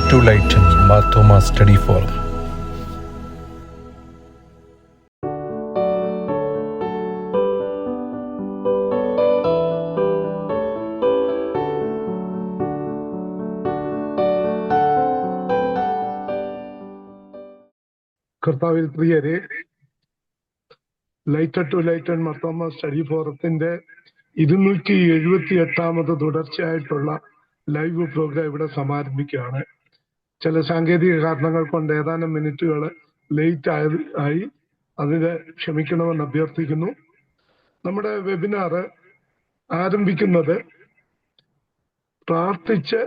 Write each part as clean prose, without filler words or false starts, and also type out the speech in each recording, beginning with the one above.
to Lighten Mar Thoma Study Forum. കർത്താവിൽ പ്രിയരെ, light to lighten Marthoma study ഫോറത്തിന്റെ 278ാമത് തുടർച്ചയായിട്ടുള്ള ലൈവ് പ്രോഗ്രാം ഇവിടെ സമാരംഭിക്കുകയാണ്. ചില സാങ്കേതിക കാരണങ്ങൾ കൊണ്ട് ഏതാനും മിനിറ്റുകൾ ലേറ്റ് ആയി, അതിന് ക്ഷമിക്കണമെന്ന് അഭ്യർത്ഥിക്കുന്നു. നമ്മുടെ വെബിനാർ ആരംഭിക്കുന്നത് പ്രാർത്ഥിച്ച്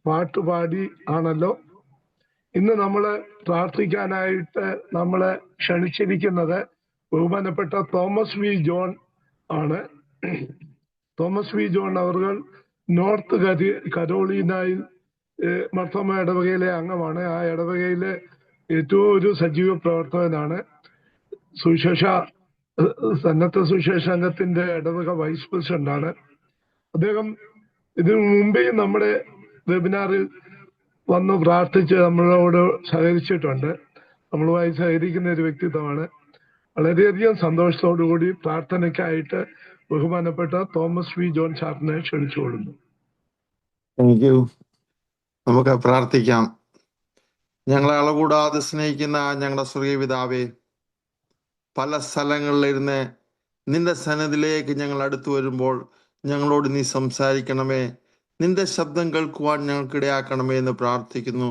പാട്ടുപാടി ആണല്ലോ. ഇന്ന് നമ്മൾ പ്രാർത്ഥിക്കാനായിട്ട് നമ്മളെ ക്ഷണിച്ചിരിക്കുന്നത് ബഹുമാനപ്പെട്ട തോമസ് വി ജോൺ ആണ്. തോമസ് വി ജോൺ അവർ നോർത്ത് കരോളീനയിൽ മർത്തോമ ഇടവകയിലെ അംഗമാണ്. ആ ഇടവകയിലെ ഏറ്റവും ഒരു സജീവ പ്രവർത്തകനാണ്. സന്നദ്ധ സുവിശേഷ സംഘത്തിന്റെ ഇടവക വൈസ് പ്രസിഡന്റാണ് അദ്ദേഹം. ഇതിനു മുമ്പേ നമ്മുടെ വെബിനാറിൽ വന്ന് പ്രാർത്ഥിച്ച് നമ്മളോട് സഹകരിച്ചിട്ടുണ്ട്. നമ്മളുമായി സഹകരിക്കുന്ന ഒരു വ്യക്തിത്വമാണ്. വളരെയധികം സന്തോഷത്തോടുകൂടി പ്രാർത്ഥനയ്ക്കായിട്ട് ബഹുമാനപ്പെട്ട തോമസ് വി ജോൺ സാറിനെ ക്ഷണിച്ചുകൊള്ളുന്നു. Thank you. നമുക്ക് പ്രാർത്ഥിക്കാം. ഞങ്ങളെ അളകൂടാതെ സ്നേഹിക്കുന്ന ഞങ്ങളുടെ സ്വർഗീയ പിതാവേ, പല സ്ഥലങ്ങളിലിരുന്ന് നിന്റെ സന്നിധിയിലേക്ക് ഞങ്ങൾ അടുത്തു വരുമ്പോൾ ഞങ്ങളോട് നീ സംസാരിക്കണമേ, നിന്റെ ശബ്ദം കേൾക്കുവാൻ ഞങ്ങൾക്ക് ഇടയാക്കണമേ എന്ന് പ്രാർത്ഥിക്കുന്നു.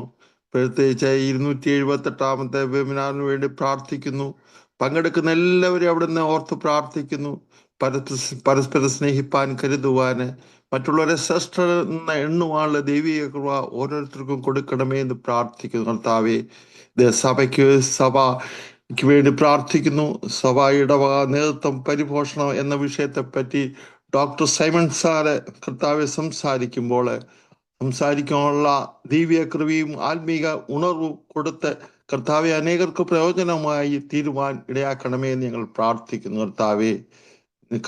പ്രത്യേകിച്ച് 278ാമത്തെ വെബിനാറിന് വേണ്ടി പ്രാർത്ഥിക്കുന്നു. പങ്കെടുക്കുന്ന എല്ലാവരും അവിടുന്ന് ഓർത്ത് പ്രാർത്ഥിക്കുന്നു. പരസ്പരം സ്നേഹിപ്പാൻ, കരുതുവാന്, മറ്റുള്ളവരെ ശ്രേഷ്ഠ എണ്ണുവാനുള്ള ദൈവിക കൃപ ഓരോരുത്തർക്കും കൊടുക്കണമേ എന്ന് പ്രാർത്ഥിക്കുന്നു. കർത്താവേ, സഭയ്ക്ക് വേണ്ടി പ്രാർത്ഥിക്കുന്നു. സഭ ഇടവക നേതൃത്വം പരിപോഷണം എന്ന വിഷയത്തെ പറ്റി ഡോക്ടർ സൈമൺ സാറ് കർത്താവെ സംസാരിക്കാനുള്ള ദൈവിക കൃപയും ആത്മീക ഉണർവും കൊടുത്ത് കർത്താവെ അനേകർക്ക് പ്രയോജനമായി തീരുവാൻ ഇടയാക്കണമേ എന്ന് ഞങ്ങൾ പ്രാർത്ഥിക്കുന്നു.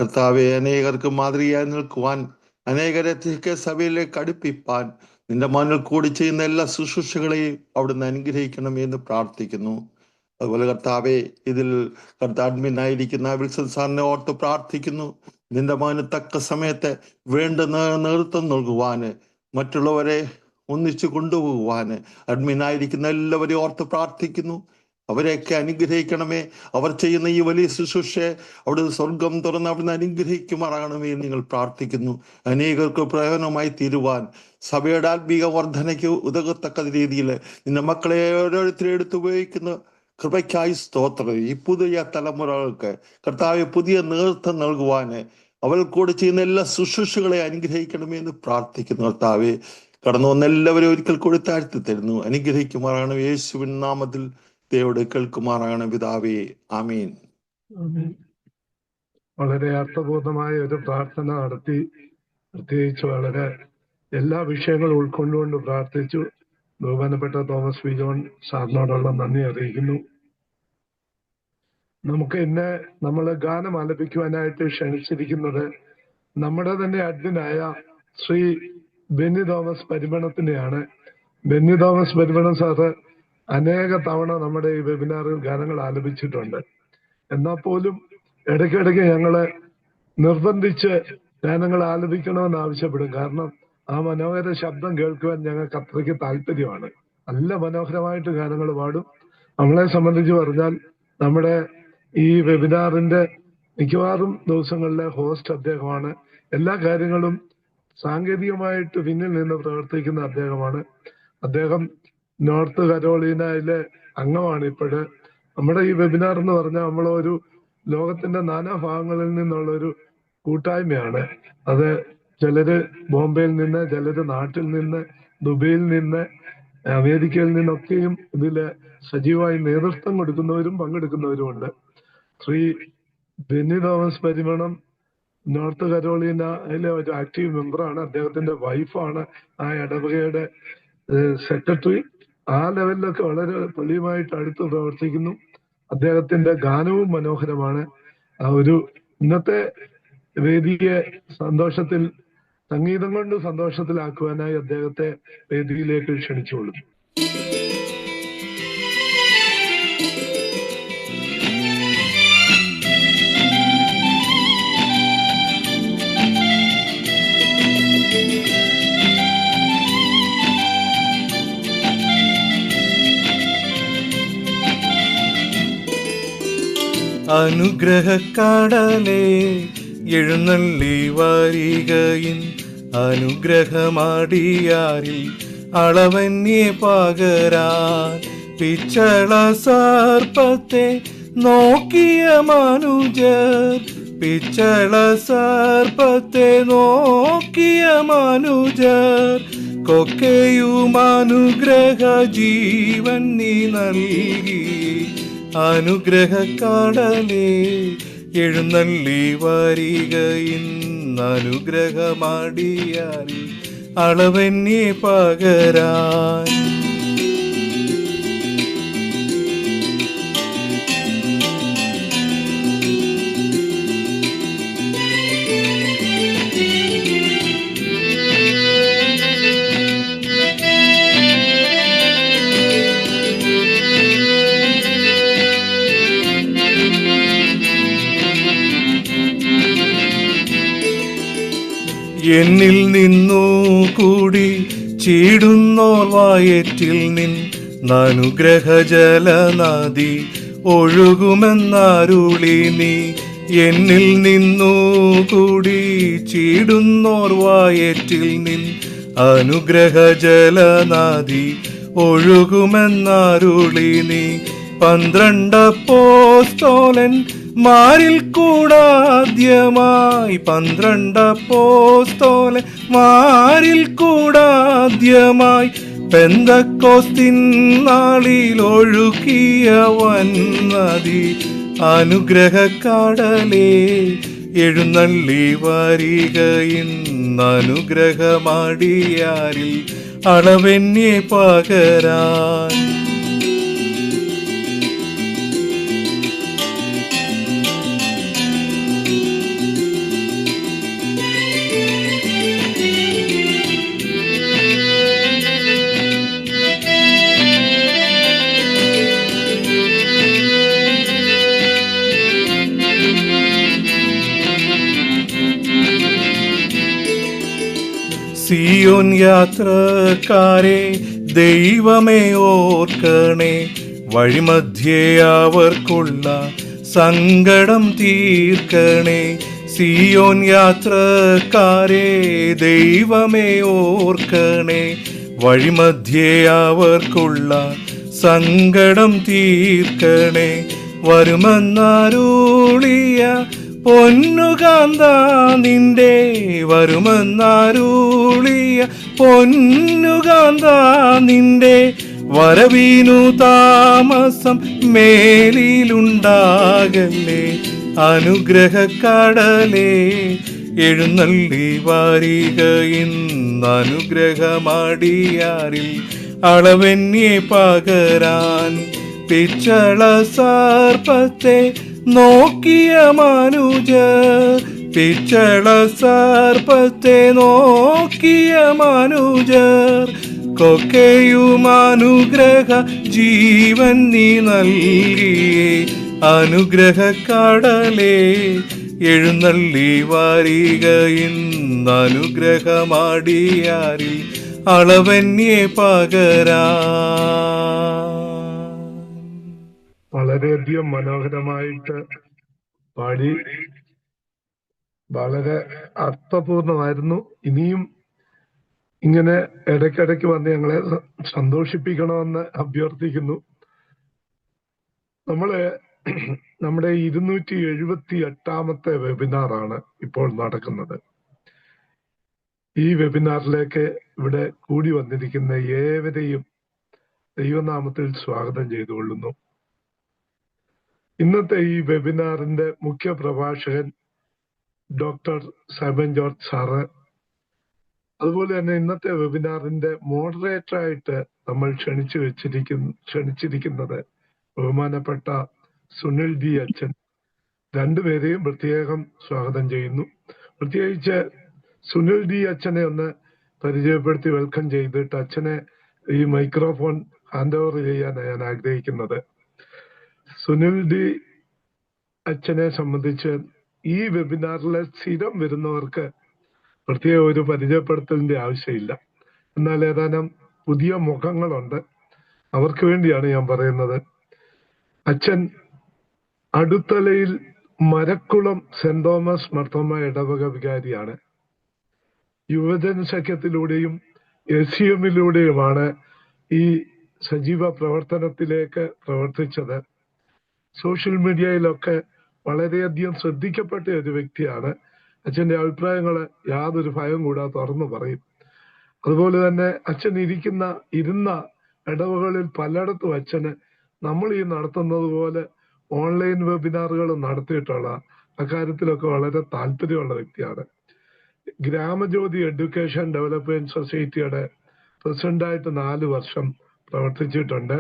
കർത്താവെ അനേകർക്ക് മാതൃകയായി നിൽക്കുവാൻ, അനേകരെ സഭയിലേക്ക് അടുപ്പിപ്പാൻ നിന്റെ മണ്ണിൽ കൂടി ചെയ്യുന്ന എല്ലാ ശുശ്രൂഷകളെയും അവിടുന്ന് അനുഗ്രഹിക്കണമേ എന്ന് പ്രാർത്ഥിക്കുന്നു. അതുപോലെ കർത്താവെ, ഇതിൽ അഡ്മിനായിരിക്കുന്ന വിൽസൺ സാറിനെ ഓർത്ത് പ്രാർത്ഥിക്കുന്നു. നിന്റെ മകന് തക്ക സമയത്ത് വേണ്ട നേതൃത്വം നൽകുവാന്, മറ്റുള്ളവരെ ഒന്നിച്ചു കൊണ്ടുപോകുവാന് അഡ്മിനായിരിക്കുന്ന എല്ലാവരെയും ഓർത്ത് പ്രാർത്ഥിക്കുന്നു. അവരെയൊക്കെ അനുഗ്രഹിക്കണമേ. അവർ ചെയ്യുന്ന ഈ വലിയ ശുശ്രൂഷയെ അവിടുന്ന് സ്വർഗം തുറന്ന് അവിടുന്ന് അനുഗ്രഹിക്കുമാറാകണമേ എന്ന് നിങ്ങൾ പ്രാർത്ഥിക്കുന്നു. അനേകർക്ക് പ്രയോജനമായി തീരുവാൻ, സഭയുടെ ആത്മീക വർധനയ്ക്ക് ഉതകത്തക്ക രീതിയിൽ നിന്റെ മക്കളെ ഓരോരുത്തരും എടുത്തുപയോഗിക്കുന്ന കൃപയ്ക്കായി സ്തോത്രം. ഈ പുതിയ തലമുറകൾക്ക് കർത്താവ് പുതിയ നേതൃത്വം നൽകുവാന് അവൾ കൂടെ ചെയ്യുന്ന എല്ലാ ശുശ്രൂഷകളെ അനുഗ്രഹിക്കണമേ എന്ന് പ്രാർത്ഥിക്കുന്നു. കർത്താവെ, കടന്നു വന്ന എല്ലാവരും ഒരിക്കൽ കൂടി താഴ്ത്തി തരുന്നു. അനുഗ്രഹിക്കുമാറാണ് യേശുവിൻ നാമത്തിൽ ദൈവോട് കേൾക്കുമാറാണ് പിതാവേ. ആമീൻ. വളരെ അർത്ഥപൂർണമായ ഒരു പ്രാർത്ഥന നടത്തി. പ്രത്യേകിച്ച് വളരെ എല്ലാ വിഷയങ്ങളും ഉൾക്കൊണ്ടുകൊണ്ട് പ്രാർത്ഥിച്ചു. ബഹുമാനപ്പെട്ട തോമസ് വി ജോൺ സാറിനോടുള്ള നന്ദി അറിയിക്കുന്നു. നമുക്ക് ഇന്ന് നമ്മൾ ഗാനം ആലപിക്കുവാനായിട്ട് ക്ഷണിച്ചിരിക്കുന്നത് നമ്മുടെ തന്നെ അഡ്മിനായ ശ്രീ ബെന്നി തോമസ് പരിമണത്തിനെയാണ്. ബെന്നി തോമസ് പരിമണം സാറ് അനേക തവണ നമ്മുടെ ഈ വെബിനാറിൽ ഗാനങ്ങൾ ആലപിച്ചിട്ടുണ്ട്. എന്നാൽ പോലും ഇടയ്ക്കിടയ്ക്ക് ഞങ്ങള് നിർബന്ധിച്ച് ഗാനങ്ങൾ ആലപിക്കണമെന്ന് ആവശ്യപ്പെടും. കാരണം ആ മനോഹര ശബ്ദം കേൾക്കുവാൻ ഞങ്ങൾക്ക് അത്രയ്ക്ക് താല്പര്യമാണ്. നല്ല മനോഹരമായിട്ട് ഗാനങ്ങൾ പാടും. നമ്മളെ സംബന്ധിച്ച് പറഞ്ഞാൽ നമ്മുടെ ഈ വെബിനാറിന്റെ മിക്കവാറും ദിവസങ്ങളിലെ ഹോസ്റ്റ് അദ്ദേഹമാണ്. എല്ലാ കാര്യങ്ങളും സാങ്കേതികമായിട്ട് പിന്നിൽ നിന്ന് പ്രവർത്തിക്കുന്ന അദ്ദേഹമാണ്. അദ്ദേഹം നോർത്ത് കരോളീനയിലെ അംഗമാണ്. ഇപ്പോഴ് നമ്മുടെ ഈ വെബിനാർ എന്ന് പറഞ്ഞാൽ നമ്മളൊരു ലോകത്തിന്റെ നാനാഭാഗങ്ങളിൽ നിന്നുള്ള ഒരു കൂട്ടായ്മയാണ്. അത് ചിലര് ബോംബെയിൽ നിന്ന്, ചിലര് നാട്ടിൽ നിന്ന്, ദുബൈയിൽ നിന്ന്, അമേരിക്കയിൽ നിന്നൊക്കെയും ഇതില് സജീവമായി നേതൃത്വം കൊടുക്കുന്നവരും പങ്കെടുക്കുന്നവരുമുണ്ട്. ശ്രീ ബെന്നി തോമസ് പരിമണം നോർത്ത് കരോളീനയിലെ ഒരു ആക്റ്റീവ് മെമ്പറാണ്. അദ്ദേഹത്തിന്റെ വൈഫാണ് ആ ഇടവകയുടെ സെക്രട്ടറി. ആ ലെവലിലൊക്കെ വളരെ പുള്ളിയുമായിട്ട് അടുത്ത് പ്രവർത്തിക്കുന്നു. അദ്ദേഹത്തിന്റെ ഗാനവും മനോഹരമാണ്. ആ ഒരു ഇന്നത്തെ വേദിയെ സംഗീതം കൊണ്ട് സന്തോഷത്തിലാക്കുവാനായി അദ്ദേഹത്തെ വേദിയിലേക്ക് ക്ഷണിച്ചുകൊള്ളുന്നു. അനുഗ്രഹക്കടലേ എഴുന്നള്ളി വരികയിൻ അനുഗ്രഹമടിയാരിൽ അളവന്യെ പകരാൻ പിച്ചള സർപ്പത്തെ നോക്കിയ മനുജർ പിച്ചള സർപ്പത്തെ നോക്കിയ മനുജർ കൊക്കെയും അനുഗ്രഹ ജീവൻ നീ നൽകി അനുഗ്രഹക്കടലേ എഴുന്നള്ളി വരികയിൻ അനുഗ്രഹമടിയാരിൽ അളവന്യെ പകരാൻ എന്നിൽ നിന്നു കൂടി ചീടുന്നോർ വയറ്റിൽ നിൻ അനുഗ്രഹ ജലനദി ഒഴുകുമെന്നരുളി നീ എന്നിൽ നിന്നു കൂടി ചീടുന്നോർ വയറ്റിൽ നിൻ അനുഗ്രഹ ജലനദി ഒഴുകുമെന്നരുളി നീ 12 അപ്പോസ്തലൻ മാരിൽ കൂടാദ്യമായി 12 അപ്പോസ്തലൻ മാരിൽ കൂടാദ്യമായി പെന്തക്കോസ്തിൻ നാളിൽ ഒഴുകിയ വന്നതി അനുഗ്രഹക്കടലേ എഴുന്നള്ളി വരികയിൻ അനുഗ്രഹമടിയാരിൽ അളവന്യെ പകരാൻ സിയോൻ യാത്രക്കാരെ ദൈവമേ ഓർക്കണേ വഴിമധ്യേ അവർക്കുള്ള സങ്കടം തീർക്കണേ സിയോൻ യാത്രക്കാരെ ദൈവമേ ഓർക്കണേ വഴിമധ്യേ അവർക്കുള്ള സങ്കടം തീർക്കണേ വരുമെന്നരുളിയ പൊന്നുകാന്ത നിന്റെ വരുമെന്നരുളിയ പൊന്നുകാന്ത നിന്റെ വരവീനു താമസം മേലിലുണ്ടാകല്ലേ അനുഗ്രഹക്കടലേ എഴുന്നള്ളി വരികയിൻ അനുഗ്രഹമടിയാരിൽ അളവന്യെ പകരാൻ പിച്ചള സർപ്പത്തെ നോക്കിയ മനുജർ പിച്ചള സർപ്പത്തെ നോക്കിയ മനുജർ കൊക്കെയും അനുഗ്രഹ ജീവൻ നീ നൽകിയേ അനുഗ്രഹക്കടലേ എഴുന്നള്ളി വരികയിൻ അനുഗ്രഹമടിയാരിൽ അളവന്യെ പകരാൻ വളരെയധികം മനോഹരമായിട്ട് പാടി, വളരെ അർത്ഥപൂർണമായിരുന്നു. ഇനിയും ഇങ്ങനെ ഇടയ്ക്കിടയ്ക്ക് വന്ന് ഞങ്ങളെ സന്തോഷിപ്പിക്കണമെന്ന് അഭ്യർത്ഥിക്കുന്നു. നമ്മുടെ 278ാമത്തെ വെബിനാറാണ് ഇപ്പോൾ നടക്കുന്നത്. ഈ വെബിനാറിലേക്ക് ഇവിടെ കൂടി വന്നിരിക്കുന്ന ഏവരെയും ദൈവനാമത്തിൽ സ്വാഗതം ചെയ്തുകൊള്ളുന്നു. ഇന്നത്തെ ഈ വെബിനാറിന്റെ മുഖ്യ പ്രഭാഷകൻ ഡോക്ടർ സൈമൺ ജോർജ് സാറ്, അതുപോലെ തന്നെ ഇന്നത്തെ വെബിനാറിന്റെ മോഡറേറ്ററായിട്ട് നമ്മൾ ക്ഷണിച്ചിരിക്കുന്നത് ബഹുമാനപ്പെട്ട സുനിൽ ഡി അച്ഛൻ. രണ്ടുപേരെയും പ്രത്യേകം സ്വാഗതം ചെയ്യുന്നു. പ്രത്യേകിച്ച് സുനിൽ ഡി അച്ഛനെ ഒന്ന് പരിചയപ്പെടുത്തി വെൽക്കം ചെയ്തിട്ട് അച്ഛനെ ഈ മൈക്രോഫോൺ ഹാൻഡ് ഓവർ ചെയ്യാനാണ് ഞാൻ ആഗ്രഹിക്കുന്നത്. സുനിൽ ഡി അച്ഛനെ സംബന്ധിച്ച് ഈ വെബിനാറിലെ സ്ഥിരം വരുന്നവർക്ക് പ്രത്യേക ഒരു പരിചയപ്പെടുത്തലിന്റെ ആവശ്യമില്ല. എന്നാൽ ഏതാനും പുതിയ മുഖങ്ങളുണ്ട്, അവർക്ക് വേണ്ടിയാണ് ഞാൻ പറയുന്നത്. അച്ഛൻ അടുത്തലയിൽ മരക്കുളം സെന്റ് തോമസ് മർത്തോമ ഇടവക വികാരിയാണ്. യുവജന സഖ്യത്തിലൂടെയും SCM-ലൂടെയുമാണ് ഈ സജീവ പ്രവർത്തനത്തിലേക്ക് പ്രവർത്തിച്ചത്. സോഷ്യൽ മീഡിയയിലൊക്കെ വളരെയധികം ശ്രദ്ധിക്കപ്പെട്ട ഒരു വ്യക്തിയാണ്. അച്ഛന്റെ അഭിപ്രായങ്ങൾ യാതൊരു ഭയം കൂടാതെ തുറന്നു പറയും. അതുപോലെ തന്നെ അച്ഛൻ ഇരുന്ന ഇടവകളിൽ പലയിടത്തും അച്ഛന് നമ്മൾ ഈ നടത്തുന്നത് പോലെ ഓൺലൈൻ വെബിനാറുകൾ നടത്തിയിട്ടുള്ള അക്കാര്യത്തിലൊക്കെ വളരെ താല്പര്യമുള്ള വ്യക്തിയാണ്. ഗ്രാമജ്യോതി എഡ്യൂക്കേഷൻ ഡെവലപ്മെന്റ് സൊസൈറ്റിയുടെ പ്രസിഡന്റായിട്ട് 4 വർഷം പ്രവർത്തിച്ചിട്ടുണ്ട്.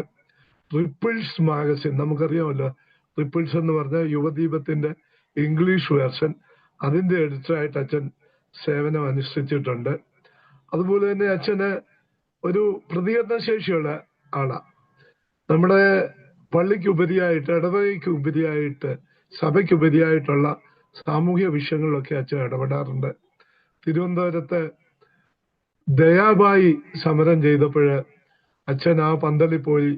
റിപ്പിൾസ് മാഗസിൻ, നമുക്കറിയാമല്ലോ, റിപ്പിൾസ് എന്ന് പറഞ്ഞ യുവദീപത്തിന്റെ ഇംഗ്ലീഷ് വേർഷൻ, അതിന്റെ എഡിറ്ററായിട്ട് അച്ഛൻ സേവനം അനുഷ്ഠിച്ചിട്ടുണ്ട്. അതുപോലെ തന്നെ അച്ഛന് ഒരു പ്രതികരണശേഷിയുള്ള ആളാണ്. നമ്മുടെ പള്ളിക്ക് ഉപരിയായിട്ട്, ഇടവകയ്ക്ക് ഉപരിയായിട്ട്, സഭയ്ക്ക് ഉപരിയായിട്ടുള്ള സാമൂഹ്യ വിഷയങ്ങളിലൊക്കെ അച്ഛൻ ഇടപെടാറുണ്ട്. തിരുവനന്തപുരത്ത് ദയാബായി സമരം ചെയ്തപ്പോൾ അച്ഛൻ ആ പന്തലിൽ പോയി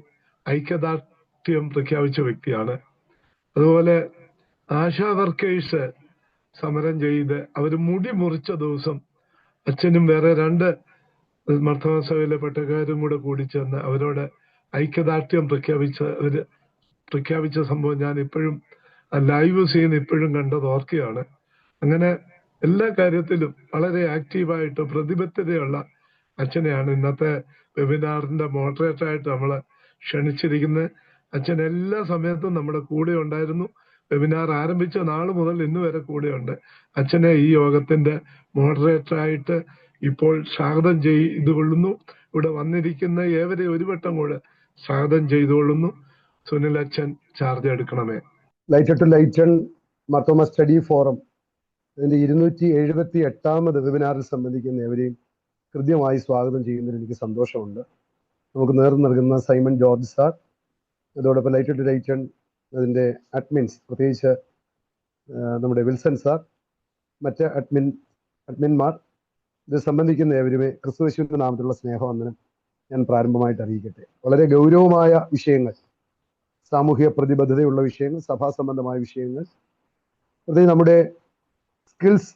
ഐക്യദാർഢ്യം പ്രഖ്യാപിച്ച വ്യക്തിയാണ്. അതുപോലെ ആശാ വർക്കേഴ്സ് സമരം ചെയ്ത് അവർ മുടി മുറിച്ച ദിവസം അച്ഛനും വേറെ 2 മർത്തോമ സഭയിലെ പട്ടക്കാരും കൂടി ചേർന്ന് അവരോട് ഐക്യദാർഢ്യം പ്രഖ്യാപിച്ച സംഭവം ഞാൻ ഇപ്പോഴും ലൈവ് സീൻ ഇപ്പോഴും കണ്ടത് ഓർക്കുകയാണ്. അങ്ങനെ എല്ലാ കാര്യത്തിലും വളരെ ആക്റ്റീവായിട്ട് പ്രതിബദ്ധതയുള്ള അച്ഛനെയാണ് ഇന്നത്തെ വെബിനാറിന്റെ മോഡറേറ്ററായിട്ട് നമ്മൾ ക്ഷണിച്ചിരിക്കുന്നത്. അച്ഛൻ എല്ലാ സമയത്തും നമ്മുടെ കൂടെ ഉണ്ടായിരുന്നു. വെബിനാർ ആരംഭിച്ച നാൾ മുതൽ ഇന്ന് വരെ കൂടെയുണ്ട്. അച്ഛനെ ഈ യോഗത്തിന്റെ മോഡറേറ്ററായിട്ട് ഇപ്പോൾ സ്വാഗതം ചെയ്തുകൊള്ളുന്നു. ഇവിടെ വന്നിരിക്കുന്ന ഏവരെ ഒരു വട്ടം കൂടെ സ്വാഗതം ചെയ്തുകൊള്ളുന്നു. സുനിൽ അച്ഛൻ ചാർജ് എടുക്കണമേ. Light to lighten Marthoma study forum ഇതിന്റെ 278ാമത് വെബിനാറിൽ സംബന്ധിക്കുന്ന ഏവരെയും കൃത്യമായി സ്വാഗതം ചെയ്യുന്നതിൽ എനിക്ക് സന്തോഷമുണ്ട്. നമുക്ക് നേതൃത്വം നൽകുന്ന സൈമൺ ജോർജ് സാർ, അതോടൊപ്പം ലൈറ്റ് ടു ലൈറ്റൺ അതിൻ്റെ അഡ്മിൻസ്, പ്രത്യേകിച്ച് നമ്മുടെ വിൽസൺ സാർ, മറ്റ് അഡ്മിന്മാർ, ഇത് സംബന്ധിക്കുന്ന ഏവരുമേ ക്രിസ്തുയേശുവിന്റെ നാമത്തിലുള്ള സ്നേഹവന്ദനം ഞാൻ പ്രാരംഭമായിട്ട് അറിയിക്കട്ടെ. വളരെ ഗൗരവമായ വിഷയങ്ങൾ, സാമൂഹിക പ്രതിബദ്ധതയുള്ള വിഷയങ്ങൾ, സഭാ സംബന്ധമായ വിഷയങ്ങൾ, പ്രത്യേകിച്ച് നമ്മുടെ സ്കിൽസ്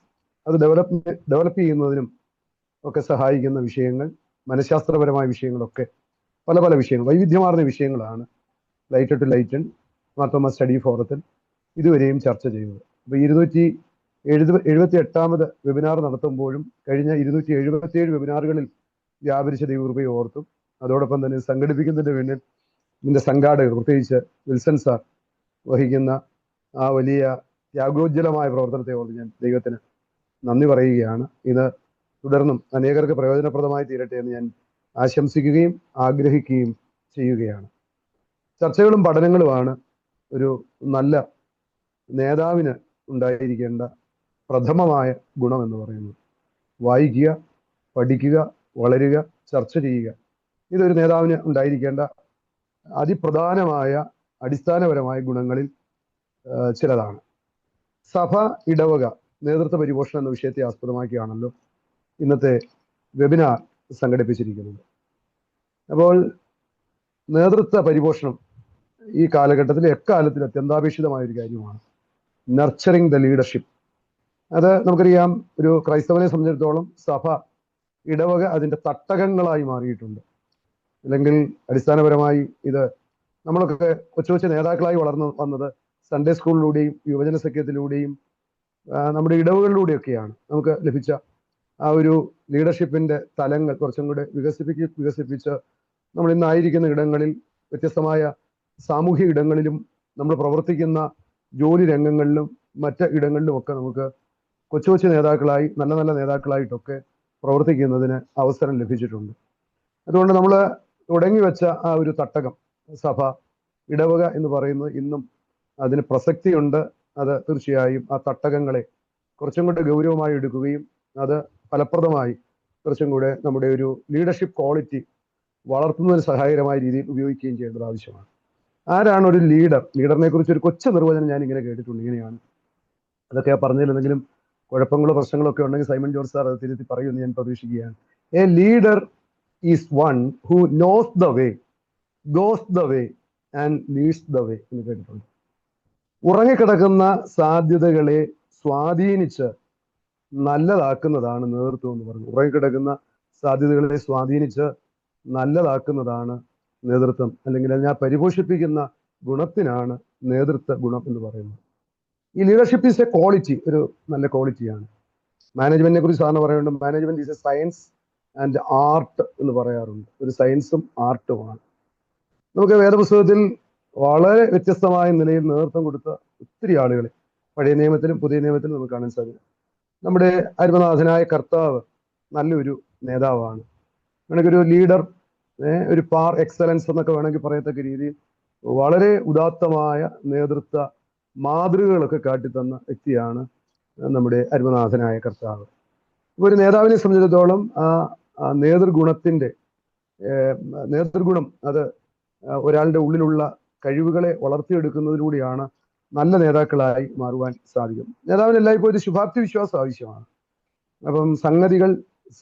അത് ഡെവലപ്പ് ചെയ്യുന്നതിനും ഒക്കെ സഹായിക്കുന്ന വിഷയങ്ങൾ, മനഃശാസ്ത്രപരമായ വിഷയങ്ങളൊക്കെ, പല വിഷയങ്ങൾ, വൈവിധ്യമാർന്ന വിഷയങ്ങളാണ് light to lighten Marthoma study ഫോറത്തിൽ ഇതുവരെയും ചർച്ച ചെയ്തത്. അപ്പോൾ 278ാമത് വെബിനാർ നടത്തുമ്പോഴും കഴിഞ്ഞ 277 വെബിനാറുകളിൽ വ്യാപരിച്ച ദൈവകൃപയെ ഓർത്തും, അതോടൊപ്പം തന്നെ സംഘടിപ്പിക്കുന്നതിന് വേണ്ടി ഇതിൻ്റെ സംഘാടകർ, പ്രത്യേകിച്ച് വിൽസൺ സാർ വഹിക്കുന്ന ആ വലിയ ത്യാഗോജ്വലമായ പ്രവർത്തനത്തെ ഓർത്ത് ഞാൻ ദൈവത്തിന് നന്ദി പറയുകയാണ്. ഇത് തുടർന്നും അനേകർക്ക് പ്രയോജനപ്രദമായി തീരട്ടെ എന്ന് ഞാൻ ആശംസിക്കുകയും ആഗ്രഹിക്കുകയും ചെയ്യുകയാണ്. ചർച്ചകളും പഠനങ്ങളുമാണ് ഒരു നല്ല നേതാവിന് ഉണ്ടായിരിക്കേണ്ട പ്രഥമമായ ഗുണമെന്ന് പറയുന്നത്. വായിക്കുക, പഠിക്കുക, വളരുക, ചർച്ച ചെയ്യുക, ഇതൊരു നേതാവിന് ഉണ്ടായിരിക്കേണ്ട അതിപ്രധാനമായ അടിസ്ഥാനപരമായ ഗുണങ്ങളിൽ ചിലതാണ്. സഭ, ഇടവക, നേതൃത്വ പരിപോഷണം എന്ന വിഷയത്തെ ആസ്പദമാക്കിയാണല്ലോ ഇന്നത്തെ വെബിനാർ സംഘടിപ്പിച്ചിരിക്കുന്നത്. അപ്പോൾ നേതൃത്വ പരിപോഷണം ഈ കാലഘട്ടത്തിൽ എക്കാലത്തിൽ അത്യന്താപേക്ഷിതമായ ഒരു കാര്യമാണ്. Nurturing the leadership. അത് നമുക്കറിയാം, ഒരു ക്രൈസ്തവനെ സംബന്ധിച്ചിടത്തോളം സഭ, ഇടവക അതിൻ്റെ തട്ടകങ്ങളായി മാറിയിട്ടുണ്ട്. അല്ലെങ്കിൽ അടിസ്ഥാനപരമായി ഇത് നമ്മളൊക്കെ കൊച്ചു നേതാക്കളായി വളർന്നു വന്നത് സൺഡേ സ്കൂളിലൂടെയും യുവജന സഖ്യത്തിലൂടെയും നമ്മുടെ ഇടവകളിലൂടെയൊക്കെയാണ്. നമുക്ക് ലഭിച്ച ആ ഒരു ലീഡർഷിപ്പിന്റെ തലങ്ങൾ കുറച്ചും കൂടെ വികസിപ്പിച്ച് നമ്മൾ ഇന്നായിരിക്കുന്ന ഇടങ്ങളിൽ, വ്യത്യസ്തമായ സാമൂഹ്യ ഇടങ്ങളിലും, നമ്മൾ പ്രവർത്തിക്കുന്ന ജോലി രംഗങ്ങളിലും മറ്റ് ഇടങ്ങളിലുമൊക്കെ നമുക്ക് കൊച്ചു നേതാക്കളായി, നല്ല നേതാക്കളായിട്ടൊക്കെ പ്രവർത്തിക്കുന്നതിന് അവസരം ലഭിച്ചിട്ടുണ്ട്. അതുകൊണ്ട് നമ്മൾ തുടങ്ങി വെച്ച ആ ഒരു തട്ടകം, സഭ, ഇടവക എന്ന് പറയുന്നത് ഇന്നും അതിന് പ്രസക്തിയുണ്ട്. അത് തീർച്ചയായും ആ തട്ടകങ്ങളെ കുറച്ചും കൂടെ ഗൗരവമായി എടുക്കുകയും അത് ഫലപ്രദമായി കുറച്ചും കൂടെ നമ്മുടെ ഒരു ലീഡർഷിപ്പ് ക്വാളിറ്റി വളർത്തുന്നതിന് സഹായകരമായ രീതിയിൽ ഉപയോഗിക്കുകയും ചെയ്യേണ്ടത് ആവശ്യമാണ്. ആരാണ് ഒരു ലീഡർ? ലീഡറിനെ കുറിച്ച് ഒരു കൊച്ചു നിർവചനം ഞാൻ ഇങ്ങനെ കേട്ടിട്ടുണ്ട്. ഇങ്ങനെയാണ്, അതൊക്കെ പറഞ്ഞതിലെന്തെങ്കിലും കുഴപ്പങ്ങളോ പ്രശ്നങ്ങളോ ഒക്കെ ഉണ്ടെങ്കിൽ സൈമൺ ജോർജ് സാർ അത് തിരുത്തി പറയുമെന്ന് ഞാൻ പ്രതീക്ഷിക്കുകയാണ്. A leader is one who knows the way, goes the way and leads the way എന്ന് കേട്ടിട്ടുണ്ട്. ഉറങ്ങിക്കിടക്കുന്ന സാധ്യതകളെ സ്വാധീനിച്ച് നല്ലതാക്കുന്നതാണ് നേതൃത്വം എന്ന് പറഞ്ഞു. ഉറങ്ങിക്കിടക്കുന്ന സാധ്യതകളെ സ്വാധീനിച്ച് നല്ലതാക്കുന്നതാണ് നേതൃത്വം, അല്ലെങ്കിൽ അതിനെ പരിപോഷിപ്പിക്കുന്ന ഗുണത്തിനാണ് നേതൃത്വ ഗുണം എന്ന് പറയുന്നത്. ഈ ലീഡർഷിപ്പ് ഈസ് എ ക്വാളിറ്റി, ഒരു നല്ല ക്വാളിറ്റിയാണ്. മാനേജ്മെന്റിനെ കുറിച്ച് സാറിന് പറയുന്നുണ്ട്, management is A science and art എന്ന് പറയാറുണ്ട്. ഒരു സയൻസും ആർട്ടുമാണ്. നമുക്ക് വേദപുസ്തകത്തിൽ വളരെ വ്യത്യസ്തമായ നിലയിൽ നേതൃത്വം കൊടുത്ത ഒത്തിരി ആളുകളെ പഴയ നിയമത്തിലും പുതിയ നിയമത്തിലും നമുക്ക് കാണാൻ സാധിക്കും. നമ്മുടെ അരുമനാഥനായ കർത്താവ് നല്ലൊരു നേതാവാണ്. വേണമെങ്കിൽ ഒരു ലീഡർ, ഒരു പാർ എക്സലൻസ് എന്നൊക്കെ വേണമെങ്കിൽ പറയത്തക്ക രീതിയിൽ വളരെ ഉദാത്തമായ നേതൃത്വ മാതൃകകളൊക്കെ കാട്ടിത്തന്ന വ്യക്തിയാണ് നമ്മുടെ അരുമനാഥനായ കർത്താവ്. ഒരു നേതാവിനെ സംബന്ധിച്ചിടത്തോളം ആ നേതൃഗുണം അത് ഒരാളുടെ ഉള്ളിലുള്ള കഴിവുകളെ വളർത്തിയെടുക്കുന്നതിലൂടെയാണ് നല്ല നേതാക്കളായി മാറുവാൻ സാധിക്കും. നേതാവിന് എല്ലായ്പ്പോഴും ഒരു ശുഭാപ്തി വിശ്വാസം ആവശ്യമാണ്. അപ്പം സംഗതികൾ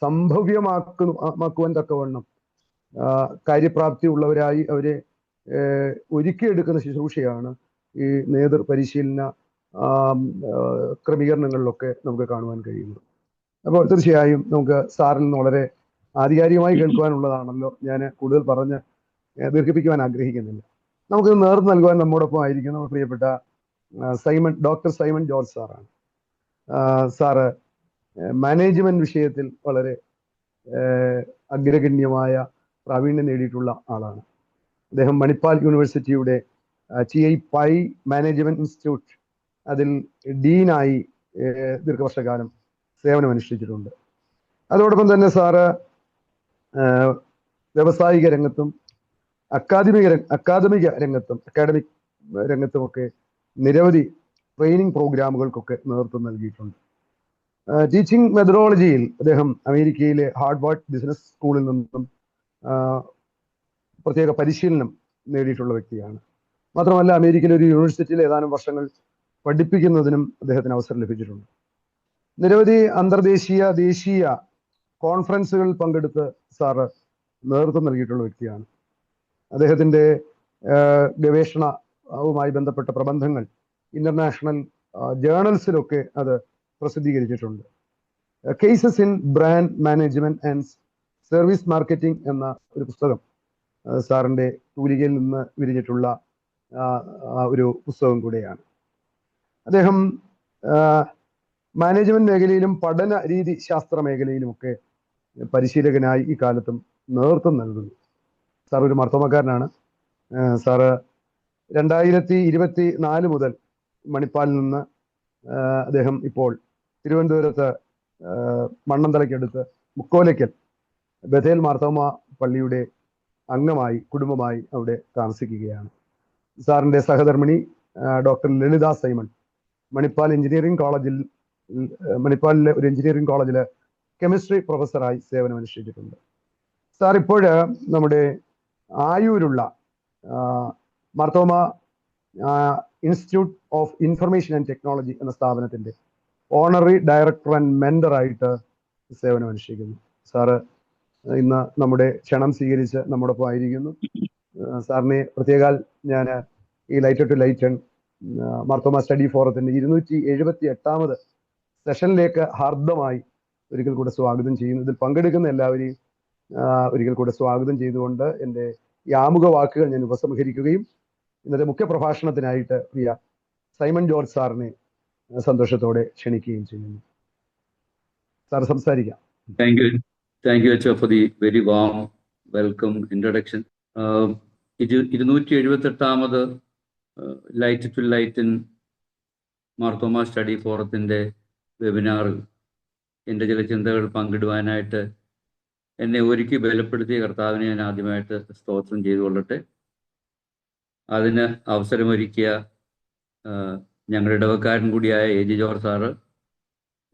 സംഭവ്യമാക്കുവാൻ തക്കവണ്ണം കാര്യപ്രാപ്തി ഉള്ളവരായി അവരെ ഒരുക്കിയെടുക്കുന്ന ശുശ്രൂഷയാണ് ഈ നേതൃപരിശീലന ക്രമീകരണങ്ങളിലൊക്കെ നമുക്ക് കാണുവാൻ കഴിയുന്നത്. അപ്പോൾ തീർച്ചയായും നമുക്ക് സാറിൽ നിന്ന് വളരെ ആധികാരികമായി കേൾക്കുവാനുള്ളതാണല്ലോ. ഞാൻ കൂടുതൽ പറഞ്ഞ് ദീർഘിപ്പിക്കുവാൻ ആഗ്രഹിക്കുന്നില്ല. നമുക്ക് നേതൃത്വം നൽകുവാൻ നമ്മോടൊപ്പം ആയിരിക്കുന്ന പ്രിയപ്പെട്ട ഡോക്ടർ സൈമൺ ജോർജ് സാറാണ്. സാറ് മാനേജ്മെന്റ് വിഷയത്തിൽ വളരെ അഗ്രഗണ്യമായ പ്രാവീണ്യം നേടിയിട്ടുള്ള ആളാണ്. അദ്ദേഹം മണിപ്പാൽ യൂണിവേഴ്സിറ്റിയുടെ TI പൈ മാനേജ്മെന്റ് ഇൻസ്റ്റിറ്റ്യൂട്ട് അതിൽ ഡീനായി ദീർഘവർഷക്കാലം സേവനമനുഷ്ഠിച്ചിട്ടുണ്ട്. അതോടൊപ്പം തന്നെ സാറ് വ്യവസായിക രംഗത്തും അക്കാദമിക് രംഗത്തുമൊക്കെ നിരവധി ട്രെയിനിങ് പ്രോഗ്രാമുകൾക്കൊക്കെ നേതൃത്വം നൽകിയിട്ടുണ്ട്. ടീച്ചിങ് മെത്തഡോളജിയിൽ അദ്ദേഹം അമേരിക്കയിലെ ഹാർവാർഡ് ബിസിനസ് സ്കൂളിൽ നിന്നും പ്രത്യേക പരിശീലനം നേടിയിട്ടുള്ള വ്യക്തിയാണ്. മാത്രമല്ല അമേരിക്കയിലെ ഒരു യൂണിവേഴ്സിറ്റിയിൽ ഏതാനും വർഷങ്ങൾ പഠിപ്പിക്കുന്നതിനും അദ്ദേഹത്തിന് അവസരം ലഭിച്ചിട്ടുണ്ട്. നിരവധി അന്തർദേശീയ ദേശീയ കോൺഫറൻസുകളിൽ പങ്കെടുത്ത് സാറ് നേതൃത്വം നൽകിയിട്ടുള്ള വ്യക്തിയാണ്. അദ്ദേഹത്തിൻ്റെ ഗവേഷണവുമായി ബന്ധപ്പെട്ട പ്രബന്ധങ്ങൾ ഇന്റർനാഷണൽ ജേർണൽസിലൊക്കെ അത് പ്രസിദ്ധീകരിച്ചിട്ടുണ്ട്. Cases in brand management and service marketing എന്ന ഒരു പുസ്തകം സാറിൻ്റെ തൂലികയിൽ നിന്ന് വിരിഞ്ഞിട്ടുള്ള ഒരു പുസ്തകം കൂടെയാണ്. അദ്ദേഹം മാനേജ്മെന്റ് മേഖലയിലും പഠന രീതി ശാസ്ത്ര മേഖലയിലുമൊക്കെ പരിശീലകനായി ഈ കാലത്തും നേതൃത്വം നൽകുന്നു. സാർ ഒരു മാർത്തോമാക്കാരനാണ്. സാറ് 2024 മുതൽ മണിപ്പാലിൽ നിന്ന് അദ്ദേഹം ഇപ്പോൾ തിരുവനന്തപുരത്ത് മണ്ണന്തലയ്ക്കടുത്ത് മുക്കോലയ്ക്കൽ ബഥേൽ മാർത്തോമ പള്ളിയുടെ അംഗമായി കുടുംബമായി അവിടെ താമസിക്കുകയാണ്. സാറിൻ്റെ സഹധർമ്മിണി ഡോക്ടർ ലളിത സൈമൺ മണിപ്പാലിലെ ഒരു എഞ്ചിനീയറിംഗ് കോളേജിൽ കെമിസ്ട്രി പ്രൊഫസറായി സേവനമനുഷ്ഠിച്ചിട്ടുണ്ട്. സാർ ഇപ്പോൾ നമ്മുടെ ആയൂരുള്ള Marthoma institute of information and technology എന്ന സ്ഥാപനത്തിൻ്റെ ഓണററി ഡയറക്ടർ ആൻഡ് മെന്ററായിട്ട് സേവനമനുഷ്ഠിക്കുന്നു. സാറ് ഇന്ന് നമ്മുടെ ക്ഷണം സ്വീകരിച്ച് നമ്മോടൊപ്പം ആയിരിക്കുന്നു. സാറിനെ പ്രത്യേകാൽ ഞാൻ ഈ light to light Marthoma study ഫോറത്തിൻ്റെ 278ാമത് സെഷനിലേക്ക് ഹാർദമായി ഒരിക്കൽ കൂടെ സ്വാഗതം ചെയ്യുന്നു. ഇതിൽ പങ്കെടുക്കുന്ന എല്ലാവരെയും ഒരിക്കൽ കൂടെ സ്വാഗതം ചെയ്തുകൊണ്ട് എൻ്റെ ഈ ആമുഖ വാക്കുകൾ ഞാൻ ഉപസംഹരിക്കുകയും ഇന്നത്തെ മുഖ്യ പ്രഭാഷണത്തിനായിട്ട് പ്രിയ സൈമൺ ജോർജ് സാറിനെ സന്തോഷത്തോടെ ക്ഷണിക്കുകയും ചെയ്യുന്നു. സാർ സംസാരിക്കാം. Thank you, Acha, for the very warm welcome introduction. 278ാമത് light to light in Marthoma study ഫോറത്തിൻ്റെ വെബിനാറിൽ എൻ്റെ ചില ചിന്തകൾ പങ്കിടുവാനായിട്ട് എന്നെ ഒരുക്കി ബലപ്പെടുത്തിയ കർത്താവിനെ ഞാൻ ആദ്യമായിട്ട് സ്തോത്രം ചെയ്തുകൊള്ളട്ടെ. അതിന് അവസരമൊരുക്കിയ ഞങ്ങളുടെ ഇടവക്കാരൻ കൂടിയായ AG ജോർജ് സാറ്,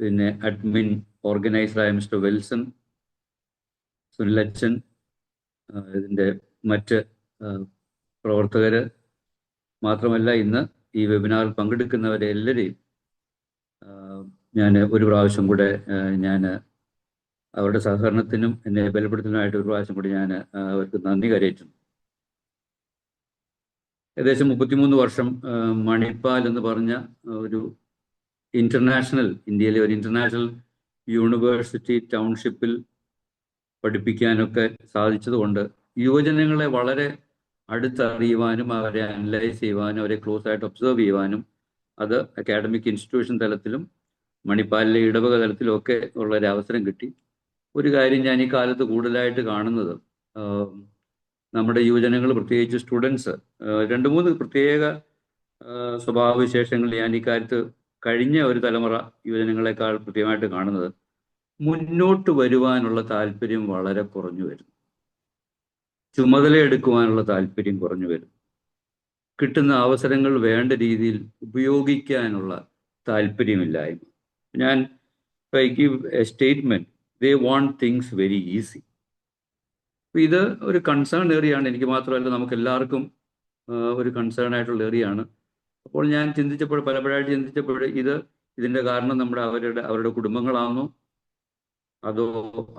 പിന്നെ അഡ്മിൻ ഓർഗനൈസറായ മിസ്റ്റർ വിൽസൺ, സുനിലച്ചൻ, ഇതിൻ്റെ മറ്റ് പ്രവർത്തകർ മാത്രമല്ല, ഇന്ന് ഈ വെബിനാറിൽ പങ്കെടുക്കുന്നവരെ എല്ലാവരെയും ഞാൻ ഒരു പ്രാവശ്യം കൂടെ ഞാൻ അവരുടെ സഹകരണത്തിനും എന്നെ ബലപ്പെടുത്തുന്നതിനായിട്ട് ഒരു പ്രാവശ്യം കൂടി ഞാൻ അവർക്ക് നന്ദി കരയറ്റുന്നു. ഏകദേശം 33 വർഷം മണിപ്പാൽ എന്ന് പറഞ്ഞ ഒരു ഇന്ത്യയിലെ ഒരു ഇന്റർനാഷണൽ യൂണിവേഴ്സിറ്റി ടൗൺഷിപ്പിൽ പഠിപ്പിക്കാനൊക്കെ സാധിച്ചതുകൊണ്ട് യുവജനങ്ങളെ വളരെ അടുത്തറിയുവാനും അവരെ അനലൈസ് ചെയ്യുവാനും അവരെ ക്ലോസ് ആയിട്ട് ഒബ്സർവ് ചെയ്യുവാനും അത് അക്കാഡമിക് ഇൻസ്റ്റിറ്റ്യൂഷൻ തലത്തിലും മണിപ്പാലിലെ ഇടവക തലത്തിലും ഒക്കെ ഉള്ള ഒരു അവസരം കിട്ടി. ഒരു കാര്യം ഞാൻ ഈ കാലത്ത് കൂടുതലായിട്ട് കാണുന്നത്, നമ്മുടെ യുവജനങ്ങൾ, പ്രത്യേകിച്ച് സ്റ്റുഡൻസ്, 2-3 പ്രത്യേക സ്വഭാവവിശേഷങ്ങൾ ഞാൻ ഈ കാര്യത്ത് കഴിഞ്ഞ ഒരു തലമുറ യുവജനങ്ങളെക്കാൾ കൃത്യമായിട്ട് കാണുന്നത്, മുന്നോട്ട് വരുവാനുള്ള താല്പര്യം വളരെ കുറഞ്ഞു വരുന്നു. ചുമതലയെടുക്കുവാനുള്ള താല്പര്യം കുറഞ്ഞു വരുന്നു. കിട്ടുന്ന അവസരങ്ങൾ വേണ്ട രീതിയിൽ ഉപയോഗിക്കാനുള്ള താല്പര്യമില്ലായ്മ. ഞാൻ I give A statement, they want things very easy. ഇത് ഒരു കൺസേൺ ഏറിയാണ്, എനിക്ക് മാത്രമല്ല നമുക്ക് എല്ലാവർക്കും ഒരു കൺസേൺ ആയിട്ടുള്ള ഏറിയാണ്. അപ്പോൾ ഞാൻ പലപ്പോഴായിട്ട് ചിന്തിച്ചപ്പോൾ ഇതിൻ്റെ കാരണം അവരുടെ കുടുംബങ്ങളാണോ, അതോ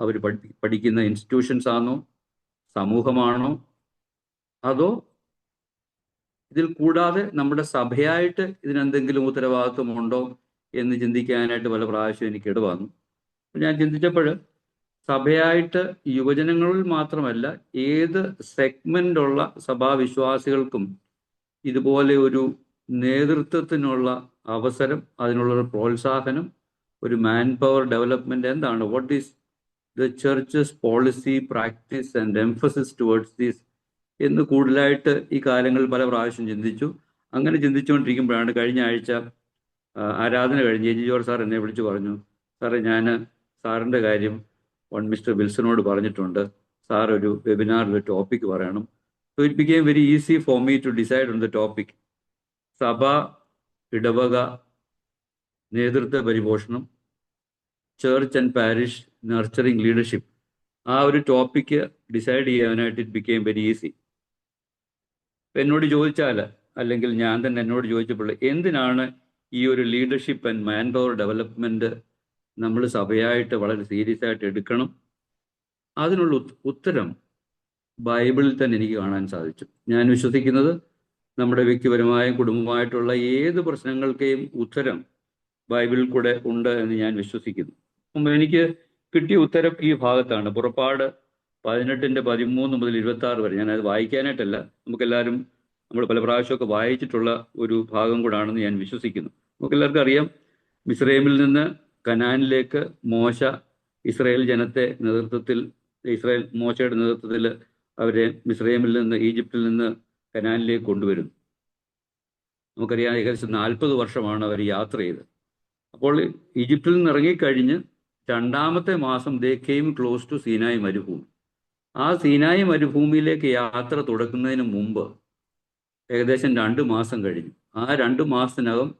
അവർ പഠിക്കുന്ന ഇൻസ്റ്റിറ്റ്യൂഷൻസ് ആണോ, സമൂഹമാണോ, അതോ ഇതിൽ കൂടാതെ നമ്മുടെ സഭയായിട്ട് ഇതിനെന്തെങ്കിലും ഉത്തരവാദിത്വമുണ്ടോ എന്ന് ചിന്തിക്കാനായിട്ട് പല പ്രാവശ്യം എനിക്ക് ഇടവന്നു. ഞാൻ ചിന്തിച്ചപ്പോൾ സഭയായിട്ട് യുവജനങ്ങളിൽ മാത്രമല്ല, ഏത് സെഗ്മെൻ്റുള്ള സഭാവിശ്വാസികൾക്കും ഇതുപോലെ ഒരു നേതൃത്വത്തിനുള്ള അവസരം, അതിനുള്ളൊരു പ്രോത്സാഹനം, ഒരു മാൻ പവർ ഡെവലപ്മെൻറ്റ് എന്താണ്, what is the churches policy, practice and emphasis towards these എന്ന് കൂടുതലായിട്ട് ഈ കാലങ്ങളിൽ പല പ്രാവശ്യം ചിന്തിച്ചു. അങ്ങനെ ചിന്തിച്ചുകൊണ്ടിരിക്കുമ്പോഴാണ് കഴിഞ്ഞ ആഴ്ച ആരാധന കഴിഞ്ഞ് ജി ജോർജ് സാർ എന്നെ വിളിച്ചു പറഞ്ഞു, സാറേ ഞാൻ സാറിൻ്റെ കാര്യം മിസ്റ്റർ വിൽസനോട് പറഞ്ഞിട്ടുണ്ട്, സാർ ഒരു വെബിനാറിൽ ടോപ്പിക് പറയണം. So it became very easy for me to decide on the topic. സഭ, ഇടവക, നേതൃത്വ പരിപോഷണം, church and parish nurturing leadership, ആ ഒരു ടോപ്പിക്ക് ഡിസൈഡ് ചെയ്യാനായിട്ട് ഇറ്റ് ബിക്കെയിം വെരി ഈസി. എന്നോട് ചോദിച്ചാൽ, അല്ലെങ്കിൽ ഞാൻ തന്നെ എന്നോട് ചോദിച്ചപ്പോൾ, എന്തിനാണ് ഈ ഒരു leadership and man power development നമ്മൾ സഭയായിട്ട് വളരെ സീരിയസ് ആയിട്ട് എടുക്കണം, അതിനുള്ള ഉത്തരം ബൈബിളിൽ തന്നെ എനിക്ക് കാണാൻ സാധിച്ചു. ഞാൻ വിശ്വസിക്കുന്നത് നമ്മുടെ വ്യക്തിപരമായും കുടുംബമായിട്ടുള്ള ഏത് പ്രശ്നങ്ങൾക്കെയും ഉത്തരം ബൈബിളിൽ കൂടെ ഉണ്ട് എന്ന് ഞാൻ വിശ്വസിക്കുന്നു. എനിക്ക് കിട്ടിയ ഉത്തരം ഈ ഭാഗത്താണ്. പുറപ്പാട് 18:13 മുതൽ 26 വരെ. ഞാനത് വായിക്കാനായിട്ടല്ല, നമുക്കെല്ലാവരും നമ്മൾ പല പ്രാവശ്യമൊക്കെ വായിച്ചിട്ടുള്ള ഒരു ഭാഗം കൂടാണെന്ന് ഞാൻ വിശ്വസിക്കുന്നു. നമുക്കെല്ലാവർക്കും അറിയാം, മിസ്രൈമിൽ നിന്ന് കനാനിലേക്ക് ഇസ്രായേൽ മോശയുടെ നേതൃത്വത്തിൽ അവരെ മിസ്രൈമിൽ നിന്ന്, ഈജിപ്തിൽ നിന്ന് കനാനിലേക്ക് കൊണ്ടുവരുന്നു. നമുക്കറിയാം, ഏകദേശം 40 വർഷമാണ് അവർ യാത്ര ചെയ്തത്. അപ്പോൾ ഈജിപ്തിൽ നിന്ന് ഇറങ്ങിക്കഴിഞ്ഞ് 2ാമത്തെ മാസം ദേ കെയിം ക്ലോസ് ടു സീനായി മരുഭൂമി. ആ സീനായി മരുഭൂമിയിലേക്ക് യാത്ര തുടക്കുന്നതിന് മുമ്പ് ഏകദേശം 2 മാസം കഴിഞ്ഞു. ആ 2 മാസത്തിനകം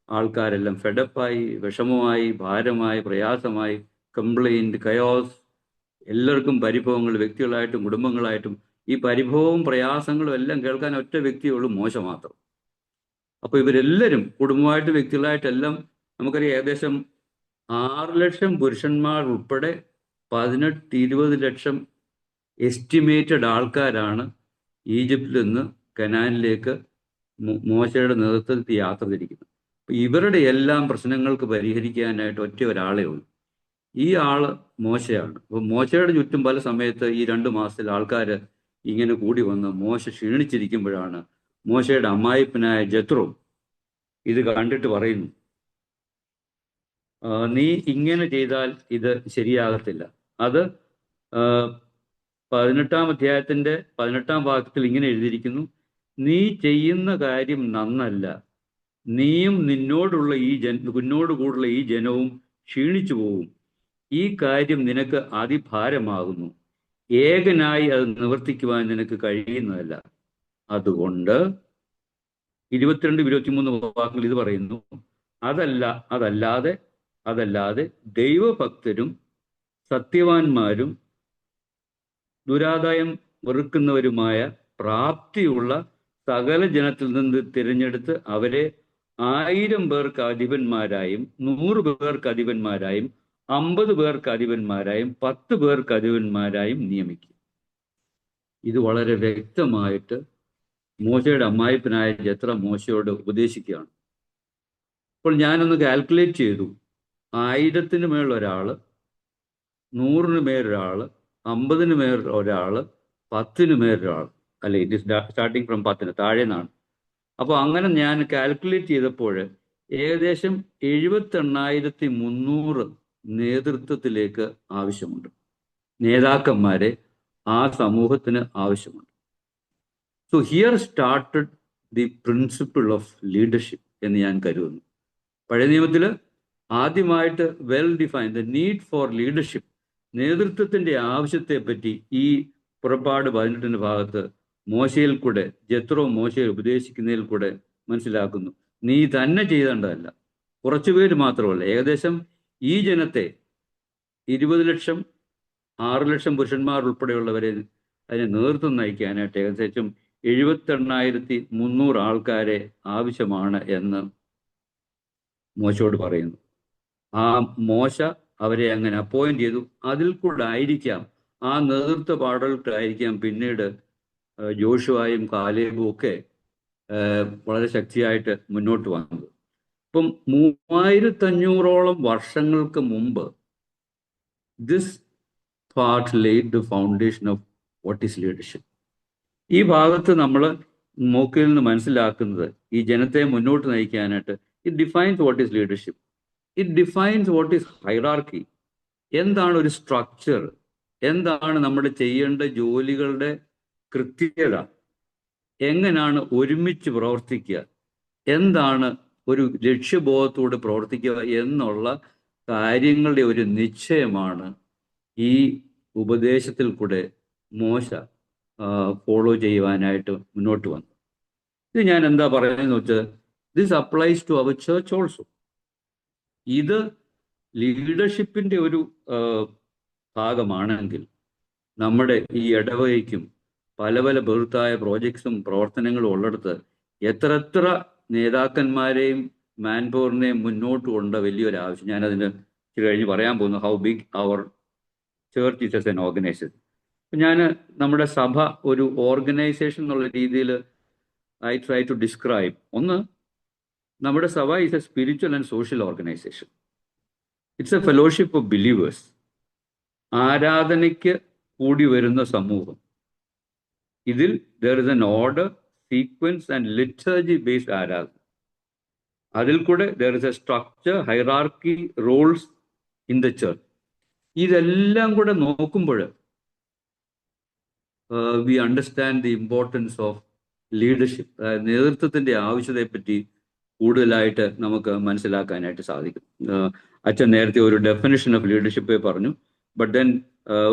ആൾക്കാരെല്ലാം ഫെഡപ്പായി, വിഷമമായി, ഭാരമായി, പ്രയാസമായി, കംപ്ലൈൻറ്റ്, കയോസ്, എല്ലാവർക്കും പരിഭവങ്ങൾ, വ്യക്തികളായിട്ടും കുടുംബങ്ങളായിട്ടും. ഈ പരിഭവവും പ്രയാസങ്ങളും എല്ലാം കേൾക്കാൻ ഒറ്റ വ്യക്തിയുള്ളൂ, മോശ മാത്രം. അപ്പോൾ ഇവരെല്ലാവരും കുടുംബമായിട്ട് വ്യക്തികളായിട്ടെല്ലാം, നമുക്കറിയാം ഏകദേശം 6 ലക്ഷം പുരുഷന്മാർ ഉൾപ്പെടെ 18-20 ലക്ഷം എസ്റ്റിമേറ്റഡ് ആൾക്കാരാണ് ഈജിപ്തിൽ നിന്ന് കനാനിലേക്ക് മോശയുടെ നേതൃത്വത്തിൽ യാത്ര തിരിക്കുന്നത്. അപ്പോൾ ഇവരുടെ എല്ലാം പ്രശ്നങ്ങൾക്ക് പരിഹരിക്കാനായിട്ട് ഒറ്റ ഒരാളേ ഉള്ളൂ. ഈ ആള് മോശയാണ്. അപ്പോൾ മോശയുടെ ചുറ്റും പല സമയത്ത് ഈ 2 മാസത്തിൽ ആൾക്കാർ ഇങ്ങനെ കൂടി വന്ന് മോശ ക്ഷീണിച്ചിരിക്കുമ്പോഴാണ് മോശയുടെ അമ്മായിപ്പനായ ജെത്രോ ഇത് കണ്ടിട്ട് പറയുന്നു, നീ ഇങ്ങനെ ചെയ്താൽ ഇത് ശരിയാകത്തില്ല. അത് 18-ാം അധ്യായത്തിൻ്റെ 18-ാം വാക്യത്തിൽ ഇങ്ങനെ എഴുതിയിരിക്കുന്നു, നീ ചെയ്യുന്ന കാര്യം നന്നല്ല, നീയും നിന്നോട് കൂടുള്ള ഈ ജനവും ക്ഷീണിച്ചു പോകും. ഈ കാര്യം നിനക്ക് അതിഭാരമാകുന്നു, ഏകനായി അത് നിവർത്തിക്കുവാൻ നിനക്ക് കഴിയുന്നതല്ല. അതുകൊണ്ട് 22-23 വാക്കുകൾ ഇത് പറയുന്നു, അതല്ലാതെ ദൈവഭക്തരും സത്യവാന്മാരും ദുരാദായം വെറുക്കുന്നവരുമായ പ്രാപ്തിയുള്ള സകല ജനത്തിൽ നിന്ന് തിരഞ്ഞെടുത്ത് അവരെ 1000 പേർക്ക് അധിപന്മാരായും 100 പേർക്ക് അധിപന്മാരായും 50 പേർക്ക് അധിപന്മാരായും 10 പേർക്ക് അധിപന്മാരായും നിയമിക്കും. ഇത് വളരെ വ്യക്തമായിട്ട് മോശയുടെ അമ്മായിപ്പനായ ജത്ര മോശയോട് ഉപദേശിക്കുകയാണ്. അപ്പോൾ ഞാനൊന്ന് കാൽക്കുലേറ്റ് ചെയ്തു. 1000 മേൽ ഒരാൾ, 100 മേലൊരാൾ, 50 മേൽ ഒരാൾ, 10 മേലൊരാൾ. അല്ലെ, ഇറ്റ് ഇസ് സ്റ്റാർട്ടിങ് ഫ്രം 10 താഴെ നിന്നാണ്. അപ്പോൾ അങ്ങനെ ഞാൻ കാൽക്കുലേറ്റ് ചെയ്തപ്പോൾ ഏകദേശം 78,300 നേതൃത്വത്തിലേക്ക് ആവശ്യമുണ്ട്. നേതാക്കന്മാരെ ആ സമൂഹത്തിന് ആവശ്യമുണ്ട്. So here started the principle of leadership എന്ന് ഞാൻ കരുതുന്നു. പഴയ നിയമത്തിൽ ആദ്യമായിട്ട് well define the need for leadership, നേതൃത്വത്തിൻ്റെ ആവശ്യത്തെ പറ്റി ഈ പുറപ്പാട് 18 ഭാഗത്ത് മോശയിൽ കൂടെ, ജെത്രോ മോശയെ ഉപദേശിക്കുന്നതിൽ കൂടെ മനസ്സിലാക്കുന്നു. നീ തന്നെ ചെയ്തേണ്ടതല്ല, കുറച്ചുപേര് മാത്രമല്ല. ഏകദേശം ഈ ജനത്തെ 20 ലക്ഷം, 6 ലക്ഷം പുരുഷന്മാർ ഉൾപ്പെടെയുള്ളവരെ അതിനെ നേതൃത്വം നയിക്കാനായിട്ട് ഏകദേശം 78,300 ആൾക്കാരെ ആവശ്യമാണ് എന്ന് മോശയോട് പറയുന്നു. ആ മോശ അവരെ അങ്ങനെ അപ്പോയിന്റ് ചെയ്തു. അതിൽ കൂടെ ആയിരിക്കാം, ആ നേതൃത്വ പാടൽക്കായിരിക്കാം പിന്നീട് ജോഷുവായും കാലേബും ഒക്കെ വളരെ ശക്തിയായിട്ട് മുന്നോട്ട് വന്നത്. ഇപ്പം 3500ഓളം വർഷങ്ങൾക്ക് മുമ്പ് this part laid the foundation of what is leadership. ഈ ഭാഗത്ത് നമ്മൾ മോക്കിൽ നിന്ന് മനസ്സിലാക്കുന്നത് ഈ ജനത്തെ മുന്നോട്ട് നയിക്കാനായിട്ട് it defines what is leadership, it defines what is hierarchy. എന്താണ് ഒരു സ്ട്രക്ചർ, എന്താണ് നമ്മൾ ചെയ്യേണ്ട ജോലികളുടെ കൃത്യത, എങ്ങനെയാണ് ഒരുമിച്ച് പ്രവർത്തിക്കുക, എന്താണ് ഒരു ലക്ഷ്യബോധത്തോടെ പ്രവർത്തിക്കുക എന്നുള്ള കാര്യങ്ങളുടെ ഒരു നിശ്ചയമാണ് ഈ ഉപദേശത്തിൽ കൂടെ മോശ ഫോളോ ചെയ്യുവാനായിട്ട് മുന്നോട്ട് വന്നു. ഇത് ഞാൻ എന്താ പറയുന്നത് വെച്ചാൽ, this applies to our church also. ഇത് ലീഡർഷിപ്പിൻ്റെ ഒരു ഭാഗമാണെങ്കിൽ നമ്മുടെ ഈ ഇടവകയ്ക്കും പല പല ബൃഹത്തായ പ്രോജക്ട്സും പ്രവർത്തനങ്ങളും ഉള്ളിടത്ത് എത്ര നേതാക്കന്മാരെയും മാൻ പവറിനെയും മുന്നോട്ട് കൊണ്ട വലിയൊരു ആവശ്യം. ഞാനതിന് കഴിഞ്ഞ് പറയാൻ പോകുന്നു how big our church is as an organization. ഞാൻ നമ്മുടെ സഭ ഒരു ഓർഗനൈസേഷൻ എന്നുള്ള രീതിയിൽ ഐ ട്രൈ ടു ഡിസ്ക്രൈബ്. ഒന്ന്, നമ്മുടെ സഭ is a spiritual and social organization. It's a fellowship of believers. ആരാധനയ്ക്ക് കൂടി വരുന്ന സമൂഹം. ഇതിൽ there is an order, sequence and liturgy based ആരാധന. അതിൽ കൂടെ there is a structure, hierarchy, roles in the church. ഇതെല്ലാം കൂടെ നോക്കുമ്പോൾ we understand the importance of leadership. നേതൃത്വത്തിൻ്റെ ആവശ്യതയെപ്പറ്റി കൂടുതലായിട്ട് നമുക്ക് മനസ്സിലാക്കാനായിട്ട് സാധിക്കും. അച്ഛൻ നേരത്തെ ഒരു ഡെഫിനിഷൻ ഓഫ് ലീഡർഷിപ്പ് പറഞ്ഞു. ബട്ട് ദെൻ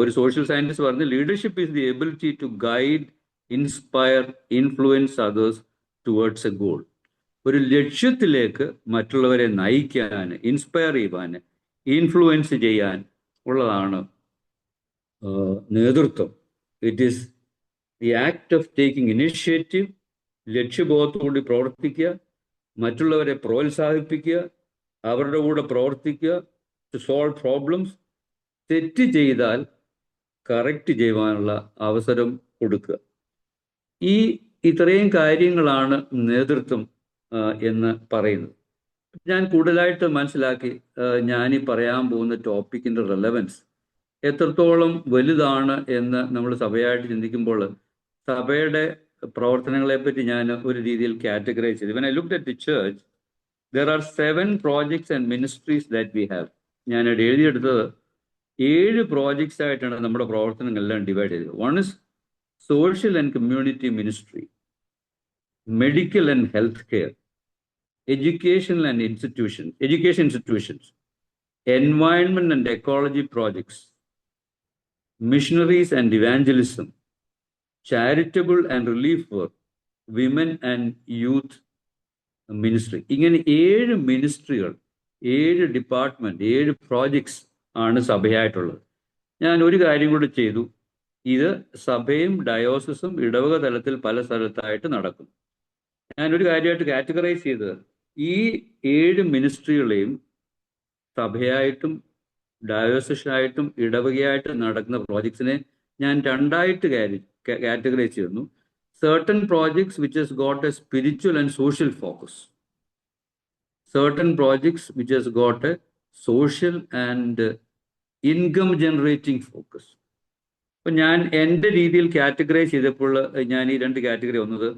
ഒരു സോഷ്യൽ സയൻറ്റിസ്റ്റ് പറഞ്ഞു leadership is the ability to guide, inspire, influence others towards a goal. ഒരു ലക്ഷ്യത്തിലേക്ക് മറ്റുള്ളവരെ നയിക്കാൻ, ഇൻസ്പയർ ചെയ്യുവാൻ, ഇൻഫ്ലുവൻസ് ചെയ്യാൻ ഉള്ളതാണ് നേതൃത്വം. It is the act of taking initiative, ലക്ഷ്യബോധത്തോടുകൂടി പ്രവർത്തിക്കുക, മറ്റുള്ളവരെ പ്രോത്സാഹിപ്പിക്കുക, അവരുടെ കൂടെ പ്രവർത്തിക്കുക, ടു സോൾവ് പ്രോബ്ലംസ്. തെറ്റ് ചെയ്താൽ കറക്റ്റ് ചെയ്യുവാനുള്ള അവസരം കൊടുക്കുക. ഇത്രയും കാര്യങ്ങളാണ് നേതൃത്വം എന്ന് പറയുന്നത്. ഞാൻ കൂടുതലായിട്ട് മനസ്സിലാക്കി ഞാനീ പറയാൻ പോകുന്ന ടോപ്പിക്കിൻ്റെ റെലവൻസ് എത്രത്തോളം വലുതാണ് എന്ന് നമ്മൾ സഭയായിട്ട് ചിന്തിക്കുമ്പോൾ സഭയുടെ പ്രവർത്തനങ്ങളെപ്പറ്റി ഞാൻ ഒരു രീതിയിൽ കാറ്റഗറൈസ് ചെയ്തു. When I looked at the church, there are 7 projects and ministries that we have. ഞാൻ എഴുതിയെടുത്തത് 7 പ്രോജക്ട്സ് ആയിട്ടാണ് നമ്മുടെ പ്രവർത്തനങ്ങളെല്ലാം ഡിവൈഡ് ചെയ്തത്. One is social and community ministry, medical and health care, education institutions, environment and ecology projects, missionaries and evangelism, charitable and relief work, women and youth ministry. ഇങ്ങനെ 7 മിനിസ്ട്രികൾ, 7 department, 7 projects ആണ് സഭയായിട്ടുള്ളത്. ഞാൻ ഒരു കാര്യം കൂടി ചെയ്തു. ഇത് സഭയും ഡയോസിസും ഇടവക തലത്തിൽ പല സ്ഥലത്തായിട്ട് നടക്കും. ഞാനൊരു കാര്യമായിട്ട് കാറ്റഗറൈസ് ചെയ്തത് ഈ 7 മിനിസ്ട്രികളെയും സഭയായിട്ടും ഡയോസിസായിട്ടും ഇടവകയായിട്ടും നടക്കുന്ന പ്രോജക്ട്സിനെ ഞാൻ 2ആയിട്ട് കാറ്റഗറൈസ് ചെയ്യുന്നു. certain projects which has got a spiritual and social focus, certain projects which has got a social and income generating focus. അപ്പം ഞാൻ എൻ്റെ രീതിയിൽ കാറ്റഗറൈസ് ചെയ്തപ്പോൾ ഞാൻ ഈ 2 കാറ്റഗറി വന്നത്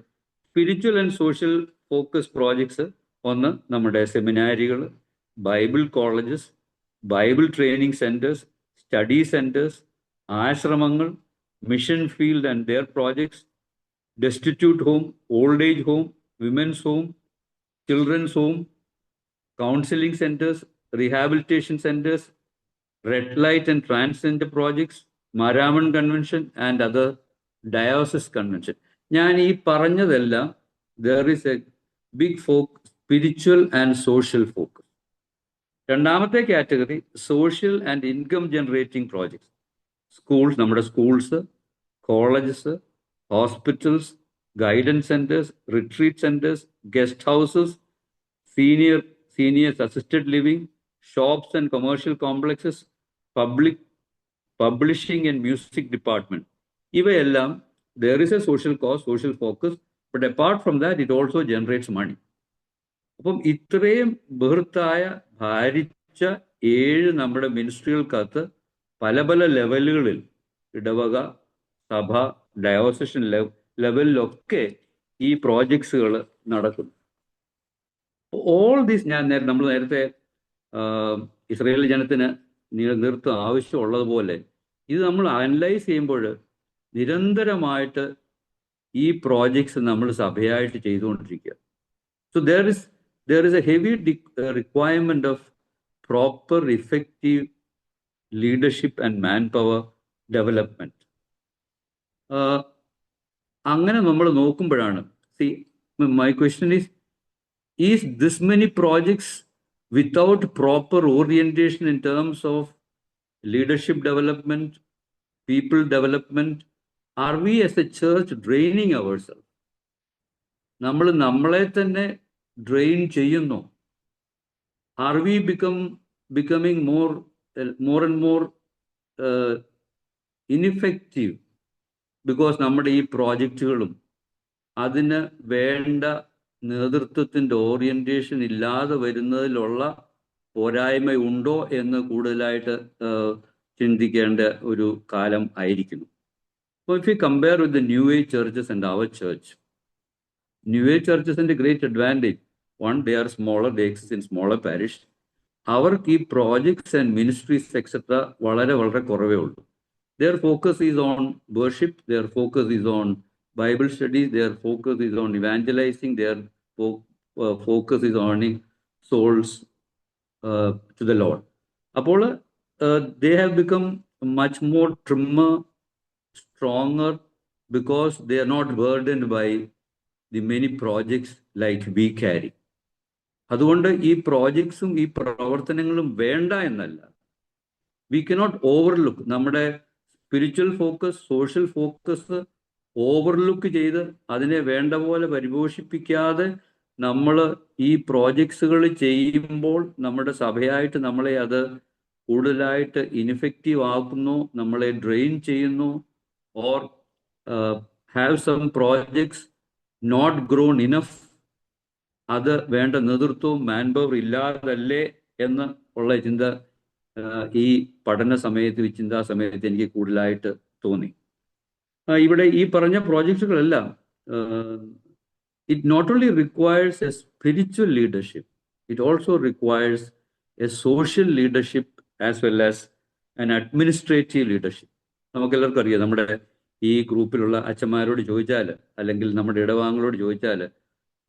spiritual and social focus projects. ഒന്ന് നമ്മുടെ സെമിനാരികൾ, Bible colleges, Bible training centers, study centers, ആശ്രമങ്ങൾ, mission field and their projects, destitute home, old age home, women's home, children's home, counseling centers, rehabilitation centers, red light and transgender projects, Maraman Convention and other diocese convention. ഞാൻ ഈ പറഞ്ഞതെല്ലാം there is a big focus, spiritual and social focus. രണ്ടാമത്തെ കാറ്റഗറി social and income generating projects. Schools, നമ്മുടെ schools, colleges, hospitals, guidance centers, retreat centers, guest houses, seniors assisted living, shops and commercial complexes, public publishing and music department. ഇവയെല്ലാം there is a social cause, social focus, but apart from that it also generates money. അപ്പം ഇത്രയും ബൃഹത്തായ ഭാരിച്ച 7 നമ്മുടെ മിനിസ്ട്രികൾക്കകത്ത് പല പല ലെവലുകളിൽ ഇടവക, സഭ, ഡയോസിഷൻ ലെവലിലൊക്കെ ഈ പ്രോജക്ട്സുകൾ നടക്കുന്നു. ഓൾ ദീസ് നമ്മൾ നേരത്തെ ഇസ്രായേൽ ജനത്തിന് നേതൃത്വം ആവശ്യമുള്ളതുപോലെ ഇത് നമ്മൾ അനലൈസ് ചെയ്യുമ്പോൾ നിരന്തരമായിട്ട് ഈ പ്രോജക്ട്സ് നമ്മൾ സഭയായിട്ട് ചെയ്തുകൊണ്ടിരിക്കുക. So there is a heavy requirement of proper effective leadership and manpower development. അങ്ങനെ നമ്മൾ നോക്കുമ്പോഴാണ് my question is this many projects without proper orientation in terms of leadership development, people development, are we as a church draining ourselves? നമ്മൾ നമ്മളെ തന്നെ drain ചെയ്യുന്നു? Are we becoming more and more ineffective because നമ്മുടെ ഈ പ്രോജക്റ്റുകളും അതിന് വേണ്ട നേതൃത്വത്തിൻ്റെ orientation ഇല്ലാതെ വരുന്നതിലുള്ള പോരായ്മ ഉണ്ടോ എന്ന് കൂടുതലായിട്ട് ചിന്തിക്കേണ്ട ഒരു കാലം ആയിരിക്കുന്നു. So if we compare with the New Age churches and our church, New Age churches have a great advantage. One, they are smaller, they exist in smaller parish. Our key projects and ministries, etc., വളരെ വളരെ കുറവേ ഉള്ളൂ. Their focus is on worship, their focus is on Bible studies, their focus is on evangelizing, their focus is on souls to the Lord. അപ്പോൾ they have become much more trimmer, stronger, because they are not burdened by the many projects like we carry. അതുകൊണ്ട് ഈ പ്രോജക്ട്സും ഈ പ്രവർത്തനങ്ങളും വേണ്ട എന്നല്ല. We cannot overlook നമ്മുടെ spiritual focus, social focus overlook ചെയ്ത് അതിനെ വേണ്ട പോലെ പരിപോഷിപ്പിക്കാതെ നമ്മൾ ഈ പ്രോജക്ട്സുകൾ ചെയ്യുമ്പോൾ നമ്മുടെ സഭയായിട്ട് നമ്മളെ അത് കൂടുതലായിട്ട് ഇൻഎഫക്റ്റീവ് ആക്കുന്നു, നമ്മളെ ഡ്രെയിൻ ചെയ്യുന്നു. Or have some projects not grown enough, അത് വേണ്ട നേതൃത്വവും മാൻപവർ ഇല്ലാതല്ലേ എന്ന് ഉള്ള ചിന്ത ഈ പഠന സമയത്ത്, ഈ ചിന്താ സമയത്ത് എനിക്ക് കൂടുതലായിട്ട് തോന്നി. ഇവിടെ ഈ പറഞ്ഞ പ്രോജക്റ്റുകളെല്ലാം it not only requires a spiritual leadership, it also requires a social leadership as well as an administrative leadership. നമുക്കെല്ലാവർക്കും അറിയാം, നമ്മുടെ ഈ ഗ്രൂപ്പിലുള്ള അച്ഛന്മാരോട് ചോദിച്ചാൽ അല്ലെങ്കിൽ നമ്മുടെ ഇടവാങ്ങളോട് ചോദിച്ചാൽ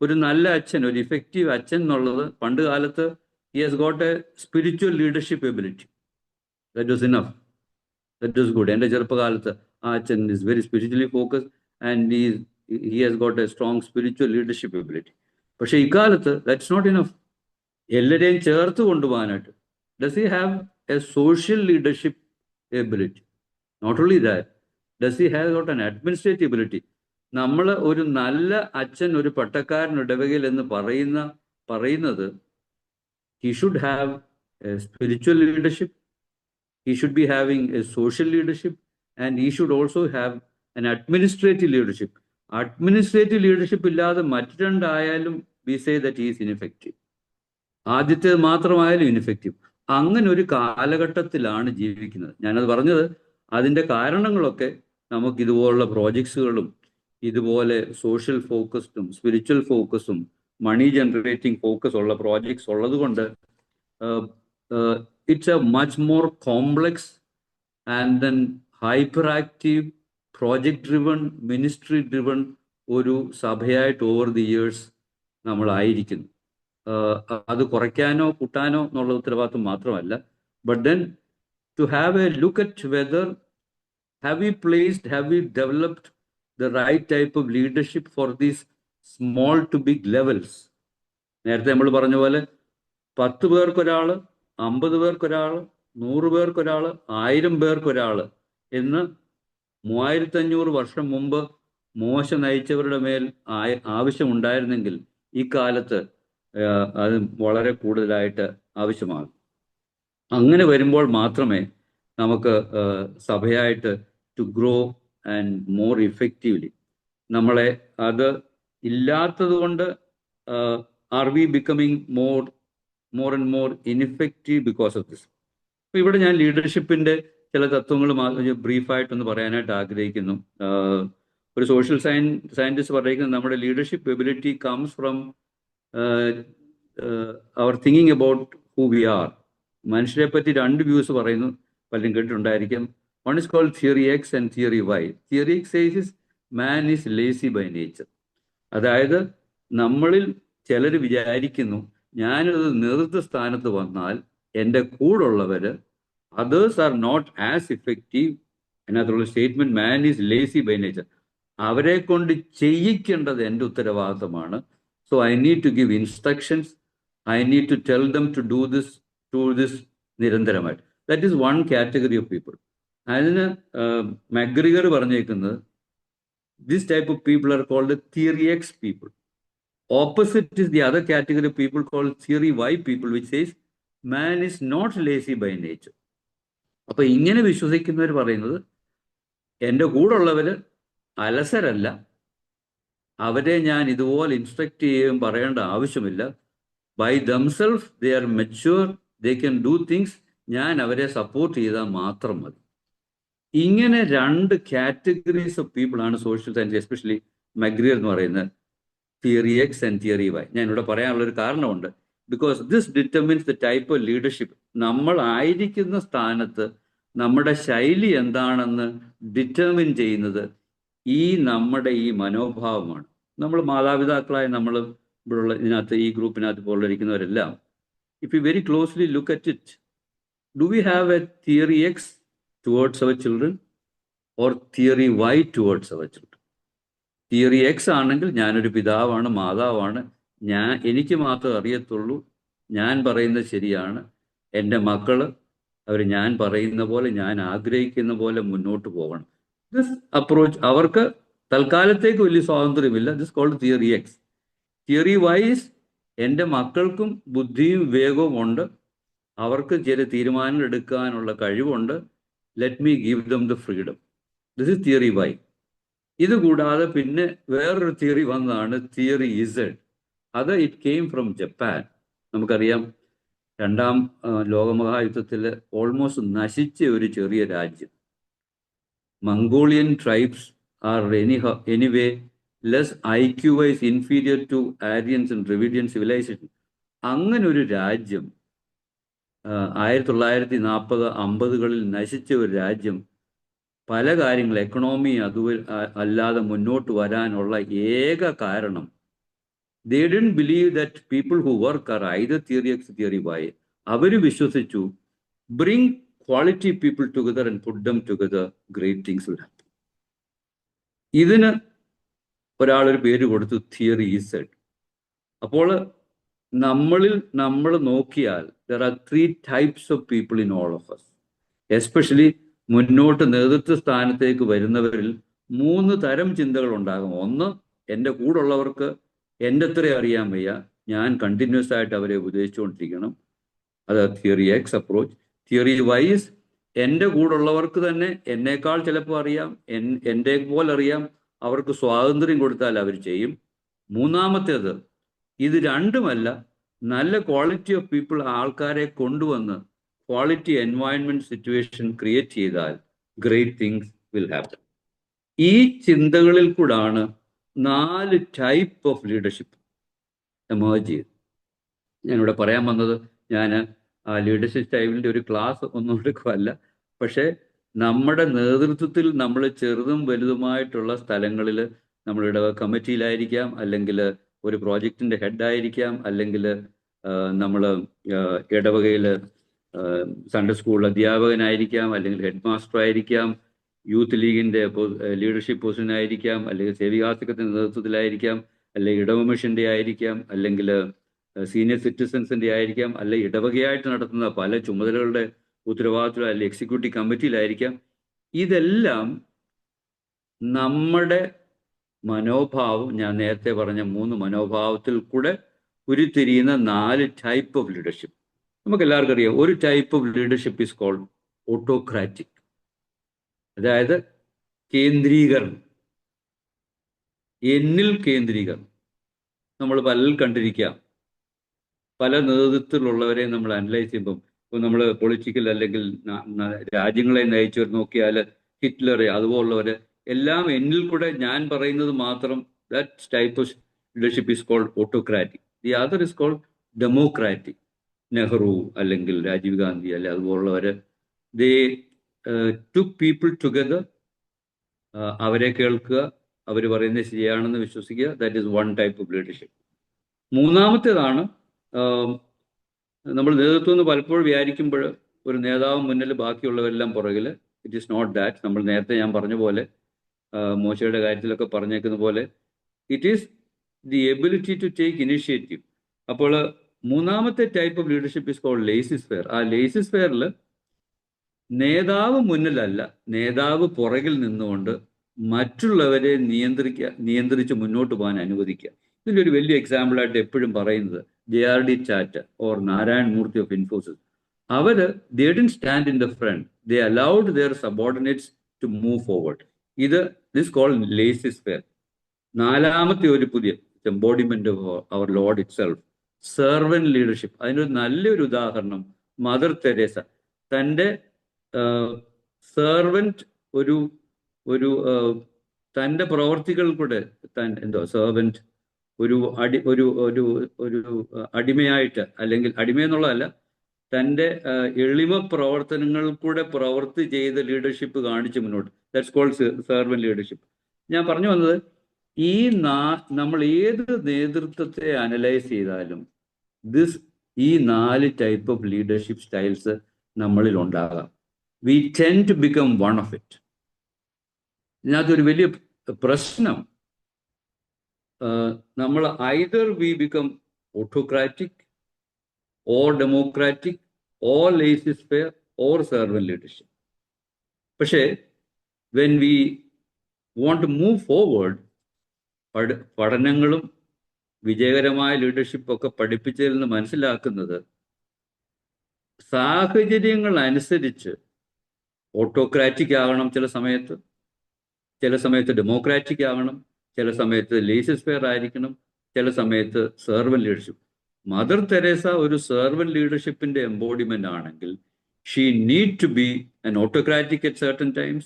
ഒരു നല്ല അച്ഛൻ, ഒരു ഇഫക്റ്റീവ് അച്ഛൻ എന്നുള്ളത് പണ്ട് കാലത്ത് he has got a spiritual leadership ability. That was enough. That was good. എൻ്റെ ചെറുപ്പകാലത്ത് ആ അച്ഛൻ is very spiritually focused and he has got a strong spiritual leadership ability. പക്ഷെ ഇക്കാലത്ത് that's not enough. എല്ലാവരെയും ചേർത്ത് കൊണ്ടുപോകാനായിട്ട് does he have a social leadership ability? Not only that, does he have got an administrative ability? നമ്മൾ ഒരു നല്ല അച്ഛൻ ഒരു പട്ടക്കാരൻ ഇടവകയിൽ എന്ന് പറയുന്നത് he should have a spiritual leadership, he should be having a social leadership, and he should also have an administrative leadership. Administrative leadership ഇല്ലാതെ മറ്റു രണ്ടായാലും we say that he is ineffective. ആദ്യത്തേത് മാത്രമായാലും ഇൻഎഫക്റ്റീവ്. അങ്ങനെ ഒരു കാലഘട്ടത്തിലാണ് ജീവിക്കുന്നത്. ഞാനത് പറഞ്ഞത് അതിൻ്റെ കാരണങ്ങളൊക്കെ നമുക്ക് ഇതുപോലുള്ള പ്രോജക്ട്സുകളും ഇതുപോലെ സോഷ്യൽ ഫോക്കസ്ഡും സ്പിരിച്വൽ ഫോക്കസും മണി ജനറേറ്റിംഗ് ഫോക്കസ് ഉള്ള പ്രോജക്ട്സ് ഉള്ളത് കൊണ്ട് it's a much more complex and then hyper active project driven ministry driven ഒരു സഭയായിട്ട് ഓവർ ദി ഇയേഴ്സ് നമ്മളായിരിക്കുന്നു. അത് കുറയ്ക്കാനോ കൂട്ടാനോ എന്നുള്ള ഉത്തരവാദിത്വം മാത്രമല്ല, but then to have a look at whether have we developed the right type of leadership for these small to big levels. നേരത്തെ നമ്മൾ പറഞ്ഞ പോലെ 10 പേർക്കൊരാൾ, 50 പേർക്കൊരാൾ, 100 പേർക്കൊരാൾ, 1000 പേർക്കൊരാൾ എന്ന് 3500 വർഷം മുമ്പ് മോശ നയിച്ചവരുടെ മേൽ ആവശ്യമുണ്ടായിരുന്നെങ്കിൽ ഈ കാലത്ത് അത് വളരെ കൂടുതലായിട്ട് ആവശ്യമാകും. അങ്ങനെ വരുമ്പോൾ മാത്രമേ നമുക്ക് സഭയായിട്ട് to grow and more effectively. നമ്മളെ അത് ഇല്ലാത്തത് കൊണ്ട് are we becoming more and more ineffective because of this. അപ്പോൾ ഇവിടെ ഞാൻ ലീഡർഷിപ്പിൻ്റെ ചില തത്വങ്ങൾ ബ്രീഫായിട്ടൊന്ന് പറയാനായിട്ട് ആഗ്രഹിക്കുന്നു. ഒരു സോഷ്യൽ സയൻറ്റിസ്റ്റ് പറയുന്നത് നമ്മുടെ leadership ability comes from our thinking about who we are. മനുഷ്യരെ പറ്റി 2 വ്യൂസ് പറയുന്നു, പലരും കേട്ടിട്ടുണ്ടായിരിക്കും. One is called theory X and theory Y. Theory X says man is lazy by nature. അതായത് നമ്മളിൽ ചിലർ വിചാരിക്കുന്നു ഞാനൊരു നേതൃത്വ വന്നാൽ എൻ്റെ കൂടുള്ളവർ others are not as effective. അതിനകത്തുള്ള statement man is lazy by nature. അവരെ കൊണ്ട് ചെയ്യിക്കേണ്ടത് എൻ്റെ ഉത്തരവാദിത്തമാണ്. So I need to give instructions, I need to tell them to do this നിരന്തരമായിട്ട്. That is one category of people. അതിന് McGregor പറഞ്ഞേക്കുന്നത് this type of people are called theory X people. Opposite is the other category of people called theory Y people which says man is not lazy by nature. അപ്പൊ ഇങ്ങനെ വിശ്വസിക്കുന്നവർ പറയുന്നത് എൻ്റെ കൂടെ അലസരല്ല, അവരെ ഞാൻ ഇതുപോലെ ഇൻസ്ട്രക്ട് ചെയ്യുകയും പറയേണ്ട ആവശ്യമില്ല. By themselves they are mature, they can do things, ഞാൻ അവരെ സപ്പോർട്ട് ചെയ്താൽ മാത്രം മതി. ഇങ്ങനെ 2 കാറ്റഗറീസ് ഓഫ് പീപ്പിൾ ആണ് സോഷ്യൽ സയൻസ്, എസ്പെഷ്യലി മക്ഗ്രിഗർ എന്ന് പറയുന്നത് theory X and theory Y. ഞാൻ ഇവിടെ പറയാനുള്ളൊരു കാരണമുണ്ട്. Because this determines the type of leadership. നമ്മൾ ആയിരിക്കുന്ന സ്ഥാനത്ത് നമ്മുടെ ശൈലി എന്താണെന്ന് ഡിറ്റർമിൻ ചെയ്യുന്നത് നമ്മുടെ ഈ മനോഭാവമാണ്. നമ്മൾ മാതാപിതാക്കളായ നമ്മൾ ഇവിടെയുള്ള ഇതിനകത്ത് ഈ ഗ്രൂപ്പിനകത്ത് പോലിരിക്കുന്നവരെല്ലാം, if you very closely look at it, do we have a theory X towards our children or theory Y towards our children? Theory X ആണെങ്കിൽ ഞാനൊരു പിതാവാണ്, മാതാവാണ്, എനിക്ക് മാത്രമേ അറിയത്തുള്ളൂ, ഞാൻ പറയുന്നത് ശരിയാണ്, എൻ്റെ മക്കൾ അവർ ഞാൻ പറയുന്ന പോലെ ഞാൻ ആഗ്രഹിക്കുന്ന പോലെ മുന്നോട്ട് പോകണം. ദിസ് അപ്രോച്ച് അവർക്ക് തൽക്കാലത്തേക്ക് വലിയ സ്വാതന്ത്ര്യമില്ല. This called theory X. Theory Y's എൻ്റെ മക്കൾക്കും ബുദ്ധിയും വിവേകവും ഉണ്ട്, അവർക്ക് ചില തീരുമാനങ്ങൾ എടുക്കാനുള്ള കഴിവുണ്ട്, let me give them the freedom. This is theory Y. ഇത് കൂടാതെ പിന്നെ വേറൊരു തിയറി വന്നതാണ് തിയറി ഇസഡ്. അത് ഇറ്റ് കെയിം ഫ്രം ജപ്പാൻ. നമുക്കറിയാം 2ാം ലോകമഹായുദ്ധത്തിൽ ഓൾമോസ്റ്റ് നശിച്ച ഒരു ചെറിയ രാജ്യം. Mongolian tribes are anyway less IQ wise inferior to Aryans and Dravidian civilization. അങ്ങനെ ഒരു രാജ്യം 1940-50കളിൽ നശിച്ച ഒരു രാജ്യം പല കാര്യങ്ങൾ എക്കണോമി അല്ലാതെ മുന്നോട്ട് വരാനുള്ള ഏക കാരണം they didn't believe that people who work are either theory X, theory Y. അവർ വിശ്വസിച്ചു bring quality people together and put them together, great things will happen. ഇതിന് ഒരാളൊരു പേര് കൊടുത്തു തിയറി ഇസഡ്. അപ്പോൾ നമ്മൾ നോക്കിയാൽ there are 3 types of people in all of us, especially മുന്നോട്ട് നേതൃത്വ സ്ഥാനത്തേക്ക് വരുന്നവരിൽ 3 തരം ചിന്തകൾ ഉണ്ടാകും. ഒന്ന്, എൻ്റെ കൂടുള്ളവർക്ക് എൻ്റെ അത്ര അറിയാൻ വയ്യ, ഞാൻ കണ്ടിന്യൂസ് ആയിട്ട് അവരെ ഉപദേശിച്ചുകൊണ്ടിരിക്കണം. അത് theory X approach. Theory Y's, എൻ്റെ കൂടുള്ളവർക്ക് തന്നെ എന്നേക്കാൾ ചിലപ്പോൾ അറിയാം, എൻ്റെ പോലെ അറിയാം, അവർക്ക് സ്വാതന്ത്ര്യം കൊടുത്താൽ അവർ ചെയ്യും. മൂന്നാമത്തേത്, ഇത് രണ്ടുമല്ല, നല്ല ക്വാളിറ്റി ഓഫ് പീപ്പിൾ ആൾക്കാരെ കൊണ്ടുവന്ന് ക്വാളിറ്റി എൻവയൺമെന്റ് സിറ്റുവേഷൻ ക്രിയേറ്റ് ചെയ്താൽ ഗ്രേറ്റ് തിങ്സ് വിൽ ഹാപ്പൻ. ഈ ചിന്തകളിൽ കൂടാണ് 4 ടൈപ്പ് ഓഫ് ലീഡർഷിപ്പ് എമേർജ് ചെയ്ത്. ഞാനിവിടെ പറയാൻ വന്നത്, ഞാൻ ആ ലീഡർഷിപ്പ് സ്റ്റൈലിൻ്റെ ഒരു ക്ലാസ് ഒന്നും എടുക്കുകയല്ല. പക്ഷേ നമ്മുടെ നേതൃത്വത്തിൽ നമ്മൾ ചെറുതും വലുതുമായിട്ടുള്ള സ്ഥലങ്ങളിൽ, നമ്മളുടെ കമ്മിറ്റിയിലായിരിക്കാം, അല്ലെങ്കിൽ ഒരു പ്രോജക്റ്റിൻ്റെ ഹെഡായിരിക്കാം, അല്ലെങ്കിൽ നമ്മൾ ഇടവകയിൽ സൺഡേ സ്കൂൾ അധ്യാപകനായിരിക്കാം, അല്ലെങ്കിൽ ഹെഡ് മാസ്റ്റർ ആയിരിക്കാം, യൂത്ത് ലീഗിൻ്റെ ലീഡർഷിപ്പ് പൊസിഷനായിരിക്കാം, അല്ലെങ്കിൽ സേവികാസംഘത്തിൻ്റെ നേതൃത്വത്തിലായിരിക്കാം, അല്ലെങ്കിൽ ഇടവ മിഷൻ്റെ ആയിരിക്കാം, അല്ലെങ്കിൽ സീനിയർ സിറ്റിസൺസിൻ്റെ ആയിരിക്കാം, അല്ലെങ്കിൽ ഇടവകയായിട്ട് നടത്തുന്ന പല ചുമതലകളുടെ ഉത്തരവാദിത്വം, അല്ലെങ്കിൽ എക്സിക്യൂട്ടീവ് കമ്മിറ്റിയിലായിരിക്കാം. ഇതെല്ലാം നമ്മുടെ മനോഭാവം, ഞാൻ നേരത്തെ പറഞ്ഞ 3 മനോഭാവത്തിൽ കൂടെ ഉരുത്തിരിയുന്ന 4 ടൈപ്പ് ഓഫ് ലീഡർഷിപ്പ്. നമുക്ക് എല്ലാവർക്കും അറിയാം, ഒരു type of leadership is called autocratic, അതായത് കേന്ദ്രീകരണം, എന്നിൽ കേന്ദ്രീകരണം. നമ്മൾ പലരിൽ കണ്ടിരിക്കാം. പല നേതൃത്വത്തിലുള്ളവരെ നമ്മൾ അനലൈസ് ചെയ്യുമ്പം, ഇപ്പോൾ നമ്മൾ പൊളിറ്റിക്കൽ അല്ലെങ്കിൽ രാജ്യങ്ങളെ നയിച്ചവർ നോക്കിയാൽ, ഹിറ്റ്ലർ അതുപോലുള്ളവർ എല്ലാം എന്നിൽ കൂടെ ഞാൻ പറയുന്നത് മാത്രം. That type of leadership is called autocratic. The other is called democratic. Nehru അല്ലെങ്കിൽ രാജീവ് ഗാന്ധി അല്ലെ അതുപോലുള്ളവർ, ദേ ടുക്ക് പീപ്പിൾ ടുഗദർ. അവരെ കേൾക്കുക, അവർ പറയുന്നത് ശരിയാണെന്ന് വിശ്വസിക്കുക. That is one type of leadership. മൂന്നാമത്തേതാണ്, നമ്മൾ നേതൃത്വം എന്ന് പലപ്പോഴും വിചാരിക്കുമ്പോൾ ഒരു നേതാവ് മുന്നിൽ, ബാക്കിയുള്ളവരെല്ലാം പുറകിൽ. It is not that. നമ്മൾ നേരത്തെ ഞാൻ പറഞ്ഞ പോലെ, മോശയുടെ കാര്യത്തിലൊക്കെ പറഞ്ഞേക്കുന്ന പോലെ, it is the ability to take initiative. അപ്പോൾ മൂന്നാമത്തെ type of leadership is called laissez faire. ആ ലേസി സ്ഫെയറിൽ നേതാവ് മുന്നിലല്ല, നേതാവ് പുറകിൽ നിന്നുകൊണ്ട് മറ്റുള്ളവരെ നിയന്ത്രിച്ച് മുന്നോട്ട് പോകാൻ അനുവദിക്കുക. ഇതിൻ്റെ ഒരു വലിയ എക്സാമ്പിളായിട്ട് എപ്പോഴും പറയുന്നത് JRD Tata or Narayan Murthy of Infosys. അവർ they didn't stand in the front, they allowed their subordinates to move forward. this called laissez faire. നാലാമത്തെ ഒരു പുതിയ embodiment of our lord itself, servant leadership. അതിനൊരു നല്ലൊരു ഉദാഹരണം മദർ തെരേസ. തൻ്റെ സെർവന്റ് ഒരു തൻ്റെ പ്രവർത്തികൾ കൂടെ സെർവന്റ് ഒരു അടിമയായിട്ട്, അല്ലെങ്കിൽ അടിമയെന്നുള്ളതല്ല, തൻ്റെ എളിമ പ്രവർത്തനങ്ങൾ കൂടെ പ്രവർത്തി ചെയ്ത് ലീഡർഷിപ്പ് കാണിച്ച് മുന്നോട്ട്. That's called servant leadership. ഞാൻ പറഞ്ഞു വന്നത്, നമ്മൾ ഏത് നേതൃത്വത്തെ അനലൈസ് ചെയ്താലും ഈ 4 ടൈപ്പ് ഓഫ് ലീഡർഷിപ്പ് സ്റ്റൈൽസ് നമ്മളിൽ ഉണ്ടാകാം. We tend to become one of it. ഇതിനകത്തൊരു വലിയ പ്രശ്നം, നമ്മൾ either we become autocratic or democratic or laissez faire or servant leadership. പക്ഷേ when we want to move forward, പഠനങ്ങളും വിജയകരമായ ലീഡർഷിപ്പൊക്കെ പഠിപ്പിച്ചതിൽ നിന്ന് മനസ്സിലാക്കുന്നത്, സാഹചര്യങ്ങൾ അനുസരിച്ച് ഓട്ടോക്രാറ്റിക് ആകണം, ചില സമയത്ത് ഡെമോക്രാറ്റിക് ആകണം, ചില സമയത്ത് ലേസി സ്ഫെയർ ആയിരിക്കണം, ചില സമയത്ത് സെർവന്റ് ലീഡർഷിപ്പ്. മദർ തെരേസ ഒരു സെർവന്റ് ലീഡർഷിപ്പിന്റെ എംബോഡിമെന്റ് ആണെങ്കിൽ, she need to be an autocratic at certain times,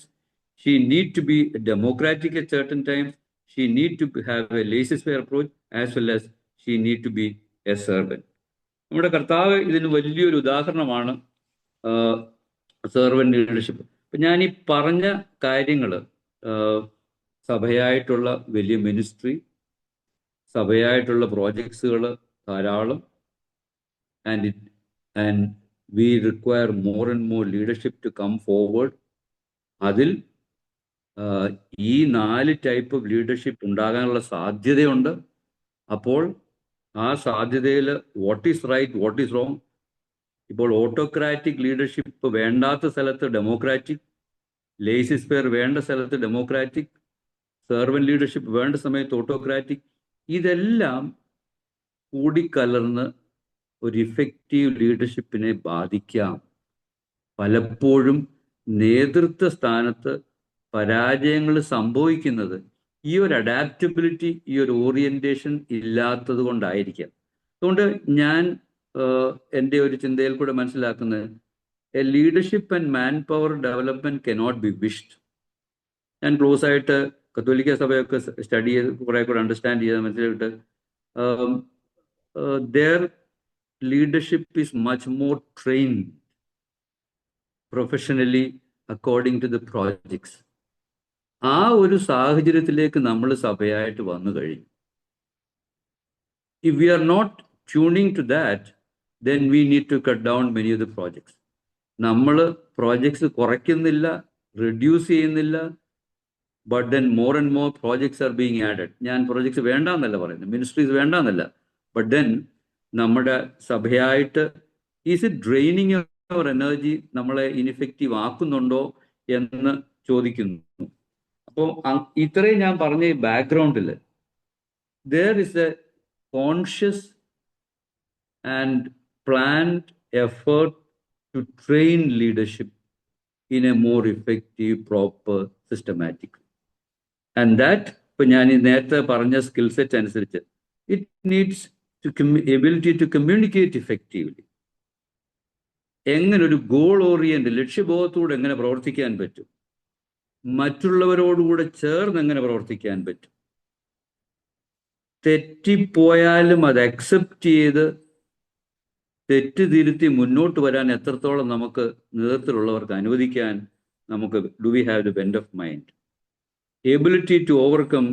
she need to be democratic at certain times, she need to have a laissez-faire approach, as well as she need to be a servant. നമ്മുടെ കർത്താവ് ഇതിന് വലിയൊരു ഉദാഹരണമാണ് servant leadership. ഇപ്പം ഞാൻ ഈ പറഞ്ഞ കാര്യങ്ങൾ, സഭയായിട്ടുള്ള വലിയ മിനിസ്ട്രി, സഭയായിട്ടുള്ള പ്രോജക്ട്സുകൾ ധാരാളം, and we require more and more leadership to come forward. അതിൽ ഈ 4 ടൈപ്പ് ഓഫ് ലീഡർഷിപ്പ് ഉണ്ടാകാനുള്ള സാധ്യതയുണ്ട്. അപ്പോൾ ആ സാധ്യതയിൽ what is right, what is wrong. ഇപ്പോൾ ഓട്ടോക്രാറ്റിക് ലീഡർഷിപ്പ് വേണ്ടാത്ത സ്ഥലത്ത് ഡെമോക്രാറ്റിക്, ലേസി സ്പെയർ വേണ്ട സ്ഥലത്ത് ഡെമോക്രാറ്റിക്, സെർവൻ ലീഡർഷിപ്പ് വേണ്ട സമയത്ത് ഓട്ടോക്രാറ്റിക്. ഇതെല്ലാം കൂടിക്കലർന്ന് ഒരു ഇഫക്റ്റീവ് ലീഡർഷിപ്പിനെ ബാധിക്കാം. പലപ്പോഴും നേതൃത്വ സ്ഥാനത്ത് പരാജയങ്ങൾ സംഭവിക്കുന്നത് ഈ ഒരു അഡാപ്റ്റബിലിറ്റി, ഈ ഒരു ഓറിയന്റേഷൻ ഇല്ലാത്തത് കൊണ്ടായിരിക്കാം. അതുകൊണ്ട് ഞാൻ എൻ്റെ ഒരു ചിന്തയിൽ കൂടെ മനസ്സിലാക്കുന്നത്, A leadership and man power development cannot be wished. ഞാൻ ക്ലോസ് ആയിട്ട് കത്തോലിക്ക സഭയൊക്കെ സ്റ്റഡി ചെയ്ത് കുറെ കൂടെ അണ്ടർസ്റ്റാൻഡ് ചെയ്ത് മനസ്സിലായിട്ട്, their leadership is much more trained professionally according to the projects. ആ ഒരു സാഹചര്യത്തിലേക്ക് നമ്മൾ സഭയായിട്ട് വന്നു കഴിഞ്ഞു. If we are not tuning to that, then we need to cut down many of the projects. നമ്മൾ പ്രോജക്ട്സ് കുറയ്ക്കുന്നില്ല, റെഡ്യൂസ് ചെയ്യുന്നില്ല, but then more and more projects are being added. ഞാൻ പ്രോജക്ട്സ് വേണ്ടാന്നല്ല പറയുന്നത്, മിനിസ്ട്രീസ് വേണ്ടാന്നല്ല, ബട്ട് ദെൻ നമ്മുടെ സഭയായിട്ട് is it draining our energy, നമ്മളെ ഇൻഎഫക്റ്റീവ് ആക്കുന്നുണ്ടോ എന്ന് ചോദിക്കുന്നു. അപ്പോൾ ഇത്രയും ഞാൻ പറഞ്ഞ ഈ ബാക്ക്ഗ്രൗണ്ടിൽ there is a conscious and planned effort to train leadership in a more effective, proper, systematic. And that, ഇപ്പോൾ ഞാൻ നേരത്തെ പറഞ്ഞ സ്കിൽ സെറ്റ് അനുസരിച്ച്, it needs ability to communicate effectively. എങ്ങനെ ഒരു ഗോൾ ഓറിയന്റ്, ലക്ഷ്യബോധത്തോടെ എങ്ങനെ പ്രവർത്തിക്കാൻ പറ്റും, മറ്റുള്ളവരോടുകൂടെ ചേർന്ന് എങ്ങനെ പ്രവർത്തിക്കാൻ പറ്റും, തെറ്റിപ്പോയാലും അത് അക്സെപ്റ്റ് ചെയ്ത് തെറ്റ് തിരുത്തി മുന്നോട്ട് വരാൻ എത്രത്തോളം നമുക്ക് നേതൃത്വത്തിലുള്ളവർക്ക് അനുവദിക്കാൻ നമുക്ക്, do we have the bend of mind, ability to overcome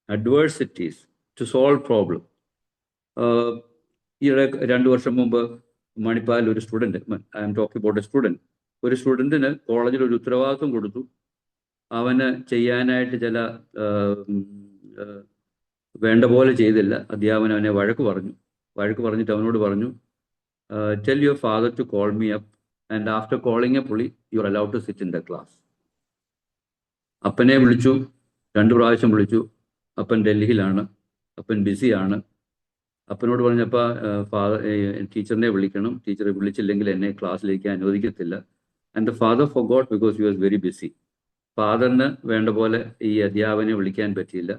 adversities, to solve problem. ഈയിടെ 2 വർഷം മുമ്പ് മണിപ്പാലിൽ ഒരു student, I'm talking about a student, ഒരു സ്റ്റുഡൻറ്റിന് കോളേജിൽ ഒരു ഉത്തരവാദിത്വം കൊടുത്തു. അവന് ചെയ്യാനായിട്ട് ചില വേണ്ട പോലെ ചെയ്തില്ല. അധ്യാപകൻ അവനെ വഴക്ക് പറഞ്ഞിട്ട് അവനോട് പറഞ്ഞു, tell your father to call me up and after calling a പുള്ളി you are allowed to sit in the class. അപ്പനെ വിളിച്ചു, 2 പ്രാവശ്യം വിളിച്ചു. അപ്പൻ ഡൽഹിയിലാണ്, അപ്പൻ ബിസിയാണ്. അപ്പനോട് പറഞ്ഞപ്പോൾ ഫാദർ ടീച്ചറിനെ വിളിക്കണം, ടീച്ചറെ വിളിച്ചില്ലെങ്കിൽ എന്നെ ക്ലാസ്സിലേക്ക് അനുവദിക്കത്തില്ല. And the father forgot because he was very busy. ഫാദറിന് വേണ്ട പോലെ ഈ അധ്യാപകനെ വിളിക്കാൻ പറ്റിയില്ല.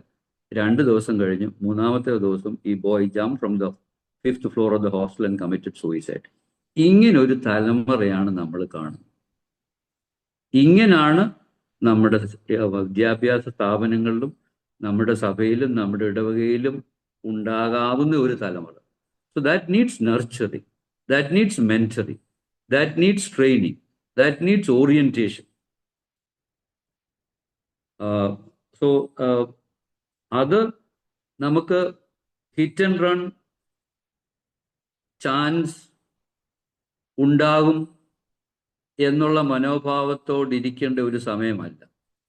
2 ദിവസം കഴിഞ്ഞു. 3-ാമത്തെ ദിവസം ഈ boy jump from the 5th floor of the hostel and committed suicide. ഇങ്ങനൊരു തലമുറയാണ് നമ്മൾ കാണുന്നത്. ഇങ്ങനാണ് നമ്മുടെ വിദ്യാഭ്യാസ സ്ഥാപനങ്ങളിലും നമ്മുടെ സഭയിലും നമ്മുടെ ഇടവകയിലും ഉണ്ടാകാവുന്ന ഒരു തലമുറ. So that needs nurturing, that needs mentoring, that needs training, that needs orientation. So അത് നമുക്ക് ഹിറ്റ് ആൻഡ് റൺ ചാൻസ് ഉണ്ടാകും എന്നുള്ള മനോഭാവത്തോടിരിക്കേണ്ട ഒരു സമയമല്ല.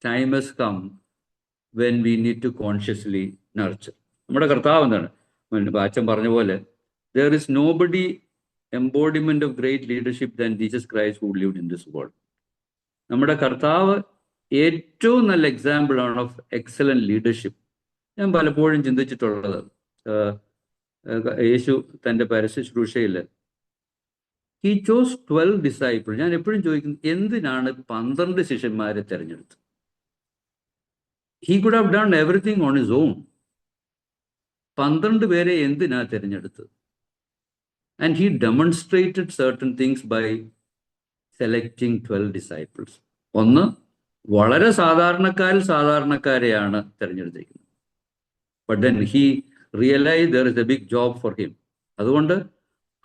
Time has come when we need to consciously nurture. നമ്മുടെ കർത്താവ് എന്താണ് അച്ഛൻ പറഞ്ഞ പോലെ, there is nobody embodiment of great leadership than Jesus Christ who lived in this world. നമ്മുടെ കർത്താവ് ഏറ്റവും നല്ല എക്സാമ്പിൾ ആണ് ഓഫ് എക്സലന്റ് ലീഡർഷിപ്പ്. ഞാൻ പലപ്പോഴും ചിന്തിച്ചിട്ടുള്ളത്, യേശു തൻ്റെ പരസ്യ ശുശ്രൂഷയിൽ he chose 12 disciples. ഞാൻ എപ്പോഴും ചോദിക്കുന്നു, എന്തിനാണ് 12 ശിഷ്യന്മാരെ തിരഞ്ഞെടുത്തത്? He could have done everything on his own. 12 പേരെ എന്തിനാ തിരഞ്ഞെടുത്തത്? And he demonstrated certain things by selecting 12 disciples. ഒന്ന്, വളരെ സാധാരണക്കാരെയാണ് തിരഞ്ഞെടുത്തിരിക്കുന്നത്. But then he realized there is a big job for him. അതുകൊണ്ട്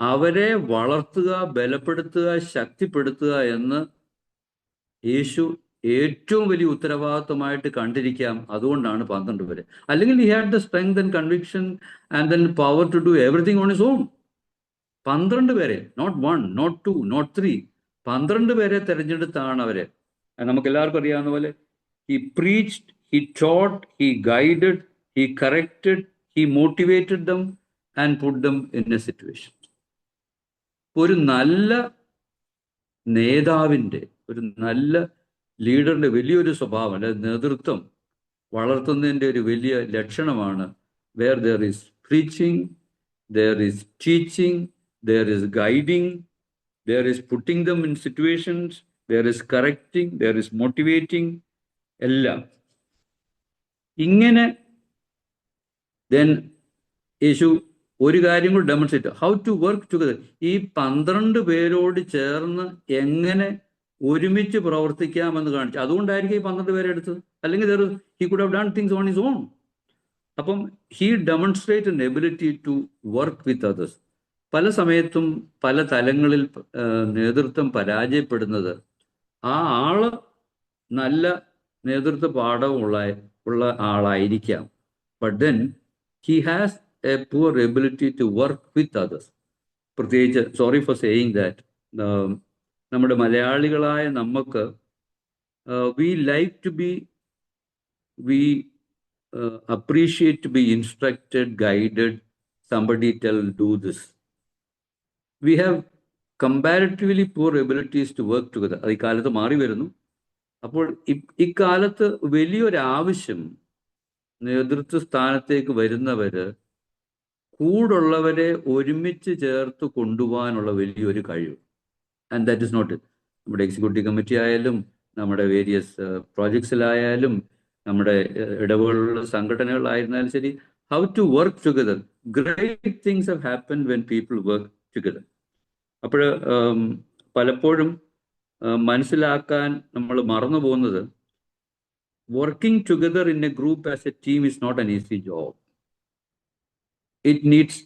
അവരെ വളർത്തുക, ബലപ്പെടുത്തുക, ശക്തിപ്പെടുത്തുക എന്ന് യേശു ഏറ്റവും വലിയ ഉത്തരവാദിത്വമായിട്ട് കണ്ടിരിക്കാം. അതുകൊണ്ടാണ് 12 പേര്. അല്ലെങ്കിൽ he had the strength and conviction and then power to do everything on his own. 12 പേരെ, not 1, not 2, not 3, 12 പേരെ തിരഞ്ഞെടുത്താണ് അവരെ. നമുക്ക് എല്ലാവർക്കും അറിയാവുന്ന പോലെ he preached, he taught, he guided, he corrected, he motivated them and put them in a situation. ഒരു നല്ല നേതാവിൻ്റെ, ഒരു നല്ല ലീഡറിൻ്റെ വലിയൊരു സ്വഭാവം, അല്ലെ നേതൃത്വം വളർത്തുന്നതിൻ്റെ ഒരു വലിയ ലക്ഷണമാണ് where there is preaching, there is teaching, there is guiding, there is putting them in situations, there is correcting, there is motivating, എല്ലാം ഇങ്ങനെ. ദെൻ യേശു ഒരു കാര്യം കൂടി demonstrate, how to work together. ഈ 12 പേരോട് ചേർന്ന് എങ്ങനെ ഒരുമിച്ച് പ്രവർത്തിക്കാമെന്ന് കാണിച്ചു. അതുകൊണ്ടായിരിക്കും ഈ 12 പേരെ എടുത്തത്. അല്ലെങ്കിൽ he could have done things on his own. അപ്പം he demonstrate an ability to work with others. പല സമയത്തും പല തലങ്ങളിൽ നേതൃത്വം പരാജയപ്പെടുന്നത് ആ ആള് നല്ല നേതൃത്വ പാഠമുള്ള ആളായിരിക്കാം, but then he has a poor ability to work with others. പ്രത്യേകിച്ച്, സോറി ഫോർ സേയിങ് ദാറ്റ്, നമ്മുടെ മലയാളികളായ നമുക്ക് we like to be, we appreciate to be instructed, guided, somebody tell do this. We have comparatively poor abilities to work together. അത് ഇക്കാലത്ത് മാറി വരുന്നു. അപ്പോൾ ഇക്കാലത്ത് വലിയൊരു ആവശ്യം നേതൃത്വ സ്ഥാനത്തേക്ക് വരുന്നവര് കൂടുള്ളവരെ ഒരുമിച്ച് ചേർത്ത് കൊണ്ടുപോകാനുള്ള വലിയൊരു കഴിവ്. And that is not it. നമ്മുടെ എക്സിക്യൂട്ടീവ് കമ്മിറ്റി ആയാലും നമ്മുടെ വേരിയസ് പ്രോജക്ട്സിലായാലും നമ്മുടെ ഇടപെടലുള്ള സംഘടനകളായിരുന്നാലും ശരി, how to work together. Great things have happen when people work together. അപ്പോൾ പലപ്പോഴും മനസ്സിലാക്കാൻ നമ്മൾ മറന്നു പോകുന്നത്, working together in a group as a team is not an easy job. It needs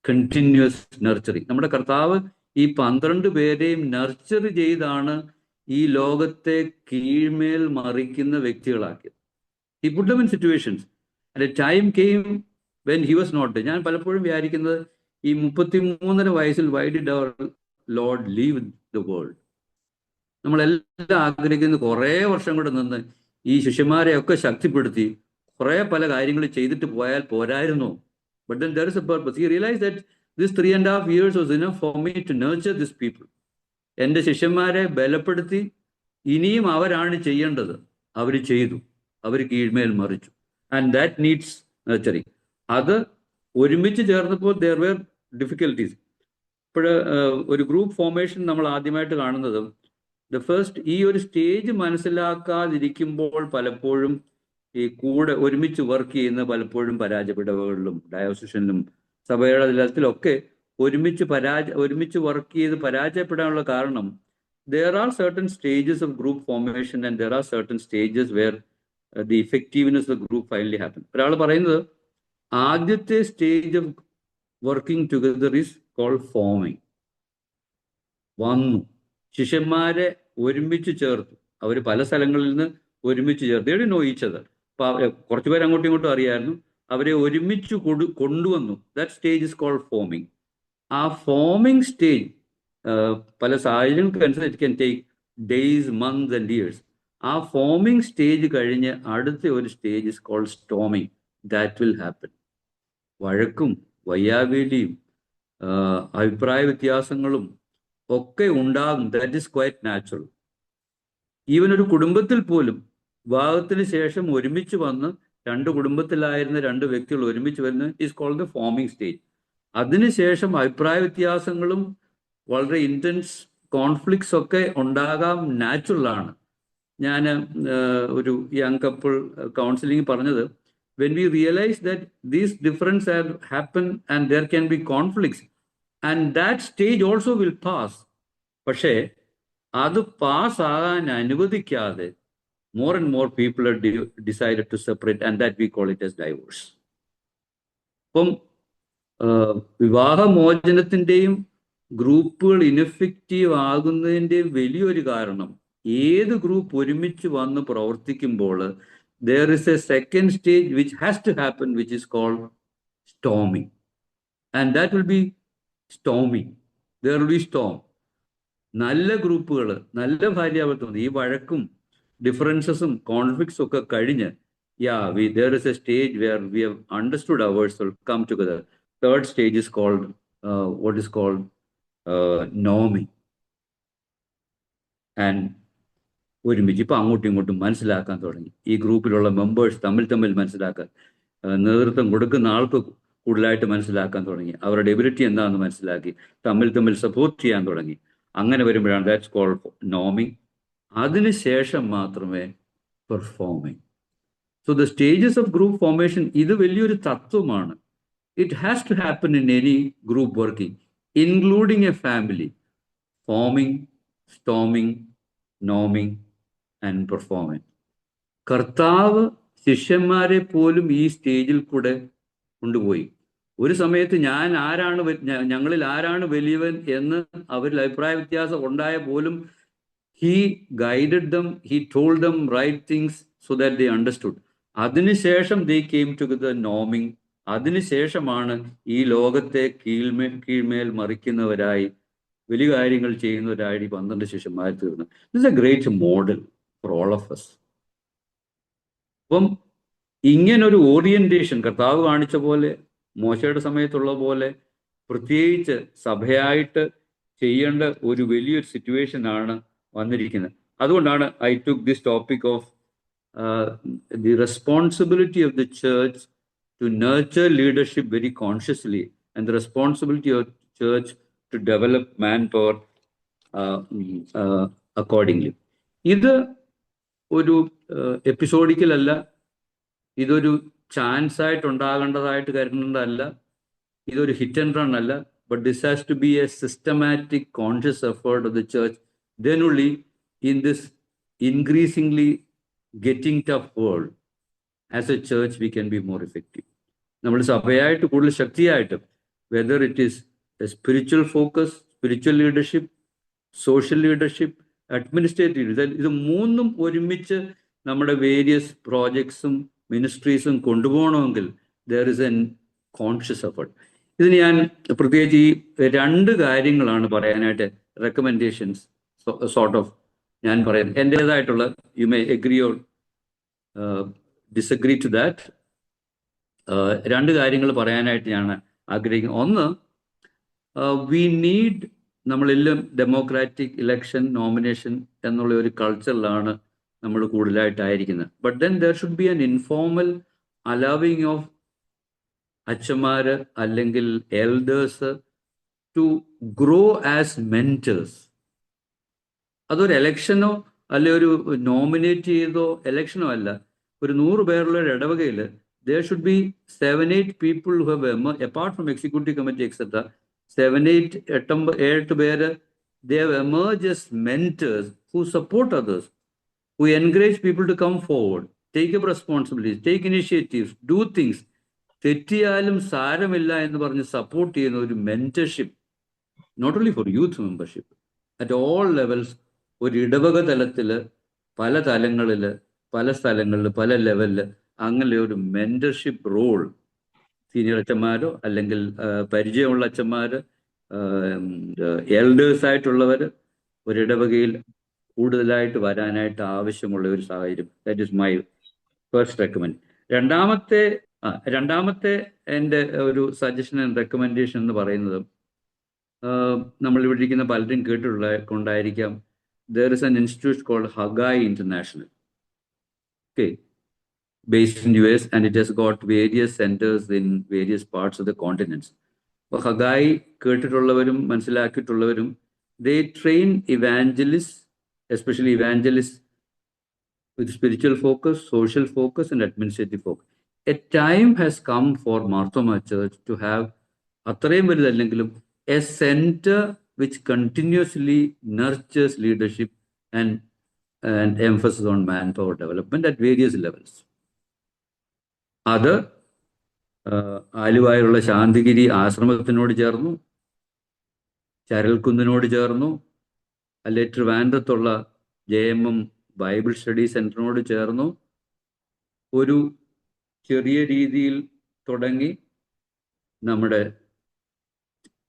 continuous nurturing. നമ്മുടെ കർത്താവ് ഈ 12 പേരെയും നർച്ചർ ചെയ്താണ് ഈ ലോകത്തെ കീഴ്മേൽ മറിക്കുന്ന വ്യക്തികളാക്കിയത്. He put them in situations. And a time came when he was not there. ഞാൻ പലപ്പോഴും വിചാരിക്കുന്നത്, ഈ 33.5 വയസ്സിൽ why did our Lord leave the world? നമ്മളെല്ലാം ആഗ്രഹിക്കുന്ന കുറേ വർഷം കൂടെ നിന്ന് ഈ ശിഷ്യന്മാരെയൊക്കെ ശക്തിപ്പെടുത്തി കുറേ പല കാര്യങ്ങൾ ചെയ്തിട്ട് പോയാൽ പോരായിരുന്നു. But then there is a purpose. He realized that this 3.5 years was enough for me to nurture these people. എൻ്റെ ശിഷ്യന്മാരെ ബലപ്പെടുത്തി ഇനിയും അവരാണ് ചെയ്യേണ്ടത്. അവർ ചെയ്തു, അവർ കീഴ്മേൽ മറിച്ചു. And that needs nurturing. അത് ഒരുമിച്ച് ചേർന്നപ്പോൾ there were difficulties. ഇപ്പോൾ ഒരു ഗ്രൂപ്പ് ഫോർമേഷൻ നമ്മൾ ആദ്യമായിട്ട് കാണുന്നത് ദ ഫസ്റ്റ് ഈ ഒരു സ്റ്റേജ് മനസ്സിലാക്കാതിരിക്കുമ്പോൾ പലപ്പോഴും ഈ കൂടെ ഒരുമിച്ച് വർക്ക് ചെയ്യുന്ന പലപ്പോഴും പരാജയപ്പെടുകളിലും ഡയോസിഷനിലും സഭയുടെ തലത്തിലൊക്കെ ഒരുമിച്ച് വർക്ക് ചെയ്ത് പരാജയപ്പെടാനുള്ള കാരണം, there are certain stages of group formation and there are certain stages where the effectiveness of the group finally happen. ഒരാൾ പറയുന്നത് ആദ്യത്തെ stage of working together is called forming. വന്നു ശിഷ്യന്മാരെ ഒരുമിച്ച് ചേർത്തു, അവർ പല സ്ഥലങ്ങളിൽ നിന്ന് ഒരുമിച്ച് ചേർത്ത്. they didn't know each other. കുറച്ച് പേര് അങ്ങോട്ടും ഇങ്ങോട്ടും അറിയായിരുന്നു. അവരെ ഒരുമിച്ച് കൊണ്ടുവന്നു. That stage is called forming. ആ ഫോമിങ് സ്റ്റേജ് പല സാഹചര്യങ്ങൾക്ക് it can take days, months and years. ആ ഫോമിങ് സ്റ്റേജ് കഴിഞ്ഞ് അടുത്ത ഒരു stage is called storming. That will happen. വഴക്കും വയ്യാവേലിയും അഭിപ്രായ വ്യത്യാസങ്ങളും ഒക്കെ ഉണ്ടാകും. That is quite natural. Even ഒരു കുടുംബത്തിൽ പോലും വിവാഹത്തിന് ശേഷം ഒരുമിച്ച് വന്ന് 2 കുടുംബത്തിലായിരുന്ന 2 വ്യക്തികൾ ഒരുമിച്ച് വരുന്നത് is called the forming stage. അതിനുശേഷം അഭിപ്രായ വ്യത്യാസങ്ങളും വളരെ ഇൻറ്റൻസ് കോൺഫ്ലിക്ട്സ് ഒക്കെ ഉണ്ടാകാം, നാച്ചുറലാണ്. ഞാൻ ഒരു യങ് കപ്പിൾ കൗൺസിലിംഗ് പറഞ്ഞത്, when we realise that these difference have happen and there can be conflicts and that stage also will pass. പക്ഷേ അത് പാസ് ആകാൻ അനുവദിക്കാതെ more and more people are decided to separate, and that we call it as divorce. അപ്പം വിവാഹമോചനത്തിൻ്റെയും ഗ്രൂപ്പുകൾ ineffective ആകുന്നതിൻ്റെയും വലിയൊരു കാരണം, ഏത് group ഒരുമിച്ച് വന്ന് പ്രവർത്തിക്കുമ്പോൾ there is a second stage which has to happen, which is called storming, and that will be storming. There will be storm. നല്ല ഗ്രൂപ്പുകൾ, നല്ല ഭാര്യാഭർത്തം, ഈ വഴക്കും ഡിഫറൻസസും കോൺഫ്ലിക്ട്സും ഒക്കെ കഴിഞ്ഞ് there is a stage where we have understood ourselves, come together. Third stage is called what is called norming. And ഒരുമിച്ച് ഇപ്പം അങ്ങോട്ടും ഇങ്ങോട്ടും മനസ്സിലാക്കാൻ തുടങ്ങി. ഈ ഗ്രൂപ്പിലുള്ള മെമ്പേഴ്സ് തമ്മിൽ മനസ്സിലാക്കാൻ, നേതൃത്വം കൊടുക്കുന്ന ആൾക്ക് കൂടുതലായിട്ട് മനസ്സിലാക്കാൻ തുടങ്ങി. അവരുടെ എബിലിറ്റി എന്താണെന്ന് മനസ്സിലാക്കി തമ്മിൽ സപ്പോർട്ട് ചെയ്യാൻ തുടങ്ങി. അങ്ങനെ വരുമ്പോഴാണ് ദാറ്റ്സ് കോൾഡ് നോമിങ്. അതിനുശേഷം മാത്രമേ performing. So the stages of group formation, ഇത് വലിയൊരു തത്വമാണ്. It has to happen in any group working, including a family. Forming, storming, നോമിങ് ആൻഡ് പെർഫോമിങ്. കർത്താവ് ശിഷ്യന്മാരെ പോലും ഈ സ്റ്റേജിൽ കൂടെ കൊണ്ടുപോയി. ഒരു സമയത്ത് ഞങ്ങളിൽ ആരാണ് വലിയവൻ എന്ന് അവരിൽ അഭിപ്രായ വ്യത്യാസം ഉണ്ടായ പോലും he guided them, he told them right things so that they understood. അതിനുശേഷം they came together norming. അതിനുശേഷമാണ് ഈ ലോകത്തെ കീഴ്മേൽ മറിക്കുന്നവരായി വലിയ കാര്യങ്ങൾ ചെയ്യുന്നവരായി 12 ശിഷ്യന്മാർ തീർന്നു. This is A great model for all of us. അപ്പം ഇങ്ങനൊരു ഓറിയന്റേഷൻ കർത്താവ് കാണിച്ച പോലെ, മോശയുടെ സമയത്തുള്ള പോലെ, പ്രത്യേകിച്ച് സഭയായിട്ട് ചെയ്യേണ്ട ഒരു വലിയൊരു സിറ്റുവേഷനാണ് വന്നിരിക്കുന്നത്. അതുകൊണ്ടാണ് I took this topic of the responsibility of the church to nurture leadership very consciously and the responsibility of church to develop manpower accordingly. ഇത് ഒരു എപ്പിസോഡിക്കലല്ല, ഇതൊരു ചാൻസ് ആയിട്ട് ഉണ്ടാകേണ്ടതായിട്ട് കരുതുന്നതല്ല, ഇതൊരു ഹിറ്റ് ആൻഡ് റൺ അല്ല. But this has to be a systematic, conscious effort of the church. Then only in this increasingly getting tough world, as a church, we can be more effective. നമ്മൾ സഭയായിട്ട് കൂടുതൽ ശക്തിയായിട്ട്, whether it is a spiritual focus, spiritual leadership, social leadership, administrative, ഇത് മൂന്നും ഒരുമിച്ച് നമ്മുടെ various പ്രോജക്ട്സും മിനിസ്ട്രീസും കൊണ്ടുപോകണമെങ്കിൽ there is a conscious effort. ഇതിന് ഞാൻ പ്രത്യേകിച്ച് ഈ 2 കാര്യങ്ങളാണ് പറയാനായിട്ട് റെക്കമെൻഡേഷൻസ് സോർട്ട് ഓഫ് ഞാൻ പറയുന്നത്. എൻ്റേതായിട്ടുള്ള, you may agree or disagree to that, 2 കാര്യങ്ങൾ പറയാനായിട്ട് ഞാൻ ആഗ്രഹിക്കുന്നു. ഒന്ന്, വി നീഡ്, നമ്മളെല്ലാം ഡെമോക്രാറ്റിക് ഇലക്ഷൻ, നോമിനേഷൻ എന്നുള്ള ഒരു കൾച്ചറിലാണ് നമ്മൾ കൂടുതലായിട്ടായിരിക്കുന്നത്. But then there should be an informal allowing of അച്ഛന്മാര് അല്ലെങ്കിൽ elders to grow as mentors. അതൊരു എലക്ഷനോ അല്ലെ ഒരു നോമിനേറ്റ് ചെയ്തോ എലക്ഷനോ അല്ല. ഒരു 100 പേരുള്ള ഒരു ഇടവകയിൽ there should be 7-8 people who have apart from executive committee etc. 7-8 പേര് they have emerged as mentors who support others, who encourage people to come forward, take up responsibilities, take initiatives, do things. തെറ്റിയാലും സാരമില്ല എന്ന് പറഞ്ഞ് support ചെയ്യുന്ന ഒരു mentorship, not only for youth membership, at all levels. ഒരു ഇടവക തലത്തിൽ, പല തലങ്ങളിൽ, പല സ്ഥലങ്ങളിൽ, പല ലെവലിൽ അങ്ങനെ ഒരു മെന്റർഷിപ്പ് റോൾ സീനിയർ അച്ഛന്മാരോ അല്ലെങ്കിൽ പരിചയമുള്ള അച്ഛന്മാർ, എൽഡേഴ്സായിട്ടുള്ളവർ ഒരിടവകയിൽ കൂടുതലായിട്ട് വരാനായിട്ട് ആവശ്യമുള്ള ഒരു സാഹചര്യം. That is my first recommend. രണ്ടാമത്തെ എൻ്റെ ഒരു സജഷൻ ആൻഡ് റെക്കമെൻഡേഷൻ എന്ന് പറയുന്നത്, നമ്മൾ ഇവിടെ ഇരിക്കുന്ന പലരും കൊണ്ടായിരിക്കാം, there is an institute called Haggai International, okay, based in US, and it has got various centers in various parts of the continents. അപ്പോൾ Haggai കേട്ടിട്ടുള്ളവരും മനസ്സിലാക്കിയിട്ടുള്ളവരും, they train evangelists, especially evangelists with spiritual focus, social focus and administrative focus. A time has come for Marthoma Church to have അത്രയും വലുതല്ലെങ്കിലും a center which continuously nurtures leadership and emphasis on manpower development at various levels. അത് ആലുവായുള്ള ശാന്തിഗിരി ആശ്രമത്തിനോട് ചേർന്നു, ചരൽക്കുന്നിനോട് ചേർന്നു, അല്ലെ ട്രിവാൻഡ്രത്തുള്ള JMM Bible study സെന്ററിനോട് ചേർന്നു ഒരു ചെറിയ രീതിയിൽ തുടങ്ങി നമ്മുടെ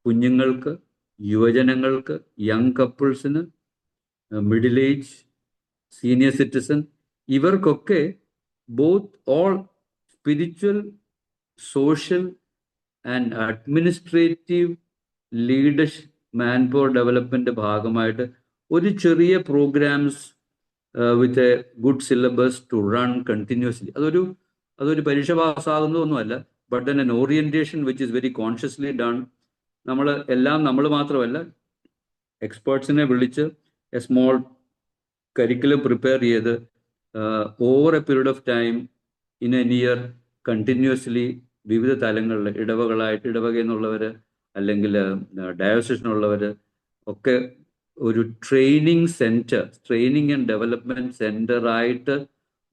കുഞ്ഞുങ്ങൾക്ക്, യുവജനങ്ങൾക്ക്, യങ് കപ്പിൾസിന്, മിഡിൽ ഏജ്, സീനിയർ സിറ്റിസൺ, ഇവർക്കൊക്കെ both all spiritual, social and administrative leadership, man power development ഭാഗമായിട്ട് ഒരു ചെറിയ programs with a good syllabus to run continuously. അതൊരു പരീക്ഷ പാസ്സാകുന്നതൊന്നുമല്ല, but then an orientation which is very consciously done. നമ്മൾ മാത്രമല്ല, എക്സ്പേർട്സിനെ വിളിച്ച് എ സ്മോൾ കരിക്കുലം പ്രിപ്പയർ ചെയ്ത് over a period of time in N year continuously വിവിധ തലങ്ങളിൽ ഇടവകയെന്നുള്ളവർ അല്ലെങ്കിൽ ഡയോസിസിനുള്ളവർ ഒക്കെ ഒരു ട്രെയിനിങ് ആൻഡ് ഡെവലപ്മെന്റ് സെന്ററായിട്ട്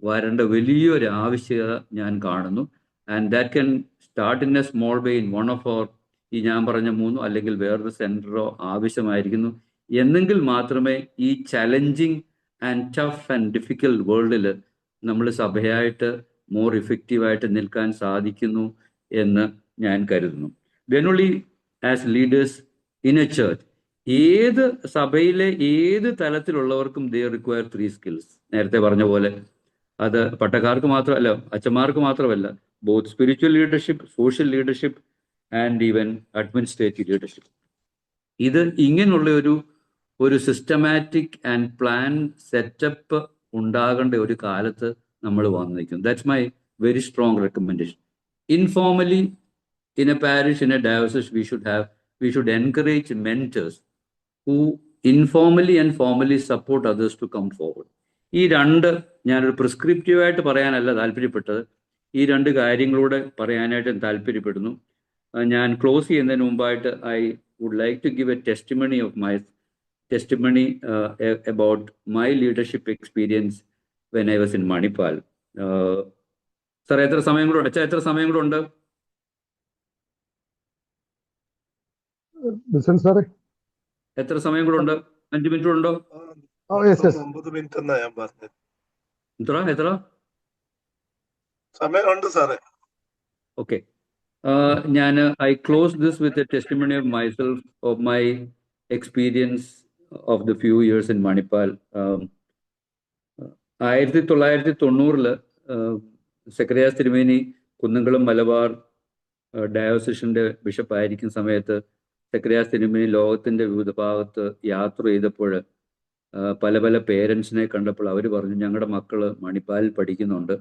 വരേണ്ട വലിയൊരു ആവശ്യകത ഞാൻ കാണുന്നു. And that can start in a small way in one of our ഈ ഞാൻ പറഞ്ഞ 3 അല്ലെങ്കിൽ വേറൊരു സെന്ററോ ആവശ്യമായിരിക്കുന്നു. എന്നെങ്കിൽ മാത്രമേ ഈ challenging and tough and difficult വേൾഡിൽ നമ്മൾ സഭയായിട്ട് മോർ ഇഫക്റ്റീവായിട്ട് നിൽക്കാൻ സാധിക്കുന്നു എന്ന് ഞാൻ കരുതുന്നു. Then only as leaders in A church, ഏത് സഭയിലെ ഏത് തലത്തിലുള്ളവർക്കും ദേ റിക്വയർ 3 skills. നേരത്തെ പറഞ്ഞ പോലെ അത് പട്ടക്കാർക്ക് മാത്രമല്ല, അച്ഛന്മാർക്ക് മാത്രമല്ല, both spiritual leadership, social leadership and even administrative leadership. ഇത് ഇങ്ങനെയുള്ള ഒരു സിസ്റ്റമാറ്റിക് ആൻഡ് പ്ലാൻ സെറ്റപ്പ് ഉണ്ടാകേണ്ട ഒരു കാലത്ത് നമ്മൾ വന്നു നിൽക്കുന്നു. That's my very strong recommendation. Informally in A parish, in A diocese, we should encourage mentors who informally and formally support others to come forward. ഈ ഞാനൊരു പ്രിസ്ക്രിപ്റ്റീവായിട്ട് പറയാനല്ല താല്പര്യപ്പെട്ടത്, ഈ 2 കാര്യങ്ങളൂടെ പറയാനായിട്ട് താല്പര്യപ്പെടുന്നു. ഞാൻ ക്ലോസ് ചെയ്യുന്നതിന് മുമ്പായിട്ട് I would like to give a testimony about my leadership experience when I was in Manipal. Sir, എത്ര സമയം കൂടെ ഉണ്ട്? സാറേ എത്ര സമയം കൂടെ ഉണ്ട്? 5 മിനിറ്റ് ഉണ്ടോ? 9 മിനിറ്റ് എന്നാ ഞാൻ പറഞ്ഞത്. എത്ര സമയമുണ്ട് സാറേ? Okay. I close this with a testimony of myself, of my experience of the few years in Manipal. 1990 secretary തിരുമേനി കുന്നംകുളം മലബാർ ഡയോസിസിന്റെ ബിഷപ്പായിരിക്കുന്ന സമയത്ത് സെക്രട്ടറി തിരുമേനി ലോകത്തിന്റെ വിവിധ ഭാഗത്ത് യാത്ര ചെയ്തപ്പോൾ പല പേരൻസിനെ കണ്ടപ്പോൾ അവർ പറഞ്ഞു, ഞങ്ങളുടെ മക്കള് മണിപ്പാലിൽ പഠിക്കുന്നുണ്ട്,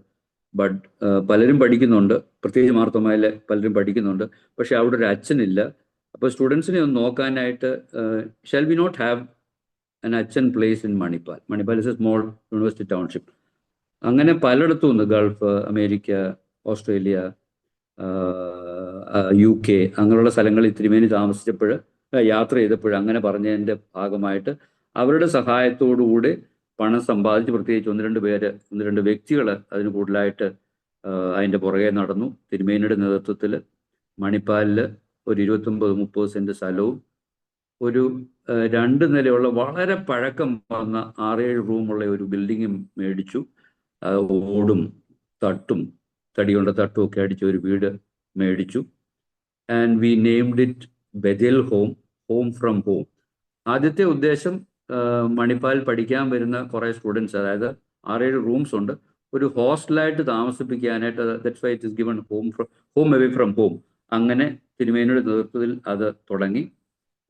ബട്ട് പലരും പഠിക്കുന്നുണ്ട്, പ്രത്യേകിച്ച് മാർത്തോമായിലെ പലരും പഠിക്കുന്നുണ്ട്, പക്ഷെ അവിടെ ഒരു അച്ഛനില്ല. അപ്പോൾ സ്റ്റുഡൻസിനെ ഒന്ന് നോക്കാനായിട്ട് shall we not have an അച്ഛൻ place in Manipal. Manipal is a small university township. അങ്ങനെ പലയിടത്തും ഉണ്ട്, ഗൾഫ്, അമേരിക്ക, ഓസ്ട്രേലിയ, UK, അങ്ങനെയുള്ള സ്ഥലങ്ങളിൽ തിരുമേനി താമസിച്ചപ്പോൾ യാത്ര ചെയ്തപ്പോൾ അങ്ങനെ പറഞ്ഞതിൻ്റെ ഭാഗമായിട്ട് അവരുടെ സഹായത്തോടുകൂടി പണം സമ്പാദിച്ച്, പ്രത്യേകിച്ച് 1-2 വ്യക്തികൾ അതിന് കൂടുതലായിട്ട് അതിൻ്റെ പുറകെ നടന്നു. തിരുമേനിയുടെ നേതൃത്വത്തിൽ മണിപ്പാലിൽ ഒരു 29-30 സെന്റ് സ്ഥലവും ഒരു 2 നിലയുള്ള വളരെ പഴക്കം വന്ന 6-7 റൂമുള്ള ഒരു ബിൽഡിങ്ങും മേടിച്ചു. ഓടും തടിയുള്ള തട്ടും ഒക്കെ അടിച്ച ഒരു വീട് മേടിച്ചു. And we named it Bethel home from home. ആദ്യത്തെ ഉദ്ദേശം മണിപ്പാൽ പഠിക്കാൻ വരുന്ന കുറേ സ്റ്റുഡൻസ്, അതായത് 6-7 റൂംസ് ഉണ്ട്, ഒരു ഹോസ്റ്റലായിട്ട് താമസിപ്പിക്കാനായിട്ട്. That's why it is given home away from home. അങ്ങനെ തിരുമേനിയുടെ നേതൃത്വത്തിൽ അത് തുടങ്ങി.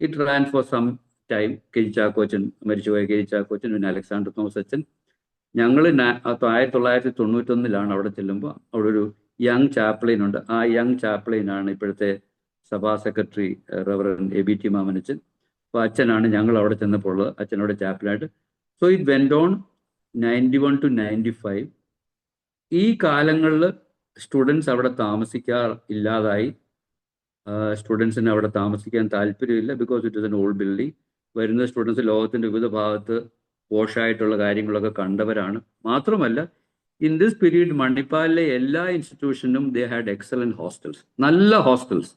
It ran for some time. കെജിച്ചാക്കോച്ചൻ, മരിച്ചുപോയ കെജിച്ചാക്കോച്ചൻ, പിന്നെ അലക്സാണ്ടർ തോമസ് അച്ഛൻ. ഞങ്ങൾ 1991 അവിടെ ചെല്ലുമ്പോൾ അവിടെ ഒരു യങ് ചാപ്ലൈൻ ഉണ്ട്. ആ യങ് ചാപ്ലൈനാണ് ഇപ്പോഴത്തെ സഭാ സെക്രട്ടറി റവറൻ ABT മാമനച്ചൻ. അപ്പോൾ അച്ഛനാണ് ഞങ്ങൾ അവിടെ ചെന്നപ്പോൾ ഉള്ളത്, അച്ഛനോട് ചാപ്ലനായിട്ട്. So it went on 91 to 95. ഈ കാലങ്ങളിൽ സ്റ്റുഡൻസ് അവിടെ ഇല്ലാതായി. സ്റ്റുഡൻസിന് അവിടെ താമസിക്കാൻ താല്പര്യമില്ല, because it is an old building. വരുന്ന സ്റ്റുഡൻസ് ലോകത്തിൻ്റെ വിവിധ ഭാഗത്ത് പോഷായിട്ടുള്ള കാര്യങ്ങളൊക്കെ കണ്ടവരാണ്. മാത്രമല്ല, ഇൻ ദിസ് പീരീഡ് മണിപ്പാലിലെ എല്ലാ ഇൻസ്റ്റിറ്റ്യൂഷനും ദേ ഹാഡ് എക്സലന്റ് ഹോസ്റ്റൽസ്, നല്ല hostels,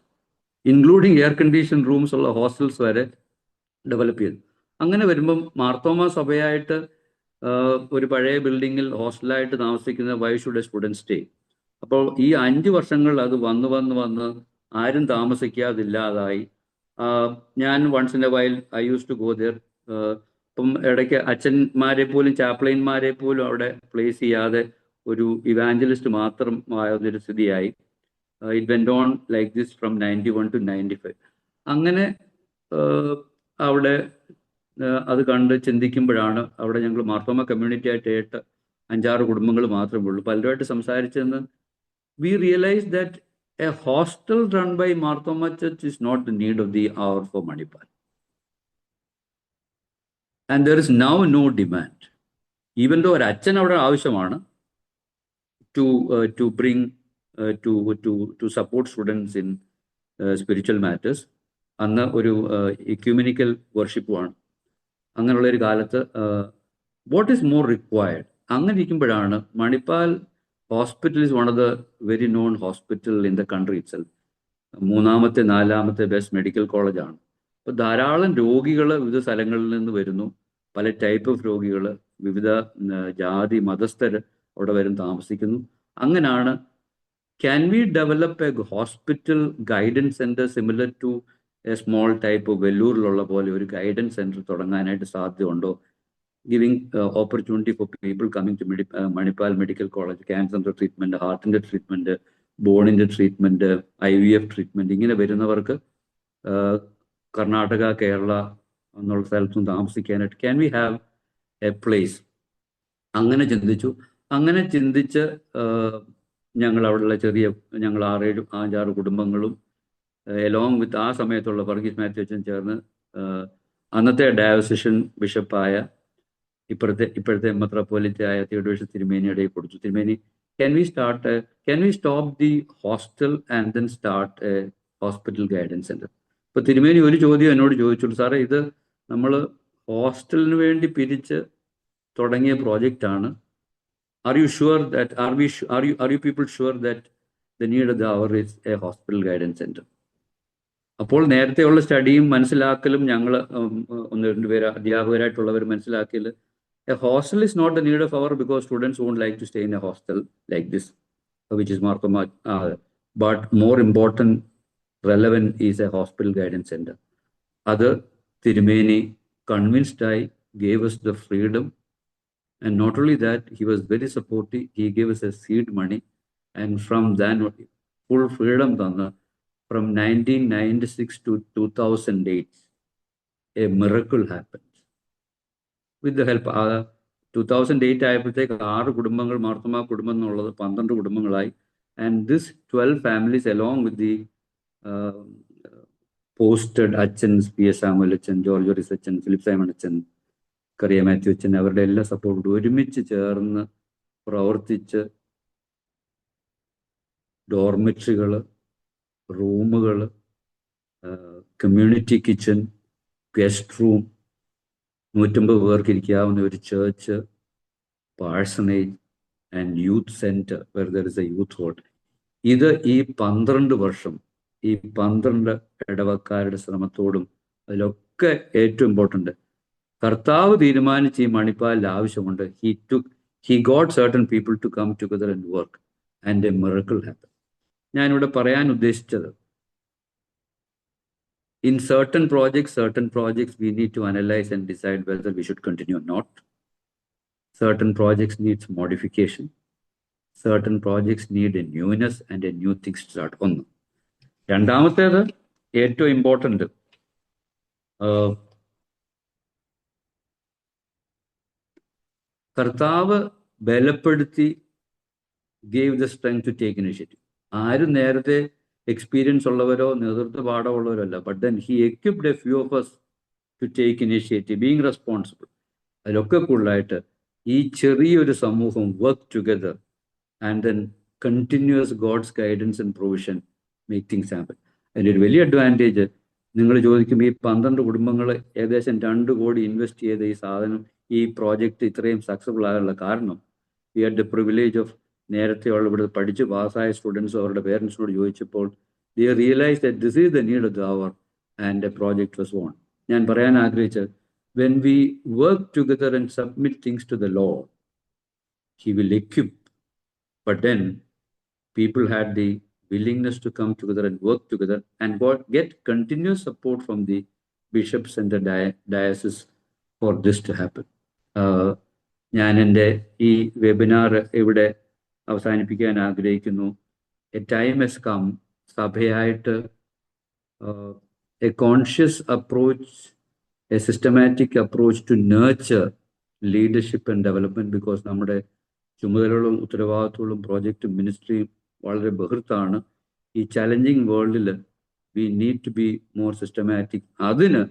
including air condition rooms ഉള്ള ഹോസ്റ്റൽസ് വരെ ഡെവലപ്പ് ചെയ്തു. അങ്ങനെ വരുമ്പം മാർത്തോമ സഭയായിട്ട് ഒരു പഴയ ബിൽഡിങ്ങിൽ ഹോസ്റ്റലായിട്ട് താമസിക്കുന്ന why should a student stay? അപ്പോൾ ഈ 5 വർഷങ്ങൾ അത് വന്ന് ആരും താമസിക്കാതില്ലാതായി. ഞാൻ once in a while I use to go there. ഇപ്പം ഇടയ്ക്ക് അച്ഛന്മാരെ പോലും ചാപ്ലൈന്മാരെ പോലും അവിടെ പ്ലേസ് ചെയ്യാതെ ഒരു ഇവാഞ്ചലിസ്റ്റ് മാത്രം ആയൊരു സ്ഥിതിയായി. It went on like this from 91 to 95. അങ്ങനെ അവിടെ അത് കണ്ട് ചിന്തിക്കുമ്പോഴാണ് അവിടെ ഞങ്ങൾ മാർത്തോമ കമ്മ്യൂണിറ്റി ആയിട്ട് 5-6 കുടുംബങ്ങൾ മാത്രമേ ഉള്ളൂ. പലരുമായിട്ട് സംസാരിച്ചെന്ന് we realized that a hostel run by Marthoma Church is not the need of the hour for Manipal. And there is now no demand. Even though ഒരു അച്ഛൻ അവിടെ ആവശ്യമാണ് to bring to support students in spiritual matters. അന്ന് ഒരു ecumenical വർഷിപ്പുമാണ്. അങ്ങനെയുള്ള ഒരു കാലത്ത് what is more required? അങ്ങനെ ഇരിക്കുമ്പോഴാണ് Manipal hospital is one of the very known hospital in the country itself. 3ാമത്തെ 4ാമത്തെ ബെസ്റ്റ് മെഡിക്കൽ കോളേജാണ്. അപ്പോൾ ധാരാളം രോഗികൾ വിവിധ സ്ഥലങ്ങളിൽ നിന്ന് വരുന്നു. പല ടൈപ്പ് ഓഫ് രോഗികൾ, വിവിധ ജാതി മതസ്ഥർ അവിടെ വരും താമസിക്കുന്നു. അങ്ങനെയാണ് can we develop a hospital guidance center similar to a small type of വെല്ലൂരിലുള്ള പോലെ ഒരു ഗൈഡൻസ് സെൻറ്റർ തുടങ്ങാനായിട്ട് സാധ്യതയുണ്ടോ? giving opportunity for people coming to Manipal Medical College, cancer treatment, heart treatment, bone treatment, IVF treatment. ഇങ്ങനെ വരുന്നവർക്ക് കർണാടക, കേരള എന്നുള്ള സ്ഥലത്തും താമസിക്കാനായിട്ട് can we have a place? അങ്ങനെ ചിന്തിച്ച് ഞങ്ങൾ അവിടെയുള്ള ഞങ്ങൾ 6 കുടുംബങ്ങളും എലോങ് വിത്ത് ആ സമയത്തുള്ള വർഗീസ് മാത്യു അച്ഛൻ ചേർന്ന് അന്നത്തെ ഡയോസിഷൻ ബിഷപ്പായ ഇപ്പോഴത്തെ മെത്രോപൊലിറ്റായ തിയോഡോഷ്യസ് തിരുമേനിയുടെ കൊടുത്തു. തിരുമേനി, can we stop the hostel and then start a hospital guidance center? ഇപ്പൊ തിരുമേനി ഒരു ചോദ്യം എന്നോട് ചോദിച്ചുള്ളൂ, സാറേ ഇത് നമ്മൾ ഹോസ്റ്റലിന് വേണ്ടി പിരിച്ച് തുടങ്ങിയ പ്രോജക്റ്റ് ആണ്. Are you people sure that the need of the hour is a hospital guidance center? അപ്പോൾ നേരത്തെയുള്ള സ്റ്റഡിയും മനസ്സിലാക്കലും ഞങ്ങൾ 1-2 പേര് അധ്യാപകരായിട്ടുള്ളവർ മനസ്സിലാക്കിയാൽ a hostel is not the need of hour because students won't like to stay in a hostel like this, which is Marthoma, but more important, relevant is a hospital guidance center. Other Tirumeni convinced gave us the freedom, and not only that, he was very supportive. He gave us a seed money, and from then full freedom from 1996 to 2008 a miracle happened with the help. 2008 ആയപ്പോഴത്തേക്ക് 6 കുടുംബങ്ങൾ മാർത്തോമ കുടുംബം എന്നുള്ളത് 12 കുടുംബങ്ങളായി. And this 12 families along with the posted അച്ഛൻസ്, PS Samuel അച്ഛൻ, George Joris അച്ഛൻ, Philip Simon അച്ഛൻ, കറിയ മാത്യു അച്ഛൻ, അവരുടെ എല്ലാ സപ്പോർട്ടും ഒരുമിച്ച് ചേർന്ന് പ്രവർത്തിച്ച് ഡോർമെട്രികൾ, റൂമുകൾ, കമ്മ്യൂണിറ്റി കിച്ചൺ, ഗസ്റ്റ് റൂം, 150 പേർക്ക് ഇരിക്കാവുന്ന ഒരു church, parsonage and youth center where there is a youth hall. ഇത് ഈ 12 വർഷം ഈ 12 ഇടവക്കാരുടെ ശ്രമത്തോടും അതിലൊക്കെ ഏറ്റവും ഇമ്പോർട്ടൻ്റ് കർത്താവ് തീരുമാനിച്ച് ഈ മണിപ്പാലിൽ ആവശ്യമുണ്ട്. He got certain people to come together and work and a miracle happened. ഞാനിവിടെ പറയാൻ ഉദ്ദേശിച്ചത്, in certain projects we need to analyze and decide whether we should continue or not. Certain projects needs modification. Certain projects need a newness and a new thing to start. ഒന്ന്. രണ്ടാമത്തേത് ഏറ്റവും important, കർത്താവ് ബലപ്പെടുത്തി gave the strength to take initiative. ആരും നേരത്തെ experience ഉള്ളവരോ നേതൃത്വ പാഠമുള്ളവരോ അല്ല. But then he equipped a few of us to take initiative, being responsible. അതിലൊക്കെ കൂടുതലായിട്ട് ഈ ചെറിയൊരു സമൂഹം work together and then continues God's guidance and provision make things happen. അതിൻ്റെ ഒരു വലിയ അഡ്വാൻറ്റേജ് നിങ്ങൾ ചോദിക്കും, ഈ 12 കുടുംബങ്ങൾ ഏകദേശം 2 കോടി ഇൻവെസ്റ്റ് ചെയ്ത ഈ സാധനം, ഈ പ്രോജക്റ്റ് ഇത്രയും സക്സസ്ഫുൾ ആകാനുള്ള കാരണം we had the privilege of നേരത്തെയുള്ള ഇവിടെ പഠിച്ച് പാസ്സായ സ്റ്റുഡൻസും അവരുടെ പേരൻസിനോട് ചോദിച്ചപ്പോൾ they realized that this is the need of the hour and a project was born. ഞാൻ പറയാൻ ആഗ്രഹിച്ചത്, when we work together and submit things to the Lord, he will equip. But then people had the willingness to come together and work together and get continuous support from the bishops and the diocese for this to happen. ഞാൻ എൻ്റെ ഈ webinar ഇവിടെ അവസാനിപ്പിക്കാൻ ആഗ്രഹിക്കുന്നു. A time has come, സഭയായിട്ട് a conscious approach a systematic approach to nurture leadership and development. Because നമ്മുടെ ചുമതലകളും ഉത്തരവാദിത്തങ്ങളും പ്രോജക്റ്റും മിനിസ്ട്രിയും വളരെ ബഹൃത്താണ്. ഈ ചലഞ്ചിങ് വേൾഡിൽ we need to be more systematic. അതിന്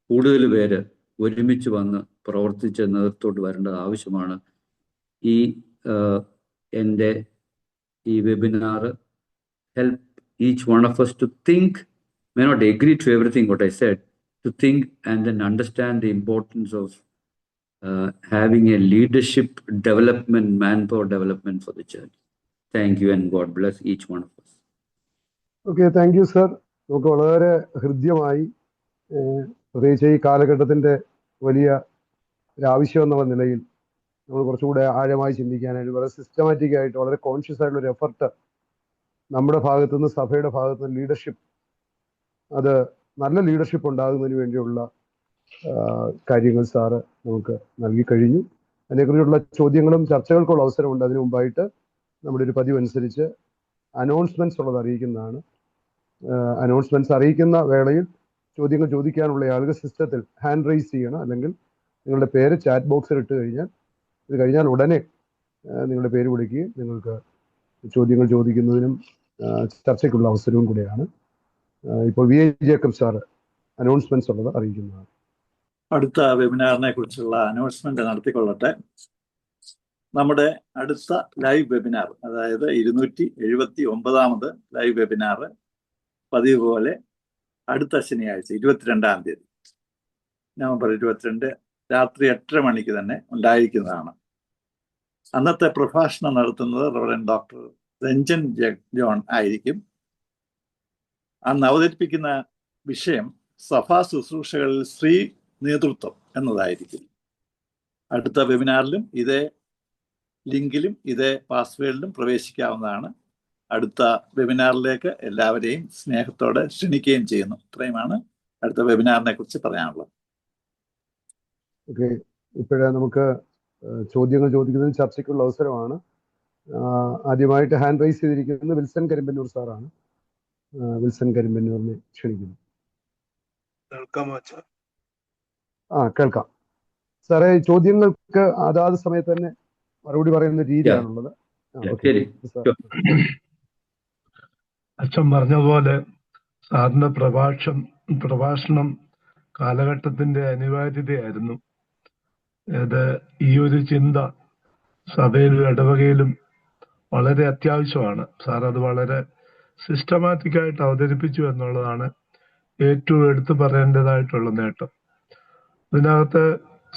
കൂടുതൽ പേര് ഒരുമിച്ച് വന്ന് പ്രവർത്തിച്ച് നേതൃത്വത്തോട്ട് വരേണ്ടത് ആവശ്യമാണ്. ഈ എൻ്റെ ഈ webinar help each one of us to think, may not agree to everything what I said, to think and then understand the importance of having a leadership development, manpower development for the church. Thank you and God bless each one of us. Okay, thank you sir. നമുക്ക് വളരെ ഹൃദ്യമായി പ്രത്യേകിച്ച് ഈ കാലഘട്ടത്തിൻ്റെ വലിയ ഒരു ആവശ്യം എന്നുള്ള നിലയിൽ നമ്മൾ കുറച്ചുകൂടെ ആഴമായി ചിന്തിക്കാനായിട്ട് വളരെ സിസ്റ്റമാറ്റിക് ആയിട്ട് വളരെ കോൺഷ്യസ് ആയിട്ടുള്ള ഒരു എഫർട്ട് നമ്മുടെ ഭാഗത്തു നിന്ന്, സഭയുടെ ഭാഗത്തു നിന്ന് ലീഡർഷിപ്പ്, അത് നല്ല ലീഡർഷിപ്പ് ഉണ്ടാകുന്നതിന് വേണ്ടിയുള്ള കാര്യങ്ങൾ സാറ് നമുക്ക് നൽകി കഴിഞ്ഞു. അതിനെക്കുറിച്ചുള്ള ചോദ്യങ്ങളും ചർച്ചകൾക്കുള്ള അവസരമുണ്ട്. അതിനു മുമ്പായിട്ട് നമ്മുടെ ഒരു പതിവ് അനുസരിച്ച് അനൗൺസ്മെൻറ്റ്സ് ഉള്ളത് അറിയിക്കുന്നതാണ്. അനൗൺസ്മെൻറ്റ്സ് അറിയിക്കുന്ന വേളയിൽ ചോദ്യങ്ങൾ ചോദിക്കാനുള്ള ആളുകൾ സിസ്റ്റത്തിൽ ഹാൻഡ് റൈസ് ചെയ്യണം, അല്ലെങ്കിൽ നിങ്ങളുടെ പേര് ചാറ്റ് ബോക്സിൽ ഇട്ട് കഴിഞ്ഞാൽ ഇത് കഴിഞ്ഞാൽ ഉടനെ നിങ്ങളുടെ പേര് വിളിക്കുകയും നിങ്ങൾക്ക് ചോദ്യങ്ങൾ ചോദിക്കുന്നതിനും ചർച്ചയ്ക്കുള്ള അവസരവും കൂടിയാണ്. ഇപ്പോൾ V A Jacob sir announcements ഉള്ളത് അറിയിക്കുന്നതാണ്. അടുത്ത വെബിനാറിനെ കുറിച്ചുള്ള അനൗൺസ്മെന്റ് നടത്തിക്കൊള്ളട്ടെ. നമ്മുടെ അടുത്ത ലൈവ് വെബിനാർ, അതായത് 279ാമത് ലൈവ് വെബിനാർ പതിവ് പോലെ അടുത്ത ശനിയാഴ്ച 22-ാം തീയതി നവംബർ 22 രാത്രി 8:30 മണിക്ക് തന്നെ ഉണ്ടായിരിക്കുന്നതാണ്. അന്നത്തെ പ്രഭാഷണം നടത്തുന്നത് റവറൻഡ് ഡോക്ടർ രഞ്ജൻ ജോൺ ആയിരിക്കും. അന്ന് അവതരിപ്പിക്കുന്ന വിഷയം സഭാ ശുശ്രൂഷകളിൽ സ്ത്രീ നേതൃത്വം എന്നതായിരിക്കും. അടുത്ത വെബിനാറിലും ഇതേ ലിങ്കിലും ഇതേ പാസ്വേഡിലും പ്രവേശിക്കാവുന്നതാണ്. അടുത്ത വെബിനാറിലേക്ക് എല്ലാവരെയും സ്നേഹത്തോടെ ക്ഷണിക്കുകയും ചെയ്യുന്നു. ഇത്രയുമാണ് അടുത്ത വെബിനാറിനെ കുറിച്ച് പറയാനുള്ളത്. ഓക്കെ, ഇപ്പോഴേ നമുക്ക് ചോദ്യങ്ങൾ ചോദിക്കുന്നതിന് ചർച്ചയ്ക്കുള്ള അവസരമാണ്. ആദ്യമായിട്ട് ഹാൻഡ് റൈസ് ചെയ്തിരിക്കുന്നത് വിൽസൺ കരിമ്പന്നൂർ സാറാണ്. വിൽസൺ കരിമ്പന്നൂരിനെ ക്ഷണിക്കുന്നു. കേൾക്കാം സാറേ. ചോദ്യങ്ങൾക്ക് അതാത് സമയത്ത് തന്നെ മറുപടി പറയുന്ന രീതിയാണുള്ളത്. അച്ഛൻ പറഞ്ഞതുപോലെ സാറിന്റെ പ്രഭാഷണം കാലഘട്ടത്തിന്റെ അനിവാര്യതയായിരുന്നു. ഈ ഒരു ചിന്ത സഭയിലും ഇടവകയിലും വളരെ അത്യാവശ്യമാണ്. സാർ അത് വളരെ സിസ്റ്റമാറ്റിക് ആയിട്ട് അവതരിപ്പിച്ചു എന്നുള്ളതാണ് ഏറ്റവും എടുത്തു പറയേണ്ടതായിട്ടുള്ള നേട്ടം. ഇതിനകത്ത്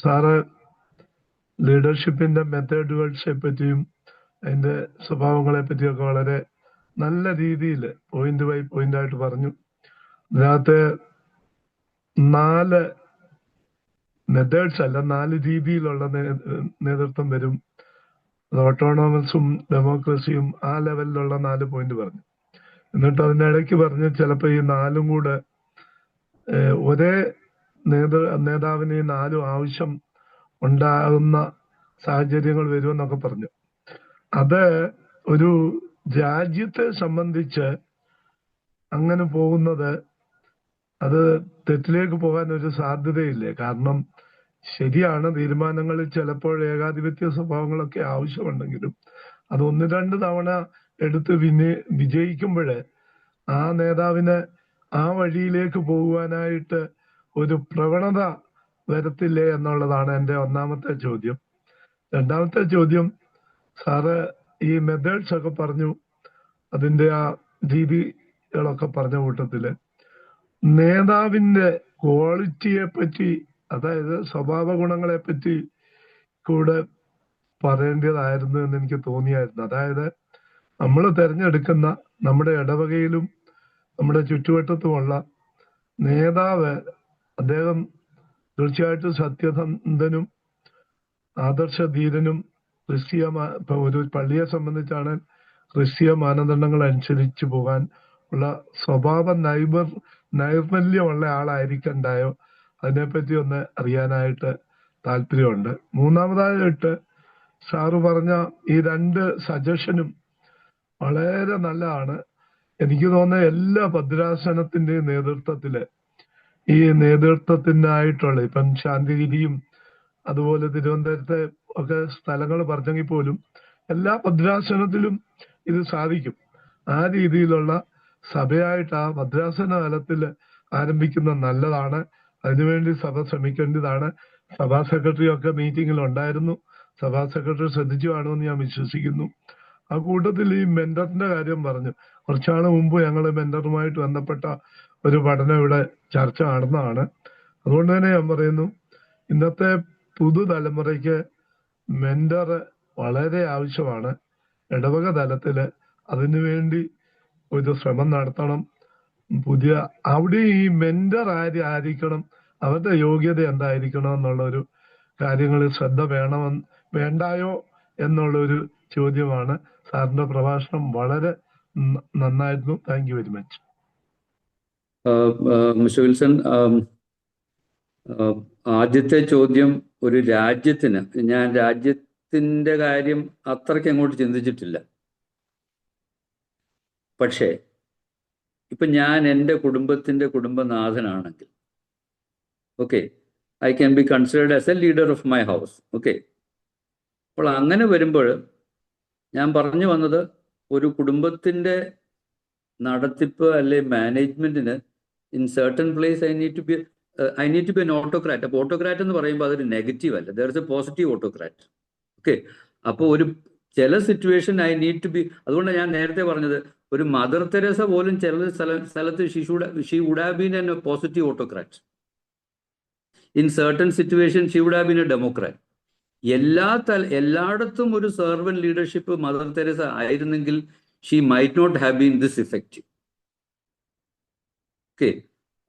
സാറ് ലീഡർഷിപ്പിന്റെ മെത്തേഡുകളെ പറ്റിയും അതിന്റെ സ്വഭാവങ്ങളെ പറ്റിയൊക്കെ വളരെ നല്ല രീതിയിൽ പോയിന്റ് ബൈ പോയിന്റ് ആയിട്ട് പറഞ്ഞു. ഇതിനകത്ത് 4 മെത്തേഡ്സ് അല്ല, 4 രീതിയിലുള്ള നേതൃത്വം വരും. ഓട്ടോണോമസും ഡെമോക്രസിയും ആ ലെവലിലുള്ള 4 പോയിന്റ് പറഞ്ഞു. എന്നിട്ട് അതിനിടയ്ക്ക് പറഞ്ഞ് ചിലപ്പോൾ ഈ 4ഉം കൂടെ ഒരേ നേതാവിന് ഈ 4 ആവശ്യം ഉണ്ടാകുന്ന സാഹചര്യങ്ങൾ വരുമെന്നൊക്കെ പറഞ്ഞു. അത് ഒരു രാജ്യത്തെ സംബന്ധിച്ച് അങ്ങനെ പോകുന്നത് അത് തെറ്റിലേക്ക് പോകാൻ ഒരു സാധ്യതയില്ലേ. കാരണം ശരിയാണ്, തീരുമാനങ്ങളിൽ ചിലപ്പോൾ ഏകാധിപത്യ സ്വഭാവങ്ങളൊക്കെ ആവശ്യമുണ്ടെങ്കിലും അത് 1-2 തവണ എടുത്ത് വിജയിക്കുമ്പോഴേ ആ നേതാവിന് ആ വഴിയിലേക്ക് പോകുവാനായിട്ട് ഒരു പ്രവണത വരത്തില്ലേ എന്നുള്ളതാണ് എൻ്റെ ഒന്നാമത്തെ ചോദ്യം. രണ്ടാമത്തെ ചോദ്യം, സാറ് ഈ മെത്തേഡ്സ് ഒക്കെ പറഞ്ഞു, അതിൻ്റെ ആ രീതികളൊക്കെ പറഞ്ഞ കൂട്ടത്തില് നേതാവിന്റെ ക്വാളിറ്റിയെ പറ്റി, അതായത് സ്വഭാവ ഗുണങ്ങളെ പറ്റി കൂടെ പറയേണ്ടതായിരുന്നു എന്ന് എനിക്ക് തോന്നിയായിരുന്നു. അതായത് നമ്മൾ തിരഞ്ഞെടുക്കുന്ന നമ്മുടെ ഇടവകയിലും നമ്മുടെ ചുറ്റുവട്ടത്തുമുള്ള നേതാവ്, അദ്ദേഹം തീർച്ചയായിട്ടും സത്യസന്ധനും ആദർശധീരനും ഇപ്പൊ ഒരു പള്ളിയെ സംബന്ധിച്ചാണ് ക്രിസ്തീയ മാനദണ്ഡങ്ങൾ അനുസരിച്ച് പോകാൻ ഉള്ള സ്വഭാവ നൈർമല്യമുള്ള ആളായിരിക്കണ്ടായോ, അതിനെപ്പറ്റി ഒന്ന് അറിയാനായിട്ട് താല്പര്യമുണ്ട്. മൂന്നാമതായിട്ട് സാറ് പറഞ്ഞ ഈ 2 സജഷനും വളരെ നല്ലതാണ്. എനിക്ക് തോന്നുന്ന എല്ലാ ഭദ്രാസനത്തിന്റെയും നേതൃത്വത്തില് ഈ നേതൃത്വത്തിനായിട്ടുള്ള ഇപ്പം ശാന്തിഗിരിയും അതുപോലെ തിരുവനന്തപുരത്തെ ഒക്കെ സ്ഥലങ്ങൾ പറഞ്ഞെങ്കിൽ പോലും എല്ലാ ഭദ്രാസനത്തിലും ഇത് സാധിക്കും. ആ രീതിയിലുള്ള സഭയായിട്ട് ആ ഭദ്രാസന തലത്തിൽ ആരംഭിക്കുന്ന നല്ലതാണ്. അതിനുവേണ്ടി സഭ ശ്രമിക്കേണ്ടതാണ്. സഭാ സെക്രട്ടറി ഒക്കെ മീറ്റിംഗിൽ ഉണ്ടായിരുന്നു. സഭാ സെക്രട്ടറി ശ്രദ്ധിച്ചു കാണുമെന്ന് ഞാൻ വിശ്വസിക്കുന്നു. ആ കൂട്ടത്തിൽ ഈ മെന്ററിന്റെ കാര്യം പറഞ്ഞു. കുറച്ചാൾ മുമ്പ് ഞങ്ങൾ മെന്ററുമായിട്ട് ബന്ധപ്പെട്ട ഒരു പഠനം ഇവിടെ ചർച്ച നടന്നതാണ്. അതുകൊണ്ട് തന്നെ ഞാൻ പറയുന്നു, ഇന്നത്തെ പുതുതലമുറയ്ക്ക് മെന്റർ വളരെ ആവശ്യമാണ്. ഇടവക തലത്തില് അതിനുവേണ്ടി ഒരു ശ്രമം നടത്തണം. അവിടെ ഈ മെന്റർ ആയിരിക്കണം, അവരുടെ യോഗ്യത എന്തായിരിക്കണം എന്നുള്ള ഒരു കാര്യങ്ങളിൽ ശ്രദ്ധ വേണ്ടായോ എന്നുള്ളൊരു ചോദ്യമാണ്. സാറിന്റെ പ്രഭാഷണം വളരെ നന്നായിരുന്നു. Thank you very much. Mister Wilson, ആദ്യത്തെ ചോദ്യം ഒരു രാജ്യത്തിന്, ഞാൻ രാജ്യത്തിൻ്റെ കാര്യം അത്രയ്ക്ക് അങ്ങോട്ട് ചിന്തിച്ചിട്ടില്ല. പക്ഷേ ഇപ്പം ഞാൻ എൻ്റെ കുടുംബത്തിൻ്റെ കുടുംബനാഥനാണെങ്കിൽ, okay, I can be considered as a leader of my house. Okay, അപ്പോൾ അങ്ങനെ വരുമ്പോൾ ഞാൻ പറഞ്ഞു വന്നത്, ഒരു കുടുംബത്തിൻ്റെ നടത്തിപ്പ് അല്ലെ മാനേജ്മെൻറ്റിന് in certain place I need to be an autocrat. അപ്പോൾ ഓട്ടോക്രാറ്റ് എന്ന് പറയുമ്പോൾ അതൊരു നെഗറ്റീവ് അല്ല, there is a positive autocrat. Okay, അപ്പോൾ ഒരു ചില situation I need to be, അതുകൊണ്ടാണ് ഞാൻ നേരത്തെ പറഞ്ഞത്, ഒരു മദർ തെരേസ പോലും ചില സ്ഥലത്ത് she would have been a positive autocrat. In certain situation she would have been a democrat. എല്ലായിടത്തും ഒരു സെർവൻ ലീഡർഷിപ്പ് മദർ തെരേസ ആയിരുന്നെങ്കിൽ she might not have been this effective. Okay,